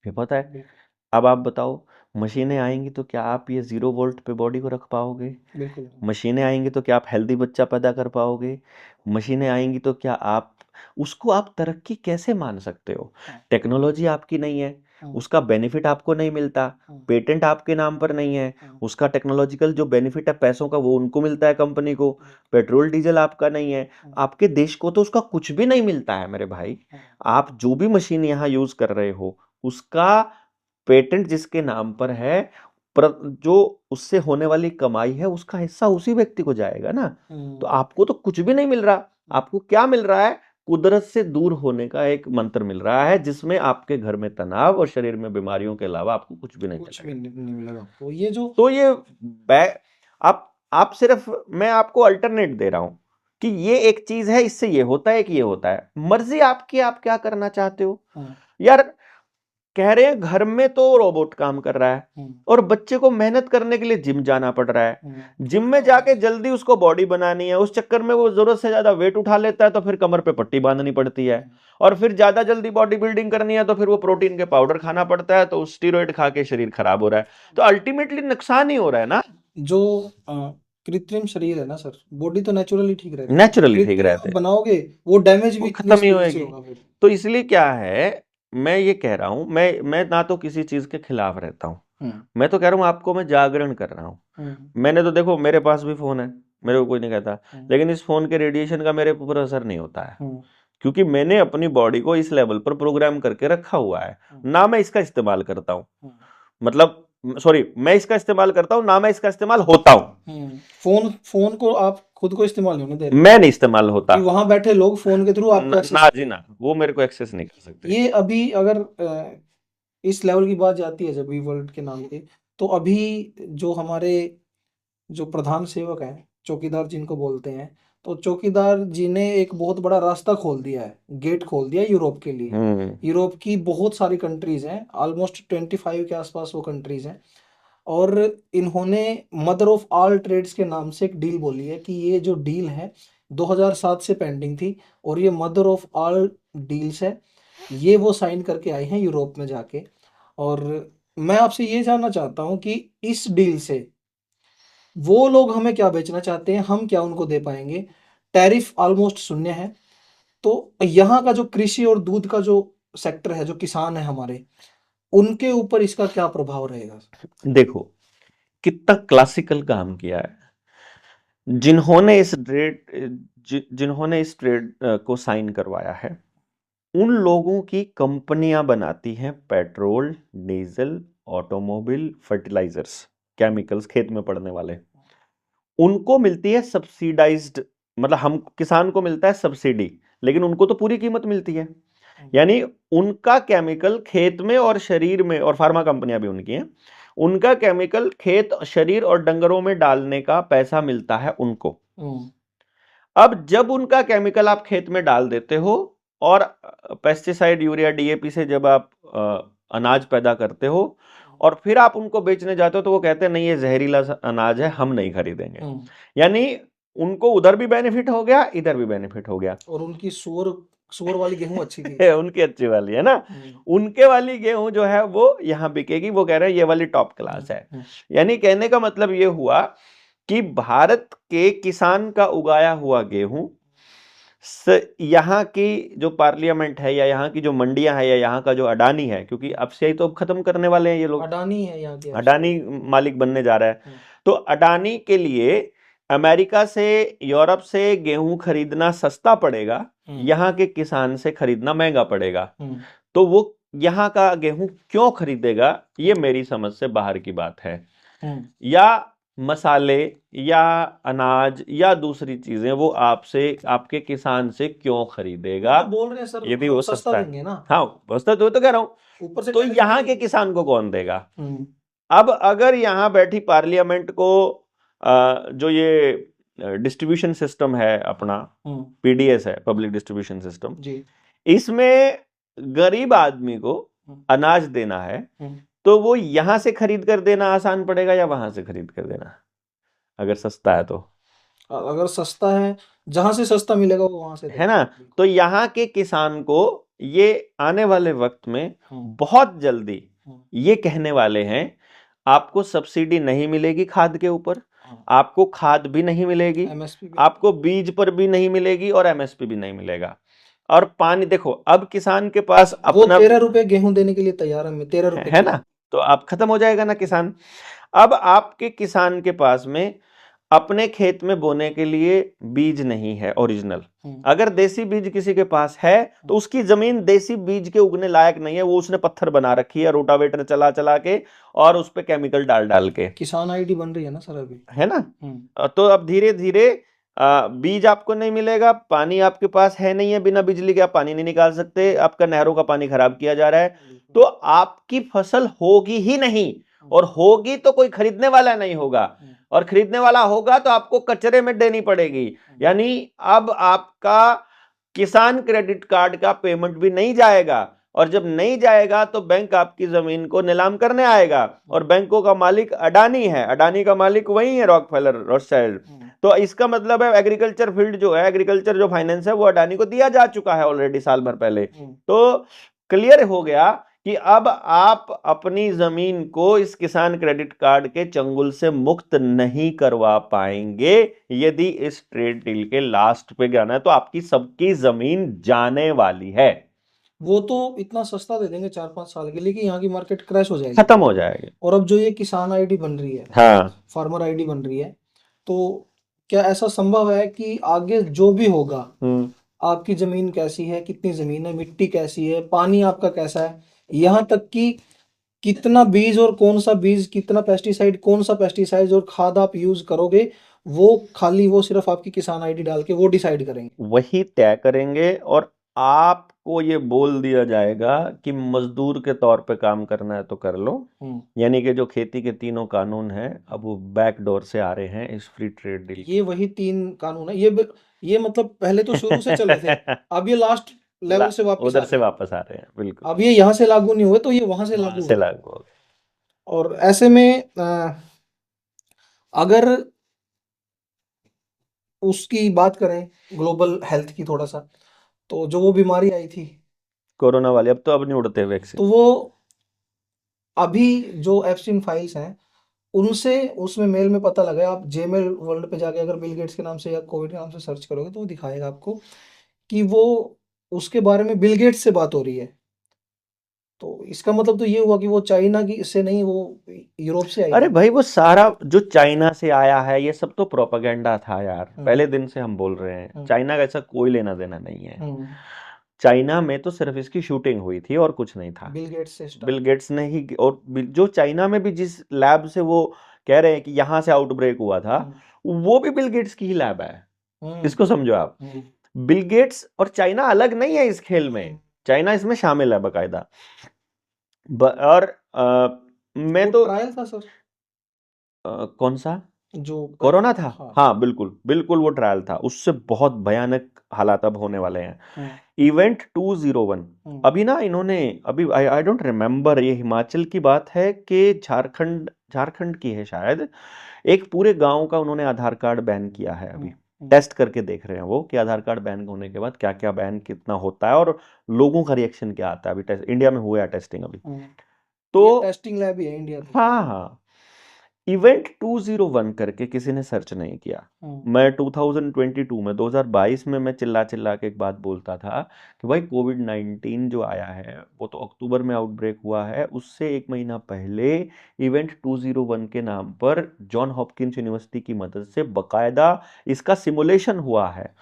ये पता है। बिल्कुल अब आप बताओ, मशीनें आएंगी तो क्या आप ये 0 वोल्ट पे बॉडी को रख पाओगे? बिल्कुल। मशीनें आएंगी तो क्या आप हेल्दी बच्चा पैदा कर पाओगे? मशीनें आएंगी तो क्या आप उसको आप तरक्की कैसे मान सकते हो? हाँ, टेक्नोलॉजी आपकी नहीं है, हाँ, उसका बेनिफिट आपको नहीं मिलता, हाँ, पेटेंट आपके नाम पर नहीं है, हाँ, उसका टेक्नोलॉजिकल जो बेनिफिट है पैसों का वो उनको मिलता है कंपनी को, पेट्रोल डीजल आपका नहीं है, हाँ, आपके देश को तो उसका कुछ भी नहीं मिलता है मेरे भाई। हाँ, आप जो भी मशीन यहाँ यूज कर रहे हो उसका पेटेंट जिसके नाम पर है, जो उससे होने वाली कमाई है उसका हिस्सा उसी व्यक्ति को जाएगा ना। तो आपको तो कुछ भी नहीं मिल रहा, आपको क्या मिल रहा है? कुदरत से दूर होने का एक मंत्र मिल रहा है जिसमें आपके घर में तनाव और शरीर में बीमारियों के अलावा आपको कुछ भी नहीं कुछ चलेगा। भी नहीं मिलेगा आपको। ये जो तो ये आप सिर्फ, मैं आपको अल्टरनेट दे रहा हूं कि ये एक चीज है, इससे ये होता है कि ये होता है, मर्जी आपकी, आप क्या करना चाहते हो। हाँ, यार कह रहे हैं घर में तो रोबोट काम कर रहा है और बच्चे को मेहनत करने के लिए जिम जाना पड़ रहा है, जिम में जाके जल्दी उसको बॉडी बनानी है, उस चक्कर में वो जरूरत से ज्यादा वेट उठा लेता है तो फिर कमर पे पट्टी बांधनी पड़ती है, और फिर ज्यादा जल्दी बॉडी बिल्डिंग करनी है तो फिर वो प्रोटीन के पाउडर खाना पड़ता है, तो स्टीरॉइड खा के शरीर खराब हो रहा है, तो अल्टीमेटली नुकसान ही हो रहा है ना। जो कृत्रिम शरीर है ना सर, बॉडी तो नेचुरली ठीक रहती है, नेचुरली ठीक कृत्रिम रहते आप हैं, बनाओगे वो डैमेज वो भी खत्म ही निश्चित से होएगी। होगा फिर। तो इसलिए क्या है, मैं ये कह रहा हूं, मैं ना तो किसी चीज के खिलाफ रहता हूं, मैं तो कह रहा हूं आपको मैं जागरण कर रहा हूं। मैंने तो देखो मेरे पास भी फोन है, मेरे को कोई नहीं कहता, लेकिन इस फोन के रेडिएशन का मेरे ऊपर असर नहीं होता है, क्योंकि मैंने अपनी बॉडी को इस लेवल पर प्रोग्राम करके रखा हुआ है। ना मैं इसका इस्तेमाल करता हूं, मतलब सॉरी, मैं इसका इस्तेमाल करता हूं ना मैं इसका इस्तेमाल होता हूं। फोन को आप खुद को इस्तेमाल नहीं होने दे रहे, मैं नहीं इस्तेमाल होता, कि वहां बैठे लोग फोन के थ्रू आपको एक्सेस ना जी ना, वो मेरे को एक्सेस नहीं कर सकते। ये अभी अगर इस लेवल की बात जाती है जब वी वर्ल्ड के नाम पे, तो अभी जो हमारे जो प्रधान सेवक हैं, चौकीदार जिनको बोलते हैं, तो चौकीदार जी ने एक बहुत बड़ा रास्ता खोल दिया है, गेट खोल दिया है यूरोप के लिए। यूरोप की बहुत सारी कंट्रीज हैं, ऑलमोस्ट 25 के आसपास वो कंट्रीज हैं, और इन्होंने मदर ऑफ ऑल ट्रेड्स के नाम से एक डील बोली है कि ये जो डील है 2007 से पेंडिंग थी, और ये मदर ऑफ ऑल डील्स है, ये वो साइन करके आए हैं यूरोप में जाके। और मैं आपसे ये जानना चाहता हूँ कि इस डील से वो लोग हमें क्या बेचना चाहते हैं, हम क्या उनको दे पाएंगे। टैरिफ ऑलमोस्ट शून्य है, तो यहाँ का जो कृषि और दूध का जो सेक्टर है, जो किसान है हमारे, उनके ऊपर इसका क्या प्रभाव रहेगा? देखो कितना क्लासिकल काम किया है जिन्होंने इस ट्रेड को साइन करवाया है। उन लोगों की कंपनियां बनाती हैं petrol, diesel, automobile, fertilizers, chemicals, खेत में पड़ने वाले, उनको मिलती है सब्सिडाइज्ड, मतलब हम किसान को मिलता है सब्सिडी, लेकिन उनको तो पूरी कीमत मिलती है। यानी उनका केमिकल खेत में और शरीर में, और फार्मा कंपनियां भी उनकी हैं, उनका केमिकल खेत, शरीर और डंगरों में डालने का पैसा मिलता है उनको। अब जब उनका केमिकल आप खेत में डाल देते हो और पेस्टिसाइड, यूरिया, डीएपी से जब आप अनाज पैदा करते हो और फिर आप उनको बेचने जाते हो, तो वो कहते हैं नहीं ये जहरीला अनाज है, हम नहीं खरीदेंगे। यानी उनको उधर भी बेनिफिट हो गया, इधर भी बेनिफिट हो गया। और उनकी सुअर वाली गेहूं अच्छी थी उनकी अच्छी वाली है ना, उनके वाली गेहूं जो है वो यहाँ बिकेगी, वो कह रहे हैं ये वाली टॉप क्लास है। यानी कहने का मतलब ये हुआ कि भारत के किसान का उगाया हुआ गेहूं यहाँ की जो पार्लियामेंट है, या यहाँ की जो मंडियां है, या यहाँ का जो अडानी है, क्योंकि एफसीआई तो अब खत्म करने वाले हैं ये लोग, अडानी है यहाँ के, अडानी मालिक बनने जा रहा है, तो अडानी के लिए अमेरिका से, यूरोप से गेहूं खरीदना सस्ता पड़ेगा, यहाँ के किसान से खरीदना महंगा पड़ेगा। तो वो यहाँ का गेहूं क्यों खरीदेगा, ये मेरी समझ से बाहर की बात है। या मसाले या अनाज या दूसरी चीजें वो आपसे, आपके किसान से क्यों खरीदेगा, तो बोल रहे हैं सर ये भी हो सस्ता सकता देंगे है ना। हाँ सस्ता तो कह रहा हूं, ऊपर से तो यहाँ के किसान को कौन देगा? अब अगर यहाँ बैठी पार्लियामेंट को जो ये डिस्ट्रीब्यूशन सिस्टम है अपना, पीडीएस है, पब्लिक डिस्ट्रीब्यूशन सिस्टम, इसमें गरीब आदमी को अनाज देना है, तो वो यहां से खरीद कर देना आसान पड़ेगा या वहां से खरीद कर देना? अगर सस्ता है तो, अगर सस्ता है, जहां से सस्ता मिलेगा वो वहां से है लेगा। ना। बिल्कुल। तो यहाँ के किसान को ये आने वाले वक्त में हम्म। बहुत जल्दी हम्म। ये कहने वाले हैं, आपको सब्सिडी नहीं मिलेगी खाद के ऊपर, हाँ। आपको खाद भी नहीं मिलेगी, एमएसपी भी आपको बीज पर भी नहीं मिलेगी और एमएसपी भी नहीं मिलेगा। और पानी देखो, अब किसान के पास वो अपना 13 रुपए गेहूं देने के लिए तैयार है, मैं 13 रुपए है किलो। ना, तो अब खत्म हो जाएगा ना किसान। अब आपके किसान के पास में अपने खेत में बोने के लिए बीज नहीं है ओरिजिनल। अगर देसी बीज किसी के पास है तो उसकी जमीन देसी बीज के उगने लायक नहीं है, वो उसने पत्थर बना रखी है रोटावेटर चला चला के और उस पे केमिकल डाल डाल के। किसान आईडी बन रही है ना सर अभी, है ना। तो अब धीरे धीरे बीज आपको नहीं मिलेगा, पानी आपके पास है नहीं है, बिना बिजली के आप पानी नहीं निकाल सकते, आपका नहरों का पानी खराब किया जा रहा है, तो आपकी फसल होगी ही नहीं, और होगी तो कोई खरीदने वाला नहीं होगा, और खरीदने वाला होगा तो आपको कचरे में देनी पड़ेगी। यानी अब आपका किसान क्रेडिट कार्ड का पेमेंट भी नहीं जाएगा, और जब नहीं जाएगा तो बैंक आपकी जमीन को नीलाम करने आएगा, और बैंकों का मालिक अडानी है, अडानी का मालिक वही है, रॉकफेलर रोथशाइल्ड। तो इसका मतलब है एग्रीकल्चर फील्ड जो है, एग्रीकल्चर जो फाइनेंस है वो अडानी को दिया जा चुका है ऑलरेडी साल भर पहले। तो क्लियर हो गया कि अब आप अपनी जमीन को इस किसान क्रेडिट कार्ड के चंगुल से मुक्त नहीं करवा पाएंगे। यदि इस ट्रेड डील के लास्ट पे जाना है तो आपकी सबकी जमीन जाने वाली है। वो तो इतना सस्ता दे देंगे 4-5 साल के लिए कि यहाँ की मार्केट क्रैश हो जाएगी, खत्म हो जाएगी। और अब जो ये किसान आईडी बन रही है, हाँ, फार्मर आईडी बन रही है, तो क्या ऐसा संभव है कि आगे जो भी होगा, आपकी जमीन कैसी है, कितनी जमीन है, मिट्टी कैसी है, पानी आपका कैसा है, यहाँ तक कि कितना बीज और कौन सा बीज, कितना पेस्टिसाइड, कौन सा पेस्टिसाइड और खाद आप यूज करोगे, वो खाली वो सिर्फ आपकी किसान आईडी डाल के वो डिसाइड करेंगे, वही तय करेंगे। और आपको ये बोल दिया जाएगा कि मजदूर के तौर पे काम करना है तो कर लो। यानी कि जो खेती के तीनों कानून हैं अब वो बैक डोर से आ रहे हैं इस फ्री ट्रेड डील। ये वही 3 कानून है, ये मतलब पहले तो शुरू से चले थे, अब ये लास्ट लेवल से वापस उधर आ से रहे हैं। वापस आ रहे हैं, बिल्कुल। अब ये यहाँ से लागू नहीं हुए तो ये वहां से वहां लागू से हो। लागू हो गए। और ऐसे में अगर उसकी बात करें ग्लोबल हेल्थ की थोड़ा सा, तो जो वो बीमारी आई थी कोरोना वाले अब तो अब नहीं उड़ते वैक्सीन। तो वो अभी जो एफस्टीन फाइल्स हैं उनसे, उसमें मेल में पता लगा है, आप जेमेल वर्ल्ड पे जाके अगर बिल गेट्स के नाम से या कोविड के नाम से सर्च करोगे तो वो दिखाएगा आपको कि वो उसके बारे में बिल गेट्स से बात हो रही है। तो इसका मतलब तो ये हुआ कि वो चाइना की से नहीं, वो यूरोप से आई अरे है। भाई वो सारा जो चाइना से आया है ये सब तो प्रोपागेंडा था यार, पहले दिन से हम बोल रहे हैं। चाइना का ऐसा कोई लेना देना नहीं है। चाइना में तो सिर्फ इसकी शूटिंग हुई थी और कुछ नहीं था। बिल गेट्स से बिल गेट्स ने ही, और जो चाइना में भी जिस लैब से वो कह रहे हैं कि यहां से आउटब्रेक हुआ था, वो भी बिल गेट्स की ही लैब है। इसको समझो आप। बिल गेट्स और चाइना अलग नहीं है इस खेल में, चाइना इसमें शामिल है बकायदा। और मैं तो ट्रायल था सर, कौन सा जो कोरोना था। हाँ, हाँ बिल्कुल बिल्कुल, वो ट्रायल था, उससे बहुत भयानक हालात अब होने वाले हैं। इवेंट 201 अभी ना इन्होंने, अभी आई डोंट रिमेम्बर, ये हिमाचल की बात है कि झारखंड की है शायद, एक पूरे गांव का उन्होंने आधार कार्ड बैन किया है। अभी टेस्ट करके देख रहे हैं वो कि आधार कार्ड बैन होने के बाद क्या क्या बैन कितना होता है और लोगों का रिएक्शन क्या आता है। अभी टेस्ट इंडिया में हुआ है टेस्टिंग अभी, तो टेस्टिंग लैब ही है इंडिया में। हाँ हाँ। इवेंट 201 करके किसी ने सर्च नहीं किया। मैं 2022 में 2022 में मैं चिल्ला चिल्ला के एक बात बोलता था कि भाई कोविड 19 जो आया है वो तो अक्टूबर में आउटब्रेक हुआ है, उससे 1 महीना पहले इवेंट 201 के नाम पर जॉन हॉपकिंस यूनिवर्सिटी की मदद से बकायदा इसका सिमुलेशन हुआ है,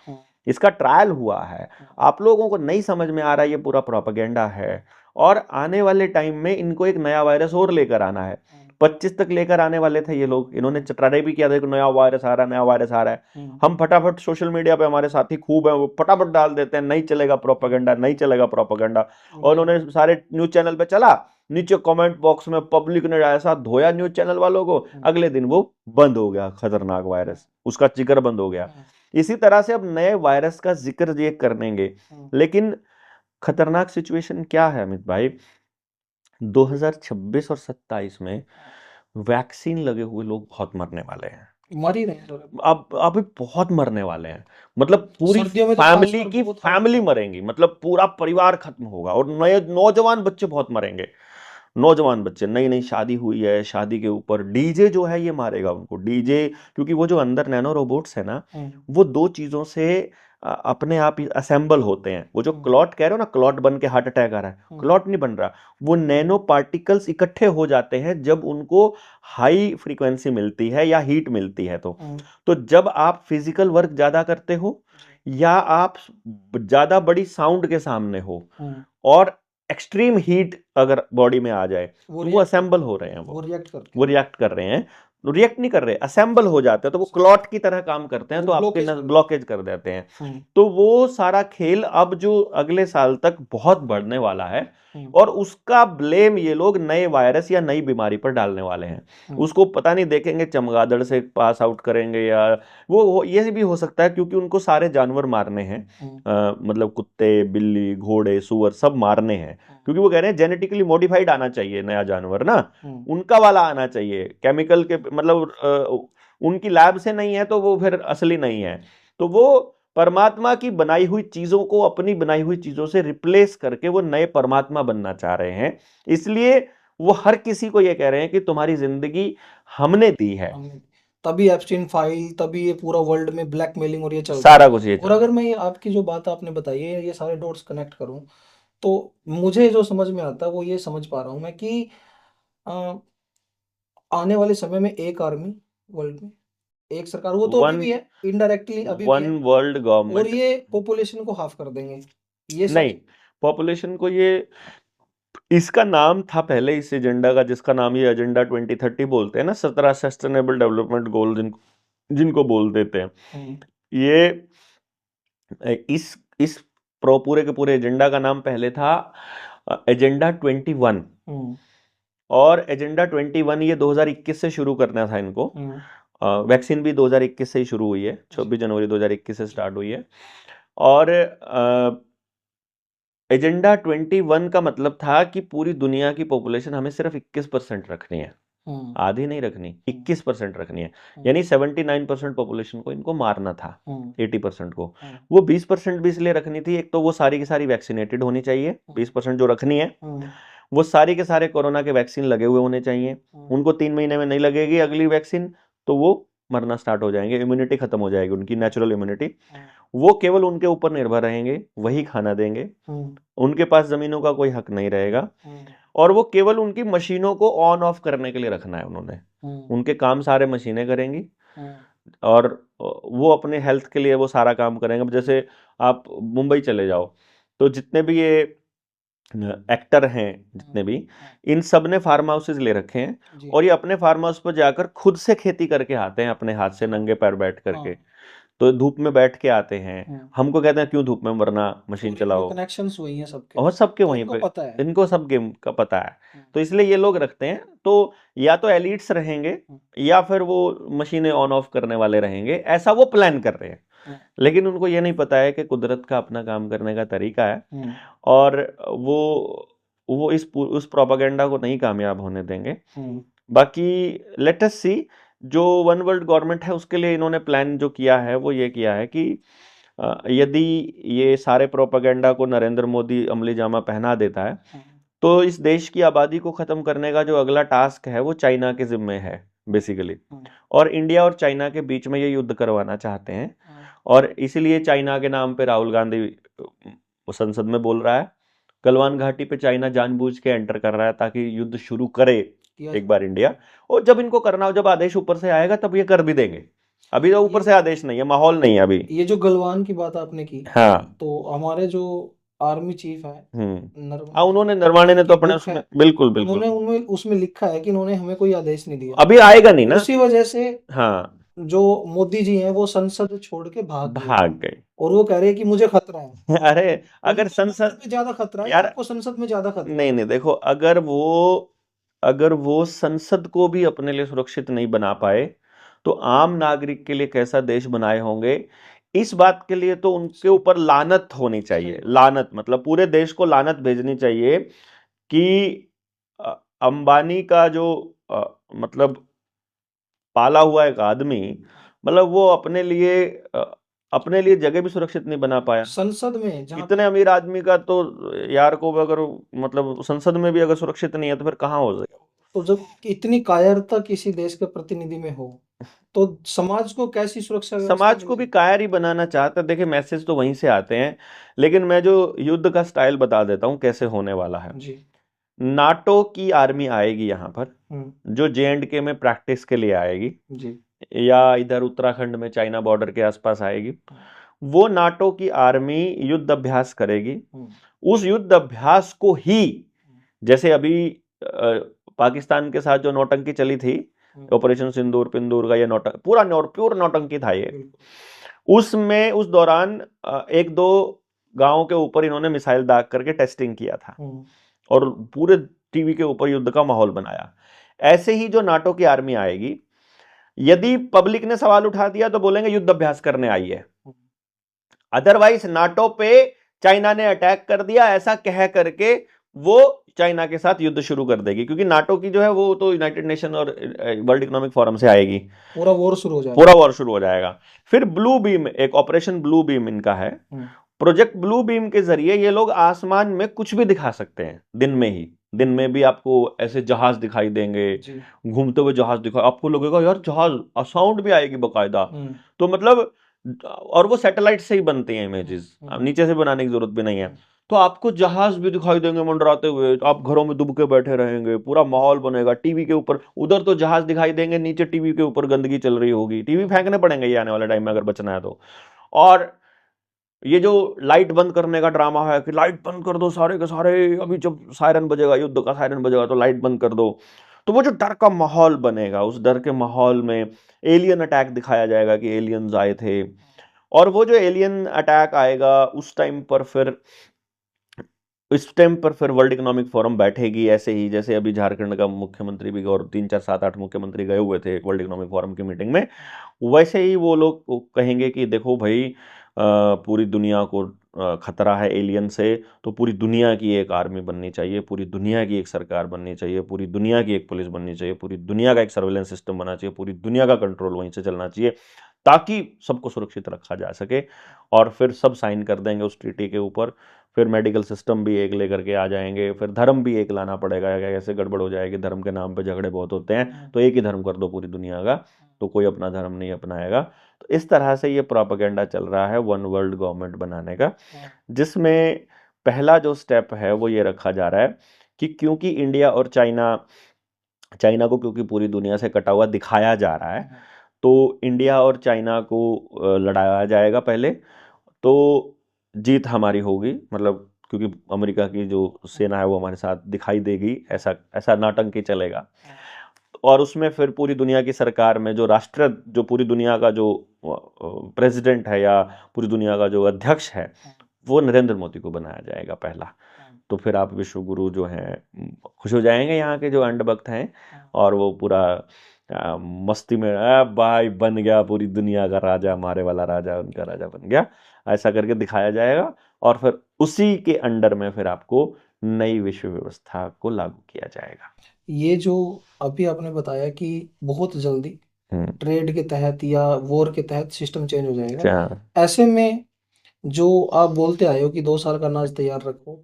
इसका ट्रायल हुआ है। आप लोगों को नहीं समझ में आ रहा है, ये पूरा प्रोपेगेंडा है। और आने वाले टाइम में इनको एक नया वायरस और लेकर आना है। 25 तक लेकर आने वाले थे ये लोग, इन्होंने ट्राई भी किया था कि नया वायरस आ रहा है, नया वायरस आ रहा है। हम फटाफट सोशल मीडिया पे, हमारे साथी खूब है वो फटाफट डाल देते हैं नहीं चलेगा प्रोपेगेंडा, नहीं चलेगा प्रोपेगेंडा। और उन्होंने सारे न्यूज चैनल पे चला, नीचे कमेंट बॉक्स में पब्लिक ने ऐसा धोया न्यूज चैनल वालों को, अगले दिन वो बंद हो गया खतरनाक वायरस, उसका जिक्र बंद हो गया। इसी तरह से अब नए वायरस का जिक्र ये करेंगे। लेकिन खतरनाक सिचुएशन क्या है अमित भाई, 2026 और 27 में वैक्सीन लगे हुए लोग बहुत मरने वाले हैं। मर ही रहे हैं सर। अब अभी बहुत मरने वाले हैं, मतलब पूरी सर्दियों में तो फैमिली खासकर की बहुत हालत फैमिली खराब। मरेंगी, मतलब पूरा परिवार खत्म होगा, और नए नौजवान बच्चे बहुत मरेंगे। नौजवान बच्चे, नई नई शादी हुई है, शादी के ऊपर डीजे जो है ये मारेगा उनको, डीजे, क्योंकि वो जो अंदर नैनो रोबोट्स है ना, वो दो चीजों से अपने आप ही असेंबल होते हैं। वो जो क्लॉट कह रहे हो ना, क्लॉट बन के हार्ट अटैक आ रहा है, क्लॉट नहीं बन रहा, वो नैनो पार्टिकल्स इकट्ठे हो जाते हैं जब उनको हाई फ्रीक्वेंसी मिलती है या हीट मिलती है। तो जब आप फिजिकल वर्क ज्यादा करते हो, या आप ज्यादा बड़ी साउंड के सामने हो, और एक्सट्रीम हीट अगर बॉडी में आ जाए, तो वो असेंबल हो रहे हैं, वो रिएक्ट करते वो हैं, रिएक्ट कर रहे हैं, रिएक्ट नहीं कर रहे, असेंबल हो जाते हैं, तो वो क्लॉट की तरह काम करते हैं, वो तो आपके ब्लॉकेज कर ब्लॉकेज कर देते हैं। हम्म, तो वो सारा खेल अब जो अगले साल तक बहुत बढ़ने वाला है, और उसका ब्लेम ये लोग नए वायरस या नई बीमारी पर डालने वाले हैं। उसको पता नहीं, देखेंगे चमगादड़ से पास आउट करेंगे, या वो ये भी हो सकता है, क्योंकि उनको सारे जानवर मारने हैं, मतलब कुत्ते, बिल्ली, घोड़े, सुअर सब मारने हैं, क्योंकि वो कह रहे हैं जेनेटिकली मॉडिफाइड आना चाहिए नया जानवर ना, उनका वाला आना चाहिए, केमिकल के मतलब उनकी लैब से नहीं है तो वो फिर असली नहीं है। तो वो परमात्मा की बनाई हुई चीजों को अपनी बनाई हुई चीजों से रिप्लेस करके वो नए परमात्मा बनना चाह रहे हैं। इसलिए वो हर किसी को ये कह रहे हैं कि तुम्हारी जिंदगी हमने दी है। तभी एप्स्टीन फाइल, तभी ये पूरा वर्ल्ड में ब्लैकमेलिंग और ये चल रहा सारा है। कुछ ये और अगर मैं ये आपकी जो बात आपने बताई है, ये सारे डॉट्स कनेक्ट करूं, तो मुझे जो समझ में आता है वो ये समझ पा रहा हूं मैं कि अ, आने वाले समय में एक आर्मी वर्ल्ड में, एक सरकार, वो तो अभी वन भी है, इनडायरेक्टली अभी भी वन है, वर्ल्ड और गवर्नमेंट। ये पॉपुलेशन को हाफ कर देंगे, ये सच। नहीं, पॉपुलेशन को ये, इसका नाम था पहले इस एजेंडा का, जिसका नाम ये एजेंडा 2030 बोलते हैं ना, 17 सस्टेनेबल डेवलपमेंट गोल जिनको बोल देते हैं, ये इस पूरे के पूरे एजेंडा का नाम पहले था एजेंडा 21। और एजेंडा 21 ये 2021 से शुरू करना था इनको। वैक्सीन भी 2021 से ही शुरू हुई है, 26 जनवरी 2021 से स्टार्ट हुई है। और एजेंडा 21 का मतलब था कि पूरी दुनिया की पॉपुलेशन हमें सिर्फ 21% रखनी है, आधी नहीं रखनी, 21% रखनी है, यानी 79% पॉपुलेशन को इनको मारना था, 80% को। वो 20% भी इसलिए रखनी थी, एक तो वो सारी की सारी वैक्सीनेटेड होनी चाहिए, 20% जो रखनी है वो सारी के सारे कोरोना के वैक्सीन लगे हुए होने चाहिए। उनको 3 महीने में नहीं लगेगी अगली वैक्सीन, तो वो मरना स्टार्ट हो जाएंगे, इम्यूनिटी खत्म हो जाएगी उनकी, नेचुरल इम्यूनिटी। वो केवल उनके ऊपर निर्भर रहेंगे, वही खाना देंगे, उनके पास जमीनों का कोई हक नहीं रहेगा, और वो केवल उनकी मशीनों को ऑन ऑफ करने के लिए रखना है उन्होंने। उनके काम सारे मशीनें करेंगी, और वो अपने हेल्थ के लिए वो सारा काम करेंगे। जैसे आप मुंबई चले जाओ, तो जितने भी ये एक्टर हैं, जितने भी, इन सब ने फार्म हाउसेज ले रखे हैं, और ये अपने फार्म हाउस पर जाकर खुद से खेती करके आते हैं, अपने हाथ से नंगे पैर बैठ करके। तो धूप में बैठ के आते हैं, हमको कहते हैं क्यों धूप में मरना, मशीन चलाओ। कनेक्शंस वही हैं सबके, और सबके तो वहीं इनको पे, पता है। इनको सब गेम का पता है, तो इसलिए ये लोग रखते हैं। तो या तो एलिट्स रहेंगे, या फिर वो मशीनें ऑन ऑफ करने वाले रहेंगे, ऐसा वो प्लान कर रहे हैं। लेकिन उनको ये नहीं पता है कि कुदरत का अपना काम करने का तरीका है, और वो उस प्रोपागेंडा को नहीं कामयाब होने देंगे। बाकी लेट अस सी, जो वन वर्ल्ड गवर्नमेंट है उसके लिए इन्होंने प्लान जो किया है वो ये किया है कि यदि ये सारे प्रोपागेंडा को नरेंद्र मोदी अमली जामा पहना देता है, तो इस देश की आबादी को खत्म करने का जो अगला टास्क है वो चाइना के जिम्मे है बेसिकली, और इंडिया और चाइना के बीच में ये युद्ध करवाना चाहते हैं। और इसीलिए चाइना के नाम पे राहुल गांधी संसद में बोल रहा है, गलवान घाटी पे चाइना जानबूझ के एंटर कर रहा है ताकि युद्ध शुरू करे एक बार इंडिया, और जब इनको करना हो, जब आदेश ऊपर से आएगा तब ये कर भी देंगे। अभी तो ऊपर से आदेश नहीं है, माहौल नहीं है अभी। ये जो गलवान की बात आपने की, हाँ, तो हमारे जो आर्मी चीफ है उन्होंने, नरवाणे ने तो अपने उसमें, बिल्कुल बिल्कुल, उन्होंने उनमें उसमें लिखा है कि इन्होंने हमें कोई आदेश नहीं दिया, अभी आएगा नहीं ना, उसी वजह से हाँ, जो मोदी जी हैं वो संसद छोड़ के भाग गए, और वो कह रहे हैं कि मुझे खतरा है। अरे अगर संसद में ज्यादा खतरा है, यार, आपको संसद में ज्यादा खतरा है? नहीं नहीं, देखो, अगर वो संसद को भी अपने लिए सुरक्षित नहीं बना पाए, तो आम नागरिक के लिए कैसा देश बनाए होंगे। इस बात के लिए तो उनके ऊपर लानत होनी चाहिए, लानत मतलब पूरे देश को लानत भेजनी चाहिए कि अंबानी का जो मतलब पाला हुआ एक आदमी, मतलब वो अपने लिए जगह भी सुरक्षित नहीं बना पाया। संसद में जहाँ इतने अमीर आदमी का तो यार को अगर मतलब संसद में भी अगर सुरक्षित नहीं है तो फिर कहाँ हो जाएगा। तो जब इतनी कायरता किसी देश के प्रतिनिधि में हो, तो समाज को कैसी सुरक्षा व्यवस्था समाज को भी मिलेगी? कायर ही बनाना चाहता है। देखिए मैसेज तो वहीं से आते हैं, लेकिन मैं जो युद्ध का स्टाइल बता देता हूँ कैसे होने वाला है। जी। नाटो की आर्मी आएगी यहाँ पर, जो JNK में प्रैक्टिस के लिए आएगी, जी। या इधर उत्तराखंड में चाइना बॉर्डर के आसपास आएगी। वो नाटो की आर्मी युद्ध अभ्यास करेगी। उस युद्ध अभ्यास को ही, जैसे अभी पाकिस्तान के साथ जो नौटंकी चली थी, ऑपरेशन सिंदूर पिंदूर का, ये पूरा प्योर नौटंकी था ये। उसमें उस दौरान एक दो गांव के ऊपर इन्होंने मिसाइल दाग करके टेस्टिंग किया था और पूरे टीवी के ऊपर युद्ध का माहौल बनाया। ऐसे ही जो नाटो की आर्मी आएगी, यदि पब्लिक ने सवाल उठा दिया तो बोलेंगे युद्ध अभ्यास करने आई है। अदरवाइज नाटो पे चाइना ने अटैक कर दिया ऐसा कह करके वो चाइना के साथ युद्ध शुरू कर देगी, क्योंकि नाटो की जो है वो तो यूनाइटेड नेशन और वर्ल्ड इकोनॉमिक फोरम से आएगी। पूरा वॉर शुरू हो जाएगा। पूरा वॉर शुरू हो जाएगा। फिर ब्लू बीम, एक ऑपरेशन ब्लू बीम इनका है। प्रोजेक्ट ब्लू बीम के जरिए ये लोग आसमान में कुछ भी दिखा सकते हैं। दिन में भी आपको ऐसे जहाज दिखाई देंगे, घूमते हुए जहाज दिखा, आपको लगेगा यार जहाज, साउंड भी आएगी बकायदा। तो मतलब, और वो सैटेलाइट से ही बनते हैं इमेजेस, नीचे से बनाने की जरूरत भी नहीं है। तो आपको जहाज भी दिखाई देंगे मंडराते हुए, आप घरों में दुब के बैठे रहेंगे, पूरा माहौल बनेगा। टीवी के ऊपर, उधर तो जहाज दिखाई देंगे, नीचे टीवी के ऊपर गंदगी चल रही होगी, टीवी फेंकने पड़ेंगे ये आने वाले टाइम में अगर बचना है तो। और ये जो लाइट बंद करने का ड्रामा है कि लाइट बंद कर दो सारे के सारे, अभी जब सायरन बजेगा, युद्ध का सायरन बजेगा तो लाइट बंद कर दो, तो वो जो डर का माहौल बनेगा, उस डर के माहौल में एलियन अटैक दिखाया जाएगा कि एलियंस आए थे। और वो जो एलियन अटैक आएगा उस टाइम पर फिर वर्ल्ड इकोनॉमिक फोरम बैठेगी, ऐसे ही जैसे अभी झारखंड का मुख्यमंत्री भी और 3 4 7 8 मुख्यमंत्री गए हुए थे वर्ल्ड इकोनॉमिक फोरम की मीटिंग में। वैसे ही वो लोग कहेंगे कि देखो भाई, पूरी दुनिया को खतरा है एलियन से, तो पूरी दुनिया की एक आर्मी बननी चाहिए, पूरी दुनिया की एक सरकार बननी चाहिए, पूरी दुनिया की एक पुलिस बननी चाहिए, पूरी दुनिया का एक सर्वेलेंस सिस्टम बनना चाहिए, पूरी दुनिया का कंट्रोल वहीं से चलना चाहिए, ताकि सबको सुरक्षित रखा जा सके। और फिर सब साइन कर देंगे उस ट्रीटी के ऊपर। फिर मेडिकल सिस्टम भी एक लेकर के आ जाएंगे, फिर धर्म भी एक लाना पड़ेगा, ऐसे गड़बड़ हो जाएगी, धर्म के नाम पे झगड़े बहुत होते हैं, तो एक ही धर्म कर दो पूरी दुनिया का, तो कोई अपना धर्म नहीं अपनाएगा। तो इस तरह से ये प्रोपेगेंडा चल रहा है वन वर्ल्ड गवर्नमेंट बनाने का, जिसमें पहला जो स्टेप है वो ये रखा जा रहा है कि क्योंकि इंडिया और चाइना को क्योंकि पूरी दुनिया से कटा हुआ दिखाया जा रहा है, तो इंडिया और चाइना को लड़ाया जाएगा पहले, तो जीत हमारी होगी। मतलब क्योंकि अमेरिका की जो सेना है वो हमारे साथ दिखाई देगी, ऐसा ऐसा नाटंकी चलेगा। और उसमें फिर पूरी दुनिया की सरकार में जो पूरी दुनिया का जो प्रेसिडेंट है या पूरी दुनिया का जो अध्यक्ष है, वो नरेंद्र मोदी को बनाया जाएगा पहला। तो फिर आप विश्व गुरु जो हैं खुश हो जाएंगे, यहाँ के जो अंडभक्त हैं, और वो पूरा मस्ती में भाई बन गया पूरी दुनिया का राजा, हमारे वाला राजा उनका राजा बन गया, ऐसा करके दिखाया जाएगा। और फिर उसी के अंडर में फिर आपको नई विश्व व्यवस्था को लागू किया जाएगा। ये जो अभी आपने बताया कि बहुत जल्दी ट्रेड के तहत या वॉर के तहत सिस्टम चेंज हो जाएगा, ऐसे में जो आप बोलते आए हो कि 2 साल का अनाज तैयार रखो,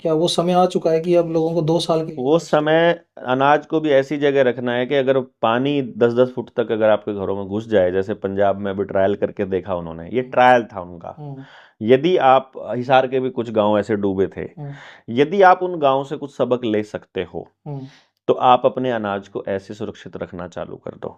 क्या वो समय आ चुका है कि अब लोगों को 2 साल के वो समय अनाज को भी ऐसी जगह रखना है कि अगर पानी 10-10 फुट तक अगर आपके घरों में घुस जाए, जैसे पंजाब में अभी ट्रायल करके देखा उन्होंने, ये ट्रायल था उनका। यदि आप, हिसार के भी कुछ गांव ऐसे डूबे थे, यदि आप उन गांव से कुछ सबक ले सकते हो तो आप अपने अनाज को ऐसे सुरक्षित रखना चालू कर दो,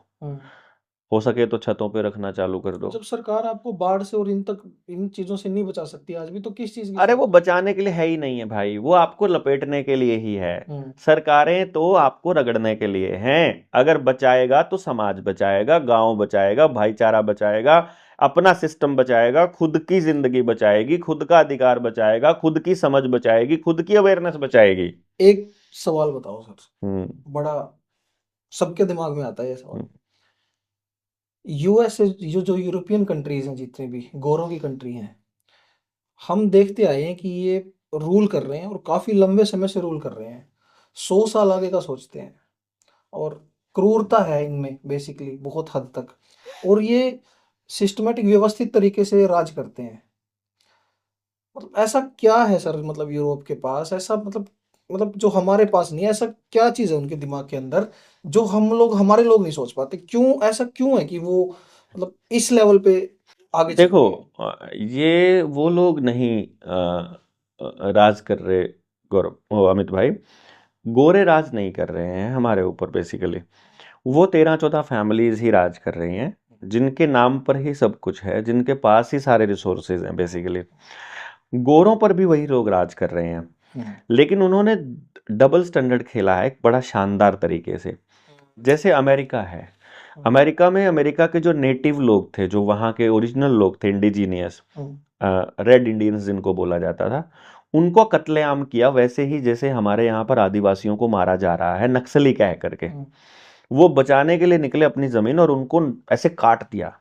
हो सके तो छतों पे रखना चालू कर दो। जब सरकार आपको बाढ़ से और इन चीजों से नहीं बचा सकती आज भी, तो किस चीज की? अरे वो बचाने के लिए है ही नहीं है भाई, वो आपको लपेटने के लिए ही है। सरकारें तो आपको रगड़ने के लिए हैं। अगर बचाएगा तो समाज बचाएगा, गांव बचाएगा, भाईचारा बचाएगा, अपना सिस्टम बचाएगा, खुद की जिंदगी बचाएगी, खुद का अधिकार बचाएगा, खुद की समझ बचाएगी, खुद की अवेयरनेस बचाएगी। एक सवाल बताओ सर, बड़ा सबके दिमाग में आता है ये सवाल। यूएस, जो यूरोपियन कंट्रीज हैं, जितने भी गोरों की कंट्री हैं, हम देखते आए हैं कि ये रूल कर रहे हैं और काफी लंबे समय से रूल कर रहे हैं, 100 साल आगे का सोचते हैं। और क्रूरता है इनमें बेसिकली बहुत हद तक, और ये सिस्टमेटिक व्यवस्थित तरीके से राज करते हैं। मतलब ऐसा क्या है सर, मतलब यूरोप के पास ऐसा, मतलब जो हमारे पास नहीं है, ऐसा क्या चीज़ है उनके दिमाग के अंदर जो हमारे लोग नहीं सोच पाते? क्यों ऐसा क्यों है कि वो मतलब इस लेवल पे आगे चल देखो, रहे हैं? ये वो लोग नहीं राज कर रहे गौरव, अमित भाई, गोरे राज नहीं कर रहे हैं हमारे ऊपर। बेसिकली वो 13-14 फैमिलीज ही राज कर रही हैं, जिनके नाम पर ही सब कुछ है, जिनके पास ही सारे रिसोर्सेज हैं। बेसिकली गोरों पर भी वही लोग राज कर रहे हैं, लेकिन उन्होंने डबल स्टैंडर्ड खेला है एक बड़ा शानदार तरीके से। जैसे अमेरिका है, अमेरिका में अमेरिका के जो नेटिव लोग थे, जो वहाँ के ओरिजिनल लोग थे, इंडिजीनियस रेड इंडियंस जिनको बोला जाता था, उनको कत्लेआम किया, वैसे ही जैसे हमारे यहाँ पर आदिवासियों को मारा जा रहा है नक्सली कह करके। वो बचाने के लिए निकले अपनी जमीन और उनको ऐसे काट दिया।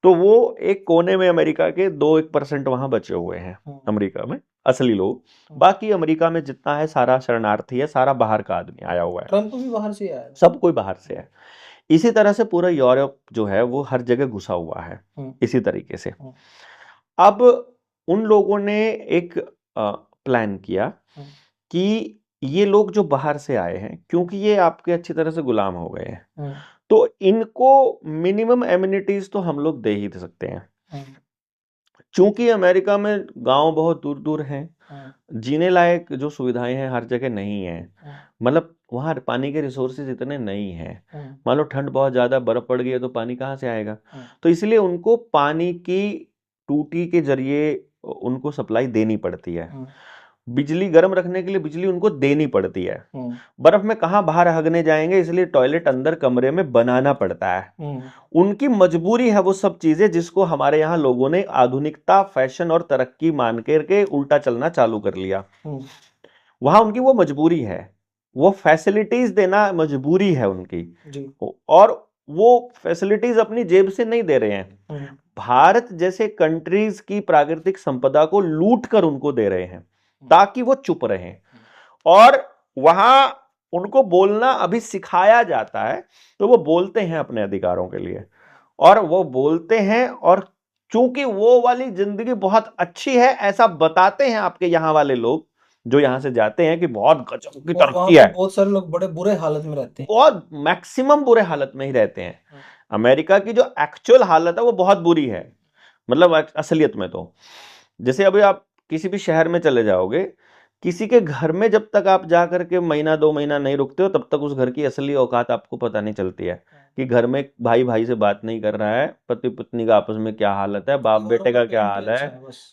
तो वो एक कोने में अमेरिका के 2-1% वहां बचे हुए हैं अमेरिका में असली लोग। बाकी अमेरिका में जितना है सारा शरणार्थी है, सारा बाहर का आदमी आया हुआ है। ट्रम्प भी बाहर से आया है। सब कोई बाहर से है। इसी तरह से पूरा यूरोप जो है वो हर जगह घुसा हुआ है इसी तरीके से। अब उन लोगों ने एक प्लान किया कि ये लोग जो बाहर से आए हैं, क्योंकि ये आपके अच्छी तरह से गुलाम हो गए हैं, तो इनको मिनिमम एमिनिटीज तो हम लोग दे ही सकते हैं। चूंकि अमेरिका में गांव बहुत दूर दूर हैं, जीने लायक जो सुविधाएं हैं हर जगह नहीं है। मतलब वहाँ पानी के रिसोर्सेज इतने नहीं हैं। मान लो ठंड बहुत ज़्यादा, बर्फ पड़ गई है, तो पानी कहाँ से आएगा? तो इसलिए उनको पानी की टूटी के जरिए उनको सप्लाई देनी पड़ती है। बिजली गर्म रखने के लिए बिजली उनको देनी पड़ती है। बर्फ में कहाँ बाहर हगने जाएंगे, इसलिए टॉयलेट अंदर कमरे में बनाना पड़ता है। उनकी मजबूरी है वो सब चीजें, जिसको हमारे यहाँ लोगों ने आधुनिकता, फैशन और तरक्की मान करके उल्टा चलना चालू कर लिया। वहां उनकी वो मजबूरी है, वो फैसिलिटीज देना मजबूरी है उनकी जी। और वो फैसिलिटीज अपनी जेब से नहीं दे रहे हैं, भारत जैसे कंट्रीज की प्राकृतिक संपदा को लूट कर उनको दे रहे हैं ताकि वो चुप रहें। और वहां उनको बोलना अभी सिखाया जाता है, तो वो बोलते हैं अपने अधिकारों के लिए, और वो बोलते हैं। और चूंकि वो वाली जिंदगी बहुत अच्छी है ऐसा बताते हैं आपके यहाँ वाले लोग जो यहाँ से जाते हैं कि बहुत गजब की तरक्की है। बहुत सारे लोग बड़े बुरे हालत में रहते हैं, बहुत मैक्सिमम बुरे हालत में ही रहते हैं। अमेरिका की जो एक्चुअल हालत है वो बहुत बुरी है, मतलब असलियत में। तो जैसे अभी आप किसी भी शहर में चले जाओगे, किसी के घर में जब तक आप जा करके महीना 2 महीना नहीं रुकते हो, तब तक उस घर की असली औकात आपको पता नहीं चलती है कि घर में भाई भाई से बात नहीं कर रहा है, पति पत्नी का आपस में क्या हालत है, बाप बेटे का क्या हाल है।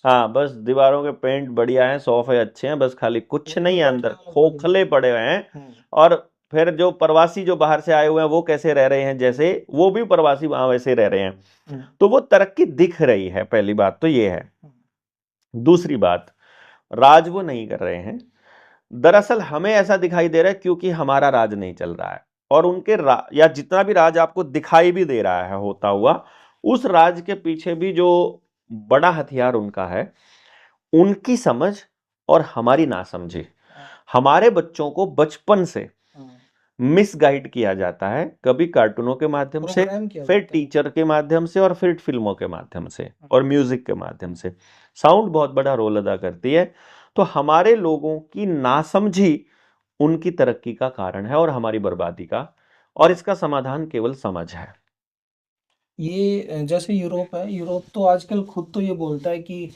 हाँ, बस दीवारों के पेंट बढ़िया है, सोफे अच्छे हैं, बस खाली कुछ नहीं है, अंदर खोखले पड़े हुए हैं। और फिर जो प्रवासी जो बाहर से आए हुए हैं वो कैसे रह रहे हैं, जैसे वो भी प्रवासी वहां वैसे रह रहे हैं। तो वो तरक्की दिख रही है, पहली बात तो ये है। दूसरी बात, राज वो नहीं कर रहे हैं, दरअसल हमें ऐसा दिखाई दे रहा है क्योंकि हमारा राज नहीं चल रहा है। और उनके या जितना भी राज आपको दिखाई भी दे रहा है होता हुआ, उस राज के पीछे भी जो बड़ा हथियार उनका है, उनकी समझ और हमारी नासमझी। हमारे बच्चों को बचपन से मिसगाइड किया जाता है, कभी कार्टूनों के माध्यम से, फिर टीचर के माध्यम से, और फिर फिल्मों के माध्यम से, और म्यूजिक के माध्यम से। साउंड बहुत बड़ा रोल अदा करती है। तो हमारे लोगों की नासमझी उनकी तरक्की का कारण है और हमारी बर्बादी का, और इसका समाधान केवल समझ है। ये जैसे यूरोप है, यूरोप तो आजकल खुद तो ये बोलता है कि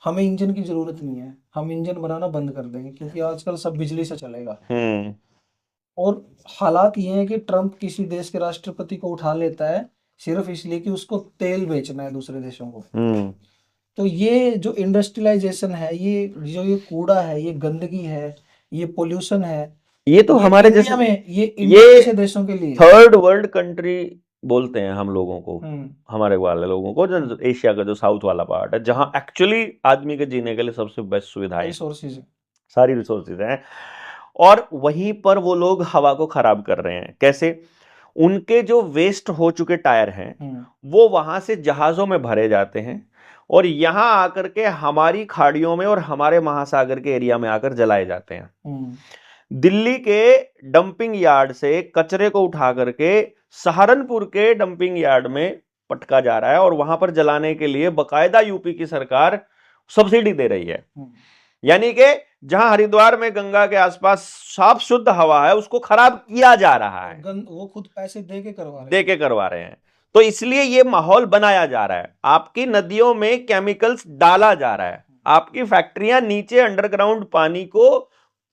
हमें इंजन की जरूरत नहीं है, हम इंजन बनाना बंद कर देंगे क्योंकि आजकल सब बिजली से चलेगा। और हालात ये है कि ट्रम्प किसी देश के राष्ट्रपति को उठा लेता है सिर्फ इसलिए कि उसको तेल बेचना है दूसरे देशों को। तो ये जो इंडस्ट्रियलाइजेशन है, ये कूड़ा है, ये गंदगी है, ये पोल्यूशन है, ये तो हमारे जैसे में ये इंडिया जैसे देशों के लिए थर्ड वर्ल्ड कंट्री बोलते हैं हम लोगों को, हमारे वाले लोगों को, जो एशिया का जो साउथ वाला पार्ट है, जहां एक्चुअली आदमी के जीने के लिए सबसे बेस्ट सुविधाएं, रिसोर्सेज, सारी रिसोर्सेज हैं। और वहीं पर वो लोग हवा को खराब कर रहे हैं। कैसे? उनके जो वेस्ट हो चुके टायर हैं वो वहां से जहाजों में भरे जाते हैं और यहां आकर के हमारी खाड़ियों में और हमारे महासागर के एरिया में आकर जलाए जाते हैं। दिल्ली के डंपिंग यार्ड से कचरे को उठा करके सहारनपुर के डंपिंग यार्ड में पटका जा रहा है और वहां पर जलाने के लिए बकायदा यूपी की सरकार सब्सिडी दे रही है। यानी कि जहां हरिद्वार में गंगा के आसपास साफ शुद्ध हवा है उसको खराब किया जा रहा है, वो खुद पैसे दे के करवा रहे हैं। तो इसलिए ये माहौल बनाया जा रहा है, आपकी नदियों में केमिकल्स डाला जा रहा है, आपकी फैक्ट्रियां नीचे अंडरग्राउंड पानी को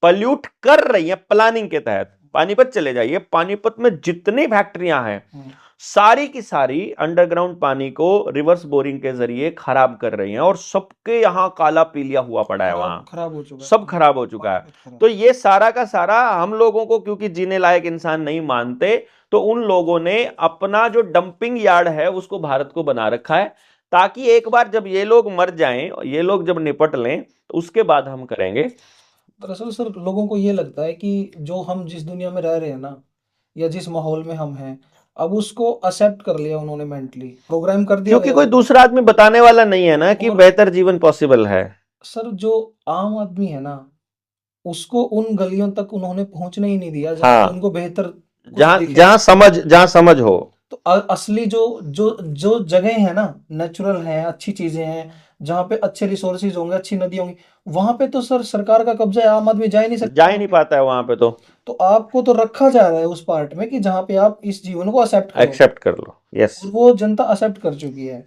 पल्यूट कर रही हैं प्लानिंग के तहत। पानीपत चले जाइए, पानीपत में जितनी फैक्ट्रियां हैं सारी की सारी अंडरग्राउंड पानी को रिवर्स बोरिंग के जरिए खराब कर रही हैं और सबके यहां काला पीलिया हुआ पड़ा है, वहां खराब हो चुका है, सब खराब हो चुका है। तो ये सारा का सारा हम लोगों को क्योंकि जीने लायक इंसान नहीं मानते, तो उन लोगों ने अपना जो डंपिंग यार्ड है उसको भारत को बना रखा है, ताकि एक बार जब ये लोग मर जाएं, ये लोग जब निपट लें, तो उसके बाद हम करेंगे। दरअसल सर लोगों को ये लगता है कि जो हम जिस दुनिया में रह रहे हैं ना, या जिस माहौल में हम हैं, अब उसको एक्सेप्ट कर लिया उन्होंने, मेंटली प्रोग्राम कर दिया क्योंकि गया। कोई दूसरा आदमी बताने वाला नहीं है ना कि बेहतर जीवन पॉसिबल है। सर जो आम आदमी है ना, उसको उन गलियों तक उन्होंने पहुंचने ही नहीं दिया जहाँ हाँ, उनको बेहतर कुछ जहां दिखे। जहां समझ हो। तो असली जो जो जो जगह है ना, नेचुरल है, अच्छी चीजें हैं, जहाँ पे अच्छे रिसोर्सेज होंगे, अच्छी नदी होंगी, वहां पे तो सर सरकार का कब्जा है, आम आदमी जा ही नहीं सकता, जा ही नहीं पाता है वहां पे। तो आपको तो रखा जा रहा है उस पार्ट में कि जहाँ पे आप इस जीवन को एक्सेप्ट कर लो। यस, और वो जनता एक्सेप्ट कर चुकी है।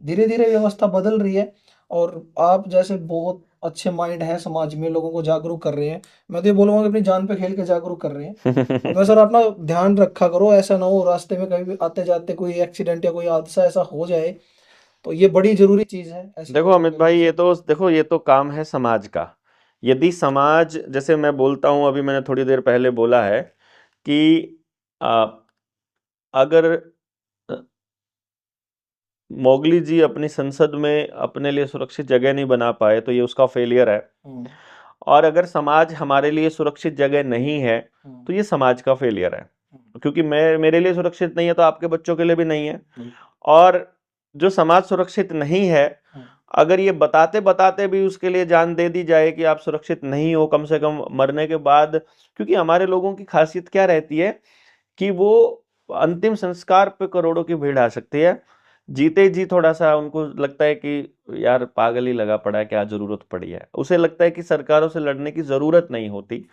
धीरे धीरे व्यवस्था बदल रही है और आप जैसे बहुत अच्छे माइंड है, समाज में लोगों को जागरूक कर रहे हैं। मैं तो ये बोलूंगा कि अपनी जान पे खेल के जागरूक कर रहे हैं। तो सर अपना ध्यान रखा करो, ऐसा ना हो रास्ते में कहीं भी आते जाते कोई एक्सीडेंट या कोई हादसा ऐसा हो जाए, तो ये बड़ी जरूरी चीज है। देखो अमित भाई, ये तो देखो, ये तो काम है समाज का। यदि समाज, जैसे मैं बोलता हूं, अभी मैंने थोड़ी देर पहले बोला है कि अगर मोगली जी अपनी संसद में अपने लिए सुरक्षित जगह नहीं बना पाए तो ये उसका फेलियर है, और अगर समाज हमारे लिए सुरक्षित जगह नहीं है तो ये समाज का फेलियर है। क्योंकि मेरे लिए सुरक्षित नहीं है तो आपके बच्चों के लिए भी नहीं है। और जो समाज सुरक्षित नहीं है, अगर ये बताते बताते भी उसके लिए जान दे दी जाए कि आप सुरक्षित नहीं हो, कम से कम मरने के बाद, क्योंकि हमारे लोगों की खासियत क्या रहती है कि वो अंतिम संस्कार पे करोड़ों की भीड़ आ सकती है, जीते जी थोड़ा सा उनको लगता है कि यार पागल ही लगा पड़ा है, क्या जरूरत पड़ी है। उसे लगता है कि सरकारों से लड़ने की जरूरत नहीं होती।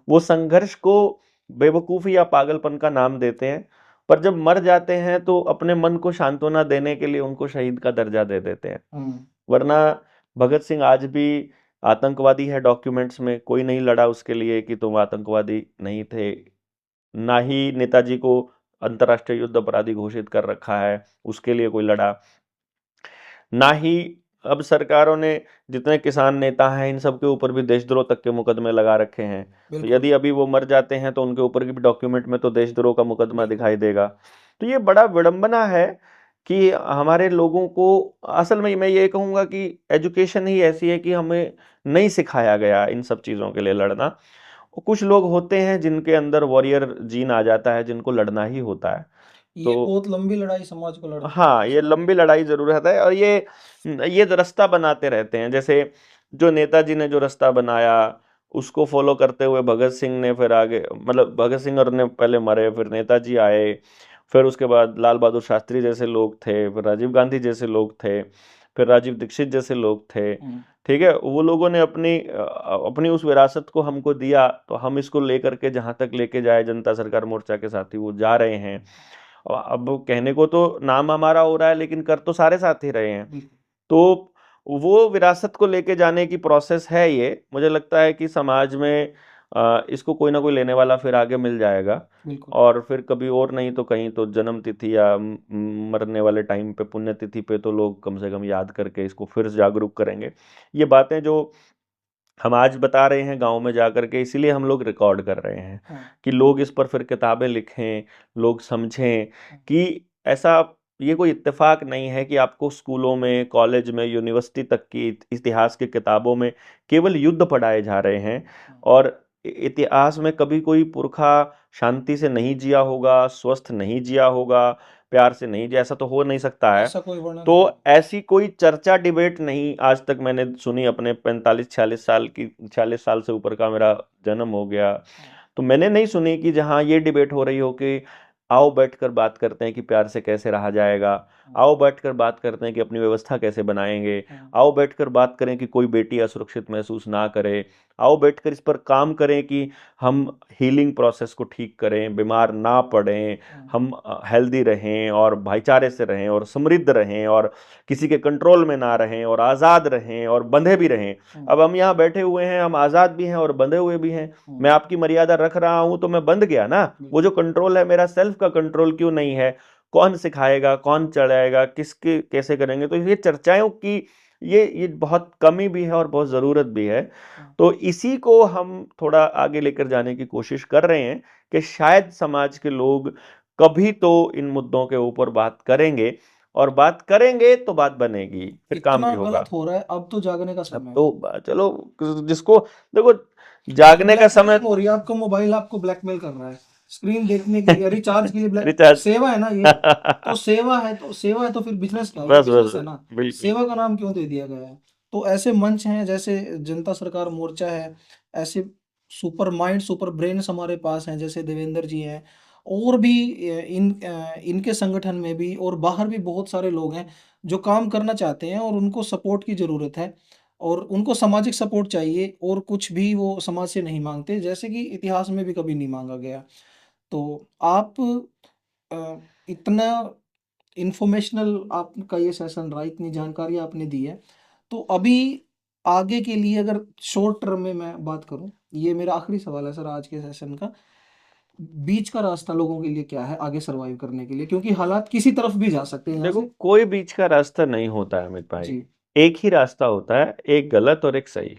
वो संघर्ष को बेवकूफी या पागलपन का नाम देते हैं, पर जब मर जाते हैं तो अपने मन को सांत्वना देने के लिए उनको शहीद का दर्जा दे देते हैं। वरना भगत सिंह आज भी आतंकवादी है, डॉक्यूमेंट्स में कोई नहीं लड़ा उसके लिए कि तुम आतंकवादी नहीं थे। ना ही नेताजी को अंतर्राष्ट्रीय युद्ध अपराधी घोषित कर रखा है, उसके लिए कोई लड़ा। ना ही अब सरकारों ने जितने किसान नेता हैं इन सब के ऊपर भी देशद्रोह तक के मुकदमे लगा रखे हैं। तो यदि अभी वो मर जाते हैं तो उनके ऊपर की भी डॉक्यूमेंट में तो देशद्रोह का मुकदमा दिखाई देगा। तो ये बड़ा विडंबना है कि हमारे लोगों को, असल में मैं ये कहूँगा कि एजुकेशन ही ऐसी है कि हमें नहीं सिखाया गया इन सब चीज़ों के लिए लड़ना। कुछ लोग होते हैं जिनके अंदर वॉरियर जीन आ जाता है, जिनको लड़ना ही होता है। ये बहुत लंबी लड़ाई समाज को लड़ना, हाँ, ये लंबी लड़ाई जरूर है, और ये रास्ता बनाते रहते हैं। जैसे जो नेताजी ने जो रास्ता बनाया उसको फॉलो करते हुए भगत सिंह ने फिर आगे, मतलब भगत सिंह और ने पहले मरे, फिर नेताजी आए, फिर उसके बाद लाल बहादुर शास्त्री जैसे लोग थे, फिर राजीव गांधी जैसे लोग थे, फिर राजीव दीक्षित जैसे लोग थे। ठीक है, वो लोगों ने अपनी उस विरासत को हमको दिया, तो हम इसको लेकर के जहां तक लेके जाए, जनता सरकार मोर्चा के साथी वो जा रहे हैं। अब कहने को तो नाम हमारा हो रहा है लेकिन कर तो सारे साथ ही रहे हैं। तो वो विरासत को लेके जाने की प्रोसेस है ये। मुझे लगता है कि समाज में इसको कोई ना कोई लेने वाला फिर आगे मिल जाएगा, और फिर कभी और नहीं तो कहीं तो जन्म तिथि या मरने वाले टाइम पे, पुण्यतिथि पे तो लोग कम से कम याद करके इसको फिर जागरूक करेंगे। ये बातें जो हम आज बता रहे हैं गांव में जाकर के, इसीलिए हम लोग रिकॉर्ड कर रहे हैं कि लोग इस पर फिर किताबें लिखें, लोग समझें कि ऐसा, ये कोई इत्तेफाक नहीं है कि आपको स्कूलों में, कॉलेज में, यूनिवर्सिटी तक की इतिहास की किताबों में केवल युद्ध पढ़ाए जा रहे हैं, और इतिहास में कभी कोई पुरखा शांति से नहीं जिया होगा, स्वस्थ नहीं जिया होगा, प्यार से नहीं, जैसा तो हो नहीं सकता है। ऐसा कोई वर्णन तो नहीं। ऐसी कोई चर्चा डिबेट नहीं आज तक मैंने सुनी, अपने 45-46 साल की, 46 साल से ऊपर का मेरा जन्म हो गया, तो मैंने नहीं सुनी कि जहां ये डिबेट हो रही हो कि आओ बैठकर बात करते हैं कि प्यार से कैसे रहा जाएगा, आओ बैठकर बात करते हैं कि अपनी व्यवस्था कैसे बनाएंगे, आओ बैठकर बात करें कि कोई बेटी असुरक्षित महसूस ना करे, आओ बैठकर इस पर काम करें कि हम हीलिंग प्रोसेस को ठीक करें, बीमार ना पड़ें, हम हेल्दी रहें और भाईचारे से रहें और समृद्ध रहें और किसी के कंट्रोल में ना रहें और आज़ाद रहें और बंधे भी रहें। अब हम यहाँ बैठे हुए हैं, हम आज़ाद भी हैं और बंधे हुए भी हैं। मैं आपकी मर्यादा रख रहा हूं तो मैं बंध गया ना। वो जो कंट्रोल है मेरा सेल्फ का कंट्रोल क्यों नहीं है? कौन सिखाएगा, कौन चढ़ाएगा, किसके कैसे करेंगे? तो ये चर्चाओं की ये बहुत कमी भी है और बहुत ज़रूरत भी है। तो इसी को हम थोड़ा आगे लेकर जाने की कोशिश कर रहे हैं कि शायद समाज के लोग कभी तो इन मुद्दों के ऊपर बात करेंगे, और बात करेंगे तो बात बनेगी, फिर काम इतना भी होगा। गलत हो रहा है, अब तो जागने का अब समय है। तो चलो, जिसको देखो जागने का समय ब्लैकमेलिंग हो रही है, आपको मोबाइल आपको ब्लैकमेल कर रहा है, स्क्रीन देखने के लिए, रिचार्ज के लिए रिचार्ज सेवा है ना ये। तो सेवा है तो फिर बिजनेस क्या होगा? बस बिजनेस बस है ना। बिल्कुल। सेवा का नाम क्यों दे दिया गया है? तो ऐसे मंच हैं जैसे जनता सरकार मोर्चा है, ऐसे सुपर माइंड सुपर ब्रेन्स हमारे पास हैं जैसे देवेंद्र जी हैं, और भी इनके संगठन में भी और बाहर भी बहुत सारे लोग हैं जो काम करना चाहते हैं, और उनको सपोर्ट की ज़रूरत है, और उनको सामाजिक सपोर्ट चाहिए, और कुछ भी वो समाज से नहीं मांगते, जैसे कि इतिहास में भी कभी नहीं मांगा गया। तो आप इतना इंफॉर्मेशनल आपका ये सेशन रहा, इतनी जानकारी आपने दी है, तो अभी आगे के लिए अगर शॉर्ट टर्म में मैं बात करूं, ये मेरा आखिरी सवाल है सर आज के सेशन का, बीच का रास्ता लोगों के लिए क्या है आगे सरवाइव करने के लिए, क्योंकि हालात किसी तरफ भी जा सकते हैं यहाँ देखो से। कोई बीच का रास्ता नहीं होता है अमित भाई, जी। एक ही रास्ता होता है, एक गलत और एक सही।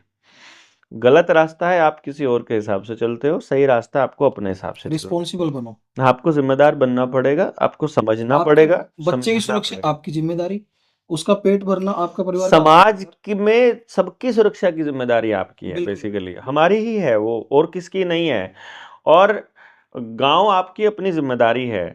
गलत रास्ता है आप किसी और के हिसाब से चलते हो, सही रास्ता आपको अपने हिसाब से चलना रिस्पॉन्सिबल बनो, है। आपको जिम्मेदार बनना पड़ेगा, आपको समझना आपके पड़ेगा, बच्चे की समझाना सुरक्षा पड़ेगा। आपकी जिम्मेदारी, उसका पेट भरना आपका परिवार का समाज की में सबकी सुरक्षा की जिम्मेदारी आपकी है, बिल्कुल बेसिकली हमारी ही है वो, और किसकी नहीं है। और गांव आपकी अपनी जिम्मेदारी है,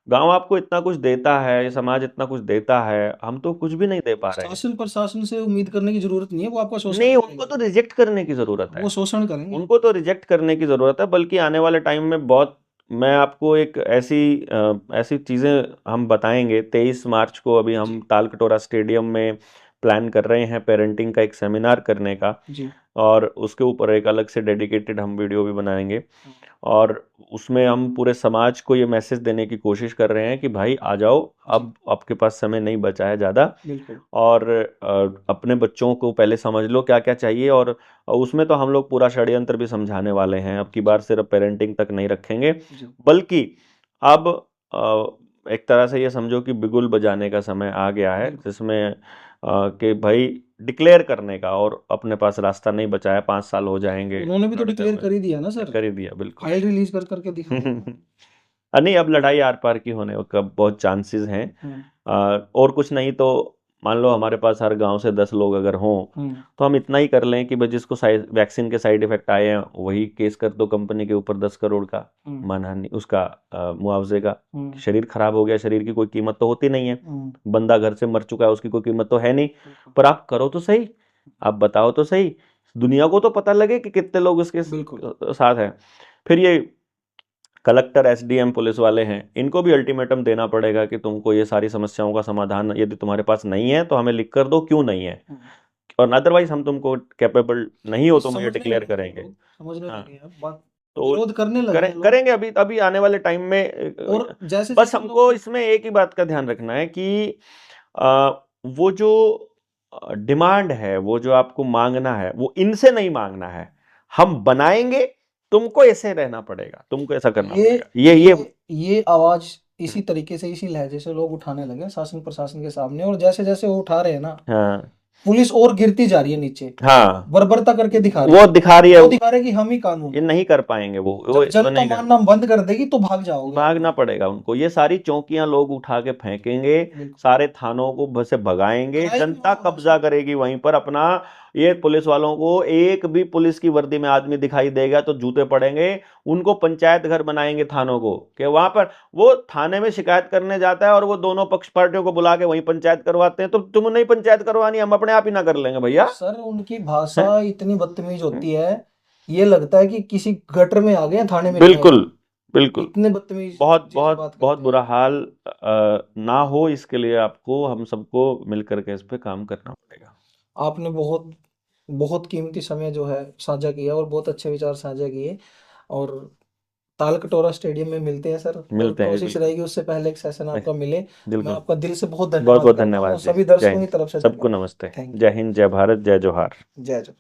गांव आपको इतना कुछ देता है, समाज इतना कुछ देता है, हम तो कुछ भी नहीं दे पा रहे हैं। शासन प्रशासन से उम्मीद करने की जरूरत नहीं है, वो आपका शोषण नहीं, उनको करेंगे, तो रिजेक्ट करने की जरूरत है, वो शोषण करेंगे। उनको तो रिजेक्ट करने की जरूरत है। बल्कि आने वाले टाइम में बहुत, मैं आपको एक ऐसी चीजें हम बताएंगे। 23 मार्च को अभी हम तालकटोरा स्टेडियम में प्लान कर रहे हैं पेरेंटिंग का एक सेमिनार करने का, जी। और उसके ऊपर एक अलग से डेडिकेटेड हम वीडियो भी बनाएंगे, और उसमें हम पूरे समाज को ये मैसेज देने की कोशिश कर रहे हैं कि भाई आ जाओ, अब आपके पास समय नहीं बचा है ज़्यादा, बिल्कुल। और अपने बच्चों को पहले समझ लो क्या क्या चाहिए। और उसमें तो हम लोग पूरा षड्यंत्र भी समझाने वाले हैं, अब की बार सिर्फ पेरेंटिंग तक नहीं रखेंगे, जी। बल्कि अब एक तरह से ये समझो कि बिगुल बजाने का समय आ गया है, बिल्कुल। जिसमें कि भाई डिक्लेयर करने का, और अपने पास रास्ता नहीं बचा है, 5 साल हो जाएंगे उन्होंने भी तो लड़ते डिक्लेयर हुए। कर ही दिया ना सर, कर ही दिया, बिल्कुल। फाइल रिलीज कर करके दिखा दिया। नहीं, अब लड़ाई आर पार की होने का बहुत चांसेस हैं। और कुछ नहीं तो मान लो हमारे पास हर गांव से 10 लोग अगर हों, तो हम इतना ही कर लें कि भाई जिसको वैक्सीन के साइड इफेक्ट आए हैं वही केस कर दो कंपनी के ऊपर 10 करोड़ का मानहानि, उसका मुआवजे का। शरीर खराब हो गया, शरीर की कोई कीमत तो होती नहीं है, बंदा घर से मर चुका है, उसकी कोई कीमत तो है नहीं, पर आप करो तो सही, आप बताओ तो सही, दुनिया को तो पता लगे कि कितने लोग उसके साथ हैं। फिर ये कलेक्टर, एसडीएम, पुलिस वाले हैं, इनको भी अल्टीमेटम देना पड़ेगा कि तुमको ये सारी समस्याओं का समाधान यदि तुम्हारे पास नहीं है तो हमें लिख कर दो क्यों नहीं है, और अदरवाइज हम तुमको कैपेबल नहीं हो तो मुझे डिक्लेयर करेंगे। तो विरोध करने लगे हैं करेंगे अभी आने वाले टाइम में। और जैसे बस हमको इसमें एक ही बात का ध्यान रखना है कि वो जो डिमांड है, वो जो आपको मांगना है, वो इनसे नहीं मांगना है, हम बनाएंगे, तुमको ऐसे रहना पड़ेगा, तुमको ऐसा करना पड़ेगा। ये आवाज इसी तरीके से, इसी लहजे से लोग उठाने लगे शासन प्रशासन के सामने, और जैसे जैसे वो उठा रहे हैं ना, पुलिस और गिरती जा रही है नीचे, हाँ, बर्बरता करके दिखा रही वो है, दिखा रही है, वो दिखा रहे हैं कि हम ही कानून ये है। नहीं कर पाएंगे वो जब जनता नहीं कर, मानना बंद कर देगी तो भाग जाओगे। भागना पड़ेगा उनको। ये सारी चौकियां लोग उठा के फेंकेंगे, बिल्कुल। सारे थानों को बस से भगाएंगे, क्राइम जनता वहाँ कब्जा करेगी वहीं पर अपना। ये पुलिस वालों को एक भी पुलिस की वर्दी में आदमी दिखाई देगा तो जूते पड़ेंगे, उनको पंचायत घर बनाएंगे थानों को, कि वहां पर वो थाने में शिकायत करने जाता है और वो दोनों पक्ष पार्टियों को बुला के वहीं पंचायत करवाते हैं। तो तुम नहीं पंचायत करवानी, हम अपने आप ही ना कर लेंगे भैया। सर उनकी हैं? भाषा इतनी बदतमीज होती है, ये लगता है कि किसी गटर में आ गए हैं, थाने में नहीं आए। बिल्कुल बिल्कुल, इतने बदतमीज बहुत जी से बहुत बात बहुत करते बुरा हैं। हाल ना हो, इसके लिए आपको हम सबको मिलकर के इस पे काम करना पड़ेगा। आपने बहुत बहुत कीमती समय जो है साझा किया और बहुत अच्छे विचार साझा किए। और तालकटोरा स्टेडियम में मिलते हैं सर, और मिलते हैं कोशिश बिल्कुल। रहेगी उससे पहले एक सेशन आपका मिले। मैं बिल्कुल, आपका दिल से बहुत बहुत धन्यवाद बहुत करता हूँ धन्यवाद और जी। सभी जय दर्शकों हिंद, की तरफ से सबको धन्यवाद। नमस्ते। थैंक जय हिंद, जय भारत, जय जोहार। यू, जय जय।